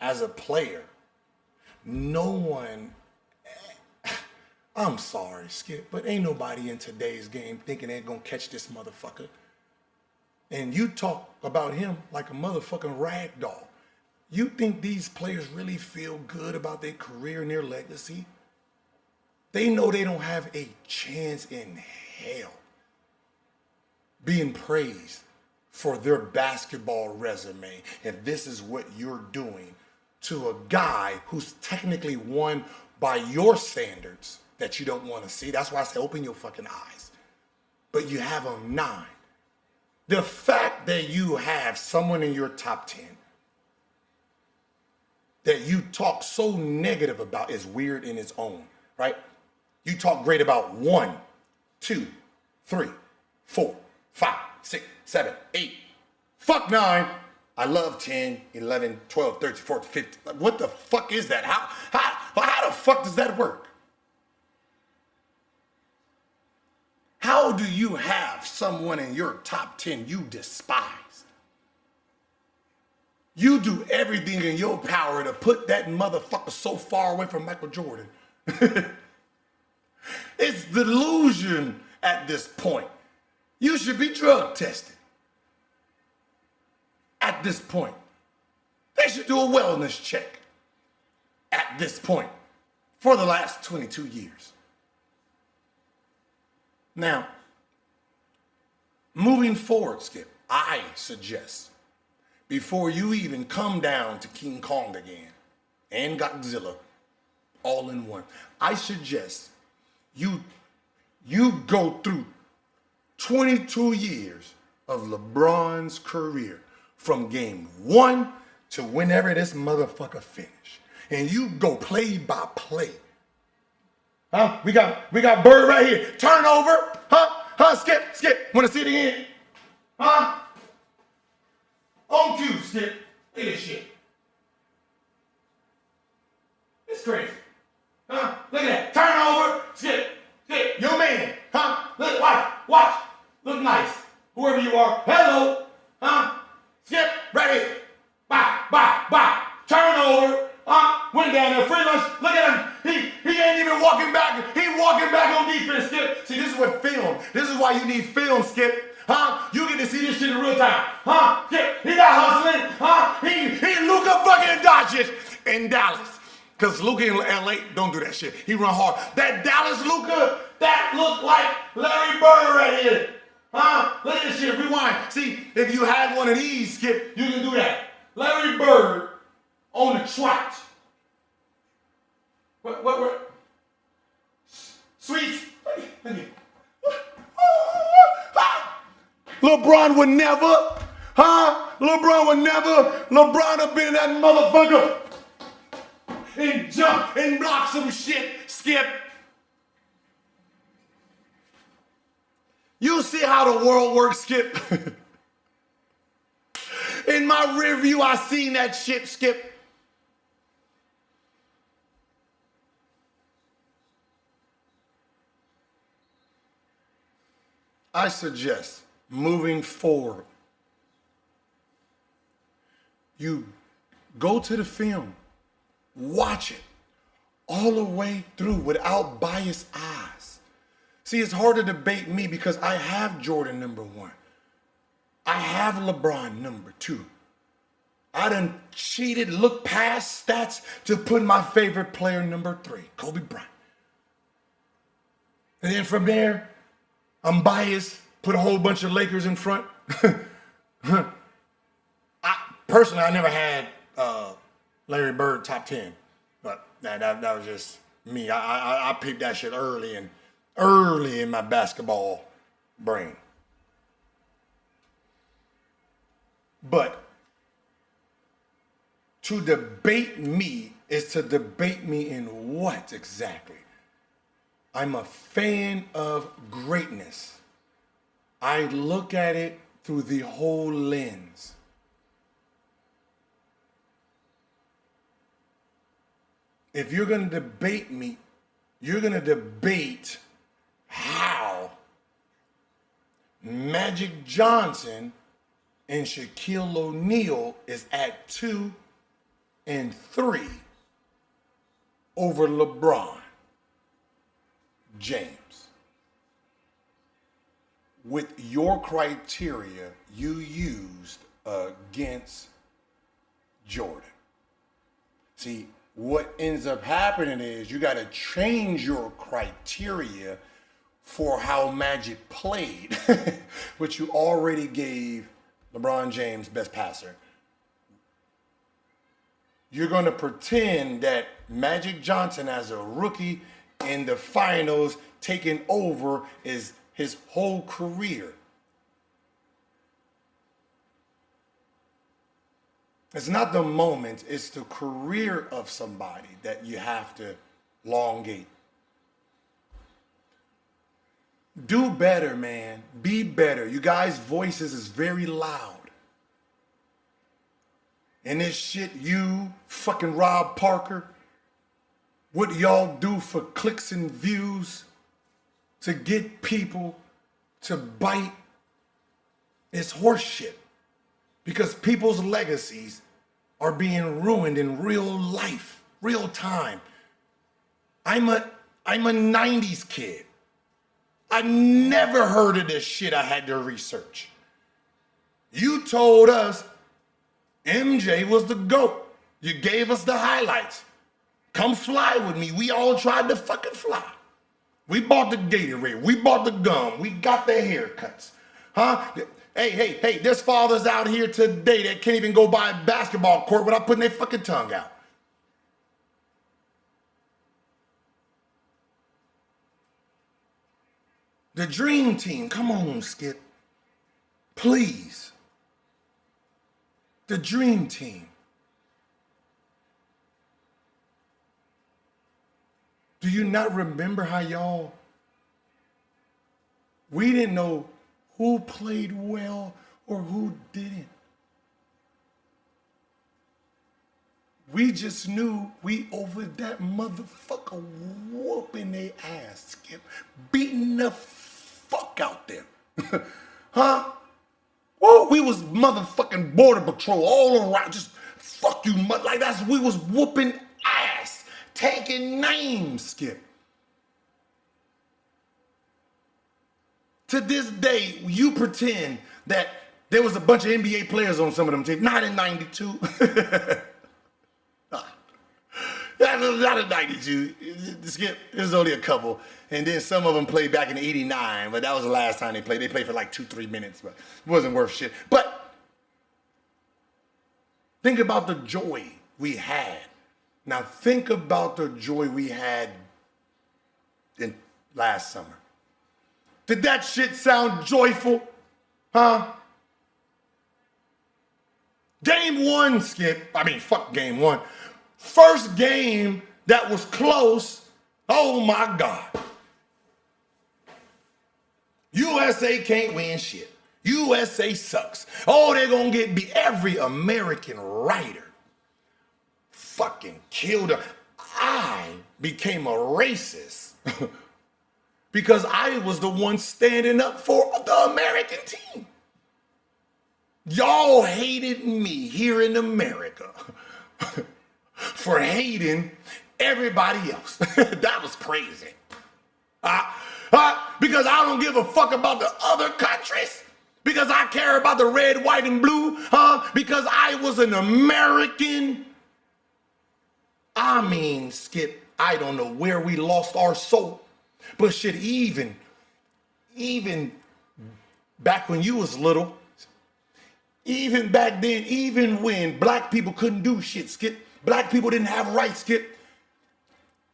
A: as a player, no one, I'm sorry, Skip, but ain't nobody in today's game thinking they're gonna catch this motherfucker. And you talk about him like a motherfucking rag doll. You think these players really feel good about their career and their legacy? They know they don't have a chance in hell being praised for their basketball resume if this is what you're doing to a guy who's technically won by your standards that you don't want to see. That's why I say open your fucking eyes. But you have a 9. The fact that you have someone in your top 10 that you talk so negative about is weird in its own, right? You talk great about 1, 2, 3, 4, 5, 6, 7, 8. Fuck 9. I love 10, 11, 12, 13, 14, 15. What the fuck is that? How the fuck does that work? How do you have someone in your top 10 you despise? You do everything in your power to put that motherfucker so far away from Michael Jordan. It's delusion at this point. You should be drug tested. At this point. They should do a wellness check. At this point. For the last 22 years. Now, moving forward, Skip, I suggest, before you even come down to King Kong again and Godzilla all in one, I suggest you go through 22 years of LeBron's career from game 1 to whenever this motherfucker finish. And you go play by play. Huh? We got Bird right here. Turnover. Huh? Skip. Want to see it again? Huh? On cue, Skip. Look at this shit. It's crazy. Huh? Look at that. Turnover. Skip. Your man. Huh? Look, watch. Look nice. Whoever you are. Hello. Huh? Skip. Right here. Bye. Turnover. Went down there. Free lunch. Look at him. He ain't even walking back. He walking back on defense, Skip. See, this is what film. This is why you need film, Skip. Huh? You get to see this shit in real time. Huh? Skip. He got hustling. Huh? He Luka fucking Doncic in Dallas. Because Luka in LA don't do that shit. He run hard. That Dallas Luka, that look like Larry Bird right here. Huh? Look at this shit. Rewind. See, if you had one of these, Skip, you can do that. Larry Bird on the trot. What? Sweets. Look at LeBron would never. LeBron would never. LeBron have been in that motherfucker and jump and block some shit, Skip. You see how the world works, Skip? In my rear view, I seen that shit, Skip. I suggest moving forward, you go to the film, watch it all the way through without biased eyes. See, it's hard to debate me because I have Jordan #1. I have LeBron #2. I done cheated, looked past stats to put my favorite player #3, Kobe Bryant. And then from there, I'm biased, put a whole bunch of Lakers in front. Personally, I never had Larry Bird top 10, but that was just me. I peeped that shit early in my basketball brain. But to debate me is to debate me in what exactly? I'm a fan of greatness. I look at it through the whole lens. If you're going to debate me, you're going to debate how Magic Johnson and Shaquille O'Neal is at 2 and 3 over LeBron James. With your criteria you used against Jordan. See, what ends up happening is you got to change your criteria for how Magic played, which you already gave LeBron James best passer. You're going to pretend that Magic Johnson as a rookie in the finals taking over is his whole career. It's not the moment, it's the career of somebody that you have to elongate. Do better, man. Be better. You guys' voices is very loud. And this shit, you, fucking Rob Parker, what y'all do for clicks and views to get people to bite, is horseshit. Because people's legacies are being ruined in real life, real time. I'm a 90s kid. I never heard of this shit I had to research. You told us MJ was the GOAT. You gave us the highlights. Come fly with me. We all tried to fucking fly. We bought the Gatorade. We bought the gum. We got the haircuts. Huh? Hey, there's fathers out here today that can't even go by a basketball court without putting their fucking tongue out. The dream team, come on, Skip. Please. The dream team. Do you not remember how we didn't know who played well or who didn't? We just knew we over that motherfucker whooping their ass, Skip. Beating the fuck out them. Huh? Whoa, we was motherfucking border patrol all around. Just fuck you, like we was whooping ass. Taking names, Skip. To this day, you pretend that there was a bunch of NBA players on some of them teams. Not in 92. Not in 92. Skip, there's only a couple. And then some of them played back in 89, but that was the last time they played. They played for like 2-3 minutes, but it wasn't worth shit. But think about the joy we had. Now think about the joy we had in last summer. Did that shit sound joyful? Huh? Game 1, Skip. I mean, fuck game 1. First game that was close. Oh my God. USA can't win shit. USA sucks. Oh, they're gonna get beat. Every American writer fucking killed her. I became a racist because I was the one standing up for the American team. Y'all hated me here in America for hating everybody else. That was crazy. Because I don't give a fuck about the other countries. Because I care about the red, white, and blue. Because I was an American. I mean, Skip, I don't know where we lost our soul. But shit, even back when you was little, even back then, even when black people couldn't do shit, Skip, black people didn't have rights, Skip.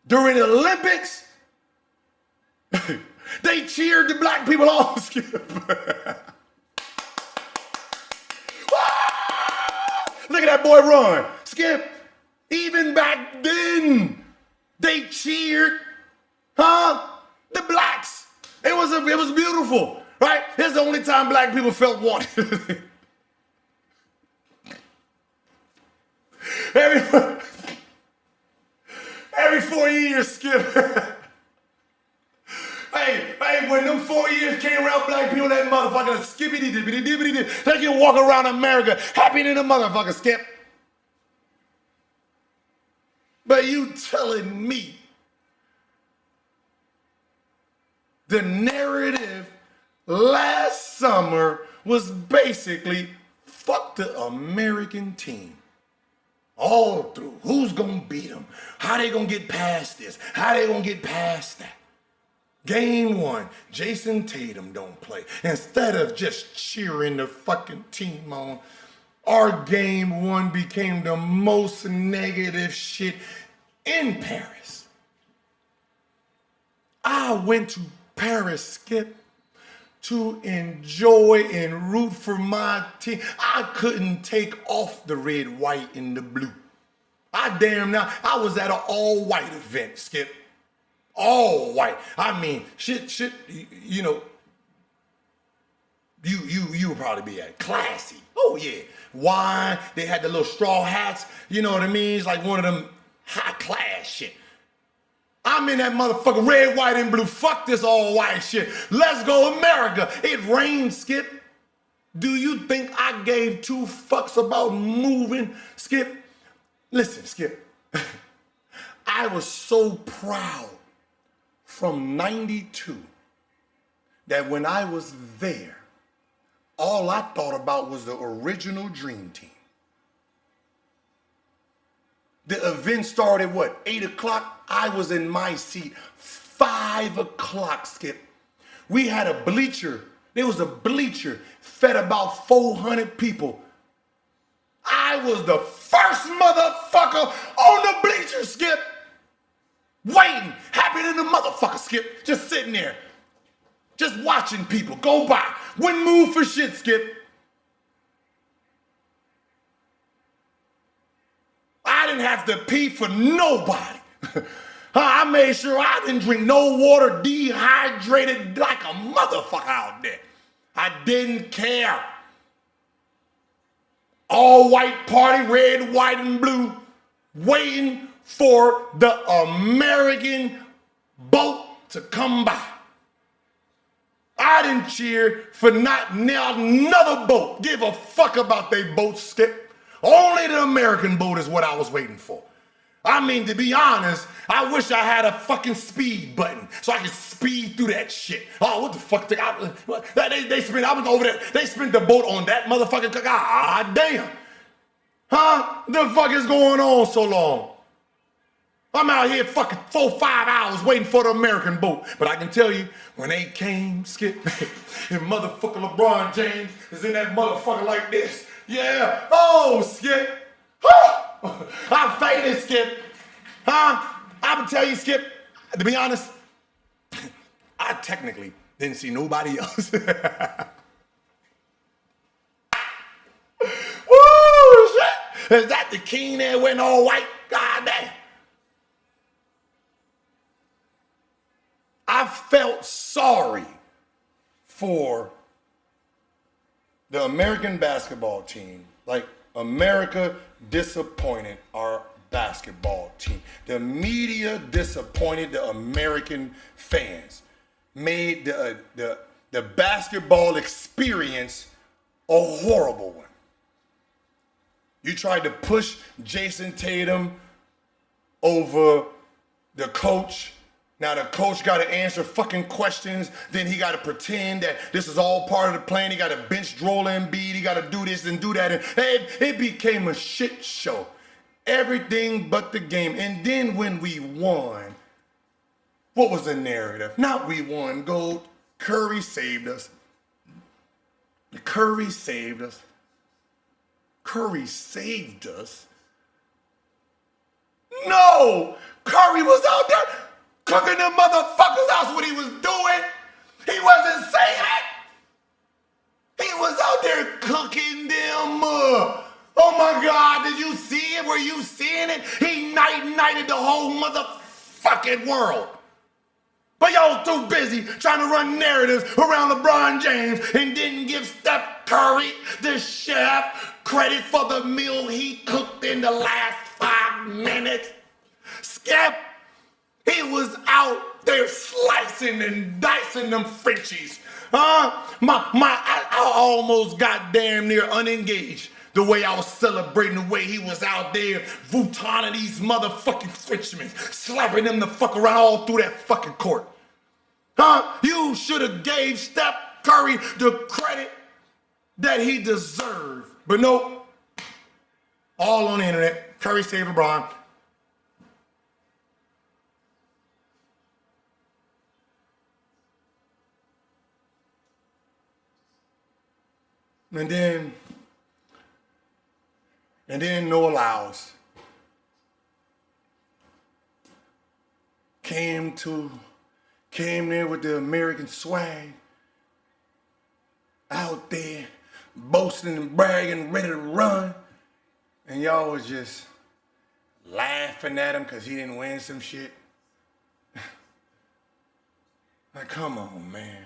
A: During the Olympics, they cheered the black people on, Skip. Look at that boy run, Skip. Even back then, they cheered, the blacks. It was beautiful, right? It's the only time black people felt wanted. Every 4 years, Skip. Hey, when them 4 years came around, black people, that motherfucker skippity-dippity-dippity-dip, they can walk around America happy than a motherfucker, Skip. But you telling me the narrative last summer was basically fuck the American team. All through. Who's gonna beat them? How they gonna get past this? How they gonna get past that? Game 1, Jason Tatum don't play. Instead of just cheering the fucking team on, our game 1 became the most negative shit in Paris. I went to Paris, Skip, to enjoy and root for my team. I couldn't take off the red, white, and the blue. I was at an all-white event, Skip. All white. I mean, shit, you know, you would probably be at classy. Oh yeah. Wine, they had the little straw hats, you know what I mean? It's like one of them high class shit. I'm in that motherfucker red, white, and blue. Fuck this all white shit. Let's go America. It rained, Skip. Do you think I gave 2 fucks about moving, Skip? Listen, Skip. I was so proud from 92 that when I was there, all I thought about was the original Dream Team. The event started, 8 o'clock? I was in my seat, 5 o'clock, Skip. We had a bleacher. There was a bleacher fed about 400 people. I was the first motherfucker on the bleacher, Skip. Waiting, happy than the motherfucker, Skip. Just sitting there, just watching people go by. Wouldn't move for shit, Skip. I didn't have to pee for nobody. I made sure I didn't drink no water, dehydrated like a motherfucker out there. I didn't care. All white party, red, white, and blue, waiting for the American boat to come by. I didn't cheer for not another boat. Give a fuck about they boats, Skip. Only the American boat is what I was waiting for. I mean, to be honest, I wish I had a fucking speed button so I could speed through that shit. Oh, what the fuck? I was over there. They spent the boat on that motherfucker. God damn. The fuck is going on so long? I'm out here fucking 4-5 hours waiting for the American boat. But I can tell you, when they came, Skip, and motherfucker LeBron James is in that motherfucker like this. Yeah. Oh, Skip. I faded, Skip. I can tell you, Skip, to be honest, I technically didn't see nobody else. Woo, shit. Is that the king there wearing all white? God damn. I felt sorry for the American basketball team, like America disappointed our basketball team. The media disappointed the American fans, made the basketball experience a horrible one. You tried to push Jason Tatum over the coach. Now the coach got to answer fucking questions. Then he got to pretend that this is all part of the plan. He got to bench Joel Embiid. He got to do this and do that. And it became a shit show. Everything but the game. And then when we won, what was the narrative? Not we won gold. Curry saved us. Curry saved us. Curry saved us. No! Curry was out there cooking them motherfuckers. That's what he was doing. He wasn't saying it. He was out there cooking them. Oh my God, did you see it? Were you seeing it? He nighted the whole motherfucking world. But y'all too busy trying to run narratives around LeBron James and didn't give Steph Curry, the chef, credit for the meal he cooked in the last 5 minutes. Skip, he was out there slicing and dicing them Frenchies. I almost got damn near unengaged the way I was celebrating, the way he was out there Vuittoning these motherfucking Frenchmen, slapping them the fuck around all through that fucking court. You should have gave Steph Curry the credit that he deserved. But nope, all on the internet. Curry saved LeBron. And then Noah Lyles came there with the American swag, out there boasting and bragging, ready to run, and y'all was just laughing at him because he didn't win some shit. Like, come on, man.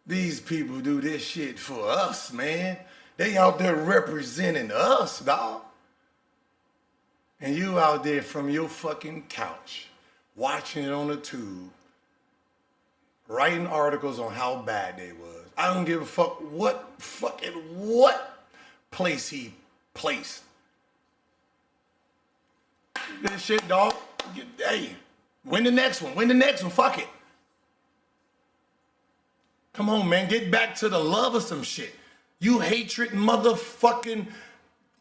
A: These people do this shit for us, man. They out there representing us, dog. And you out there from your fucking couch, watching it on the tube, writing articles on how bad they was. I don't give a fuck what place he placed. This shit, dog. Hey, win the next one, fuck it. Come on, man, get back to the love of some shit. You hatred motherfucking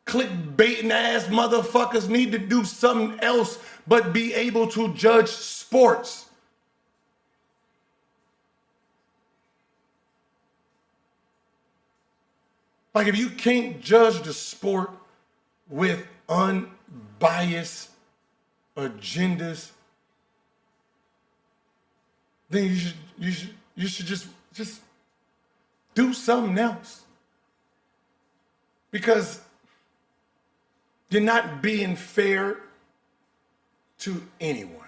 A: clickbaiting ass motherfuckers need to do something else but be able to judge sports. Like, if you can't judge the sport with unbiased agendas, then you should just do something else. Because you're not being fair to anyone.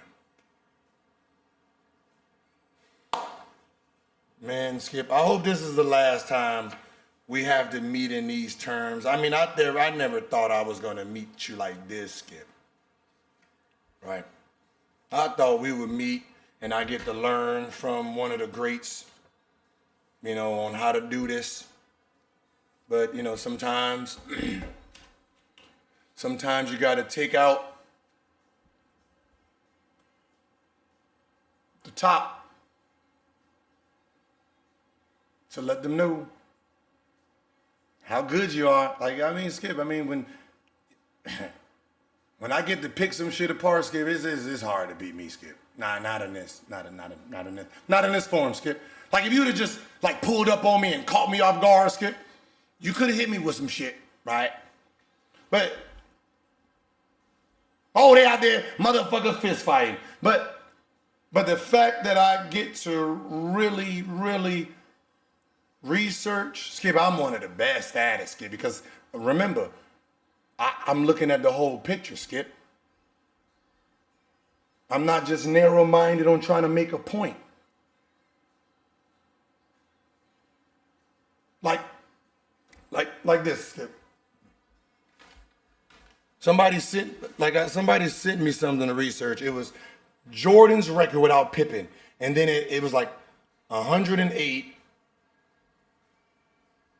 A: Man, Skip, I hope this is the last time we have to meet in these terms. I mean, out there, I never thought I was going to meet you like this, Skip. Right? I thought we would meet and I get to learn from one of the greats, you know, on how to do this. But, you know, sometimes you got to take out the top to let them know how good you are. Like, I mean, Skip, I mean, when I get to pick some shit apart, Skip, it's hard to beat me, Skip. Nah, not in this form, Skip. Like, if you would have just, like, pulled up on me and caught me off guard, Skip, you could have hit me with some shit, right? But, oh, they out there motherfucker fist fighting. But the fact that I get to really, really research, Skip, I'm one of the best at it, Skip, because remember, I'm looking at the whole picture, Skip. I'm not just narrow-minded on trying to make a point. like this, Skip. Somebody sent me something to research. It was Jordan's record without Pippen. And then it was like 108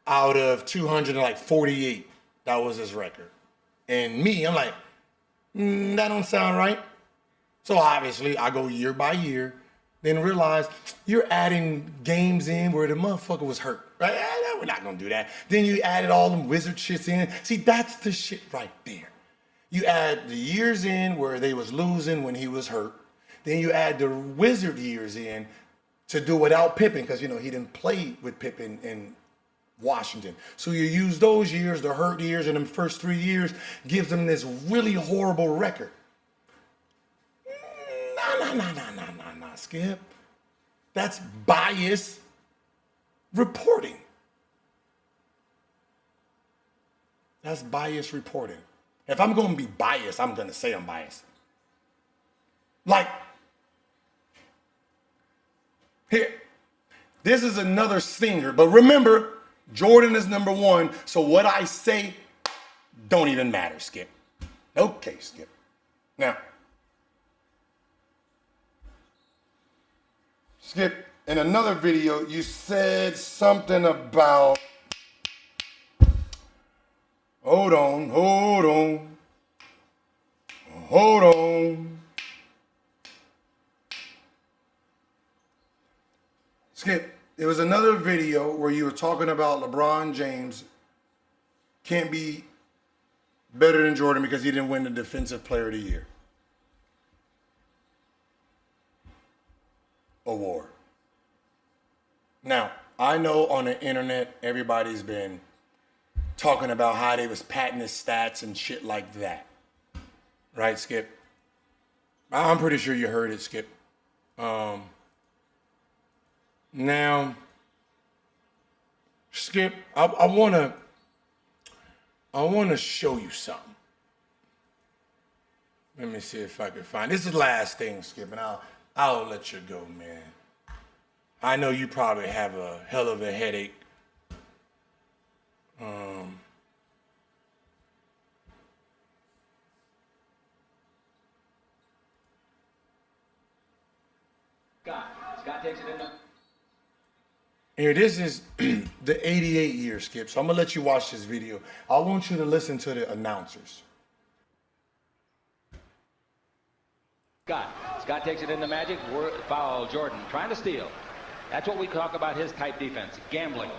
A: out of 248. That was his record. And me, I'm like, that don't sound right. So obviously I go year by year, then realize you're adding games in where the motherfucker was hurt. Right? We're not gonna do that. Then you added all them wizard shits in. See, that's the shit right there. You add the years in where they was losing when he was hurt. Then you add the wizard years in to do without Pippen, because he didn't play with Pippen in Washington. So you use those years, the hurt years, and them first 3 years gives them this really horrible record. Nah, Skip. That's bias reporting. That's bias reporting. If I'm going to be biased, I'm going to say I'm biased. Like, here, this is another stinger, but remember, Jordan is number one, so what I say don't even matter, Skip. Okay, Skip. Now, Skip, in another video, you said something about, hold on. Skip, there was another video where you were talking about LeBron James can't be better than Jordan because he didn't win the Defensive Player of the Year award. Now, I know on the internet, everybody's been talking about how they was patenting his stats and shit like that. Right, Skip? I'm pretty sure you heard it, Skip. Now, Skip, I wanna show you something. Let me see if I can find. This is the last thing, Skip, and I'll let you go, man. I know you probably have a hell of a headache.
D: Scott takes it in the...
A: Here, this is the 88 year, Skip. So I'm gonna let you watch this video. I want you to listen to the announcers.
D: Scott takes it in the Magic. Foul Jordan, trying to steal. That's what we talk about his type defense, gambling.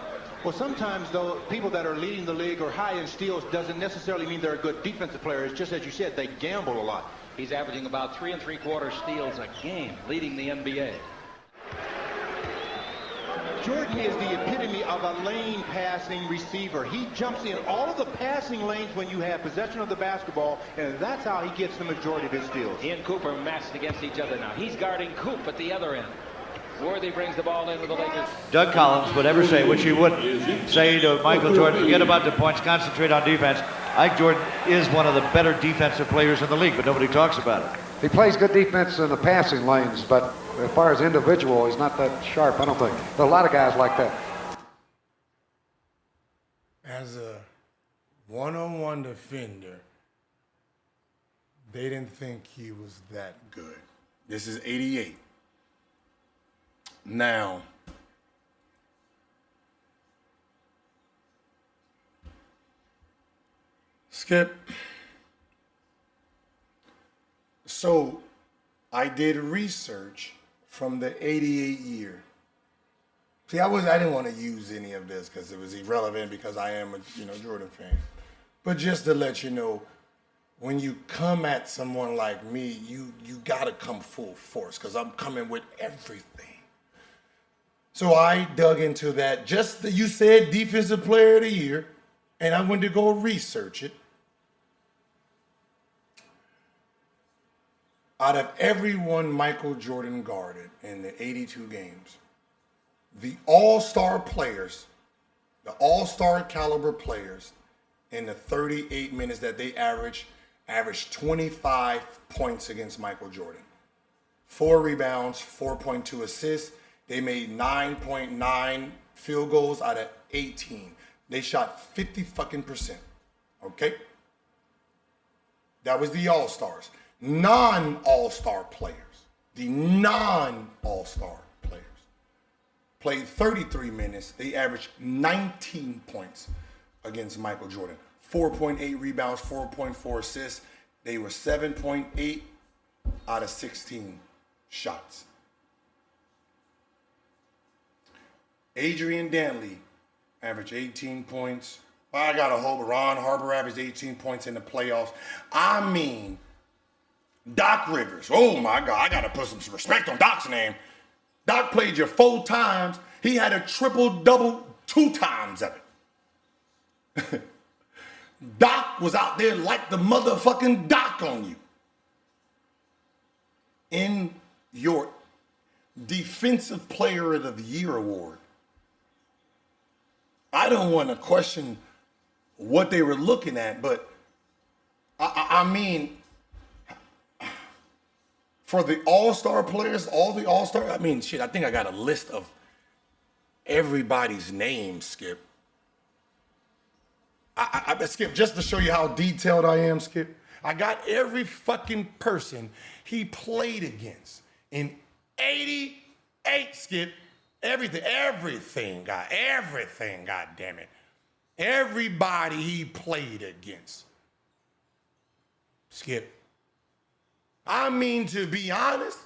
C: Well, sometimes, though, people that are leading the league or high in steals doesn't necessarily mean they're a good defensive player. It's just as you said, they gamble a lot.
D: He's averaging about 3 3/4 steals a game, leading the NBA.
C: Jordan is the epitome of a lane passing receiver. He jumps in all of the passing lanes when you have possession of the basketball, and that's how he gets the majority of his steals.
D: He and Cooper matched against each other now. He's guarding Coop at the other end. Worthy brings the ball in with the Lakers.
F: Doug Collins would ever say, which he wouldn't say to Michael Jordan, forget about the points, concentrate on defense. Ike Jordan is one of the better defensive players in the league, but nobody talks about it.
G: He plays good defense in the passing lanes, but as far as individual, he's not that sharp, I don't think. There are a lot of guys like that.
A: As a one-on-one defender, they didn't think he was that good. This is 88. Now, Skip, so I did research from the 88 year. See, I didn't want to use any of this because it was irrelevant because I am a Jordan fan. But just to let you know, when you come at someone like me, you gotta come full force because I'm coming with everything. So I dug into that. You said Defensive Player of the Year, and I went to go research it. Out of everyone Michael Jordan guarded in the 82 games, the all-star players, the all-star caliber players in the 38 minutes that they averaged 25 points against Michael Jordan. 4 rebounds, 4.2 assists. They made 9.9 field goals out of 18. They shot 50 fucking %. Okay? That was the All-Stars. Non-All-Star players. The non-All-Star players played 33 minutes. They averaged 19 points against Michael Jordan. 4.8 rebounds, 4.4 assists. They were 7.8 out of 16 shots. Adrian Dantley averaged 18 points. I got a hope. Ron Harper averaged 18 points in the playoffs. I mean, Doc Rivers. Oh my God, I gotta put some respect on Doc's name. Doc played you 4 times. He had a triple-double 2 times of it. Doc was out there like the motherfucking Doc on you. In your Defensive Player of the Year award, I don't want to question what they were looking at, but I mean, for the all-star players, all the all-star, I mean, shit, I think I got a list of everybody's names, Skip. Skip, just to show you how detailed I am, Skip, I got every fucking person he played against in 88, Skip. Everything, God damn it. Everybody he played against. Skip. I mean, to be honest,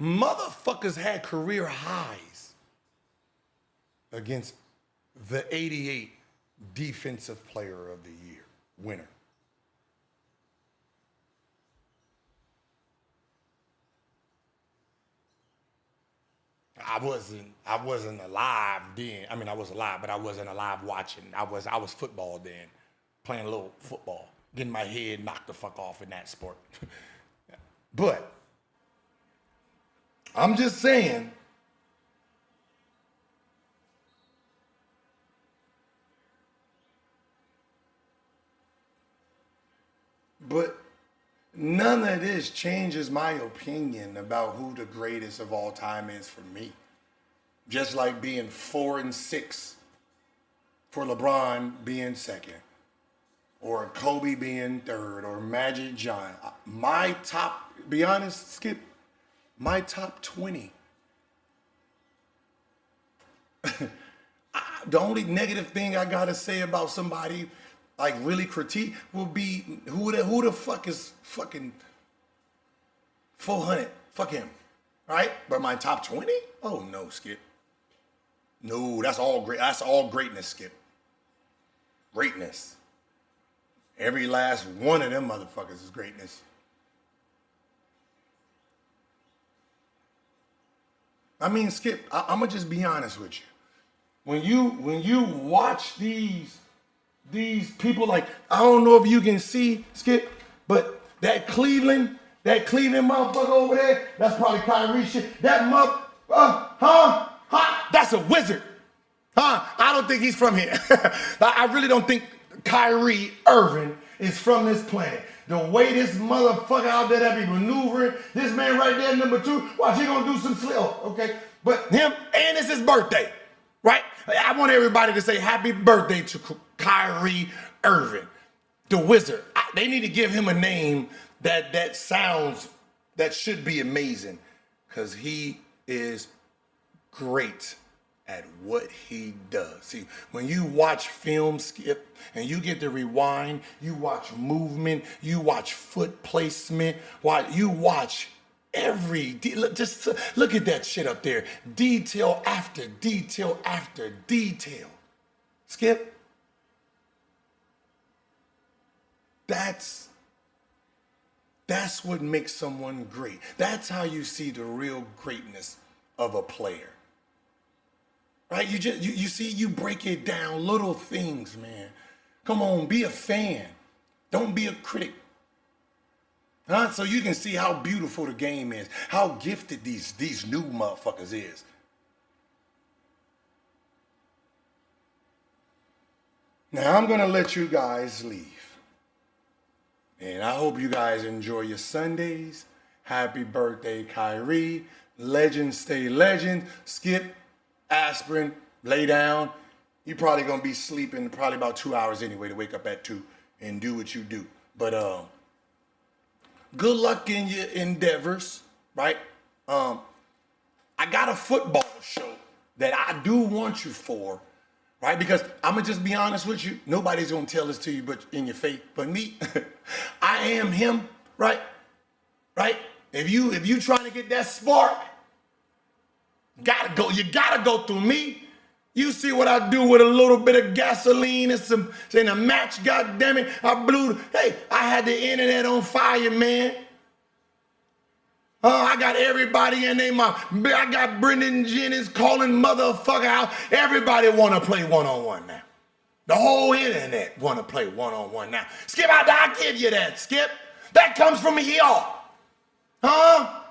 A: motherfuckers had career highs against the 88 Defensive Player of the Year winner. I wasn't alive then. I mean, I was alive, but I wasn't alive watching. I was football then, playing a little football, getting my head knocked the fuck off in that sport. But I'm just saying, but none of this changes my opinion about who the greatest of all time is for me. Just like being 4 and 6 for LeBron being second, or Kobe being third, or Magic Johnson. My top, be honest, Skip, my top 20. The only negative thing I gotta say about somebody like really critique will be who the fuck is fucking 400? Fuck him, right? But my top 20? Oh no, Skip. No, that's all great. That's all greatness, Skip. Greatness. Every last one of them motherfuckers is greatness. I mean, Skip, I'm gonna just be honest with you. When you watch these people, like, I don't know if you can see, Skip, but that Cleveland motherfucker over there, that's probably Kyrie shit. That that's a wizard. I don't think he's from here. I really don't think Kyrie Irving is from this planet. The way this motherfucker out there that be maneuvering, this man right there, number 2, watch, he gonna do some slow, okay? But him, and it's his birthday, right? I want everybody to say happy birthday to Kyrie Irving, the wizard. They need to give him a name that sounds, that should be amazing, because he is great at what he does. See, when you watch film, Skip, and you get to rewind, you watch movement, you watch foot placement, you watch just look at that shit up there. Detail after detail after detail. Skip, that's what makes someone great. That's how you see the real greatness of a player. Right? You see, you break it down, little things, man. Come on, be a fan. Don't be a critic. Huh? So you can see how beautiful the game is, how gifted these new motherfuckers is. Now I'm gonna let you guys leave. And I hope you guys enjoy your Sundays. Happy birthday, Kyrie. Legend stay legend. Skip, aspirin, lay down. You probably gonna be sleeping probably about 2 hours anyway to wake up at 2 and do what you do. But good luck in your endeavors, right? I got a football show that I do want you for, right? Because I'm gonna just be honest with you. Nobody's gonna tell this to you but in your face, but me. I am him, right? Right? If you trying to get that spark, you gotta go through me. You see what I do with a little bit of gasoline and a match, goddammit. I had the internet on fire, man. I got everybody in their mouth. I got Brendan Jennings calling motherfucker out. Everybody want to play one-on-one now. The whole internet want to play one-on-one now. Skip, I give you that, Skip. That comes from here. Huh?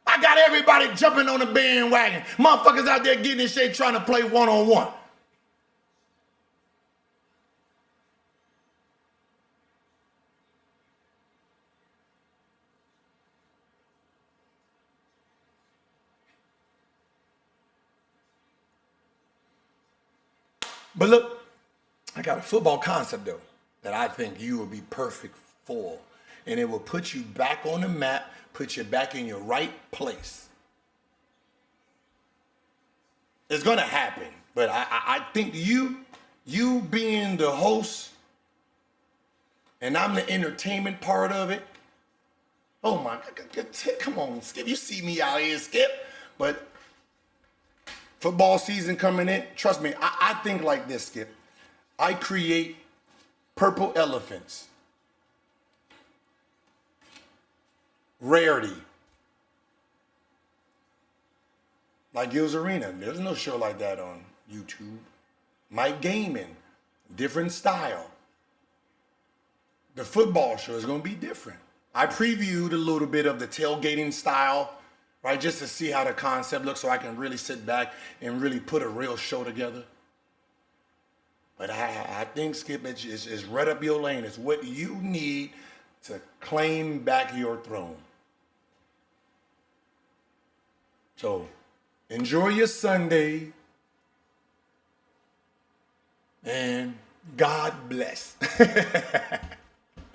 A: I got everybody jumping on the bandwagon. Motherfuckers out there getting in shape trying to play one-on-one. But look, I got a football concept though that I think you will be perfect for. And it will put you back on the map, put you back in your right place. It's gonna happen, but I think you being the host and I'm the entertainment part of it. Oh my God, come on, Skip. You see me out here, Skip. But football season coming in, trust me, I think like this, Skip. I create purple elephants. Rarity. Like Gil's Arena. There's no show like that on YouTube. Mike Gaming. Different style. The football show is going to be different. I previewed a little bit of the tailgating style, right? Just to see how the concept looks so I can really sit back and really put a real show together. But I think, Skip, it's right up your lane. It's what you need to claim back your throne. So enjoy your Sunday and God bless.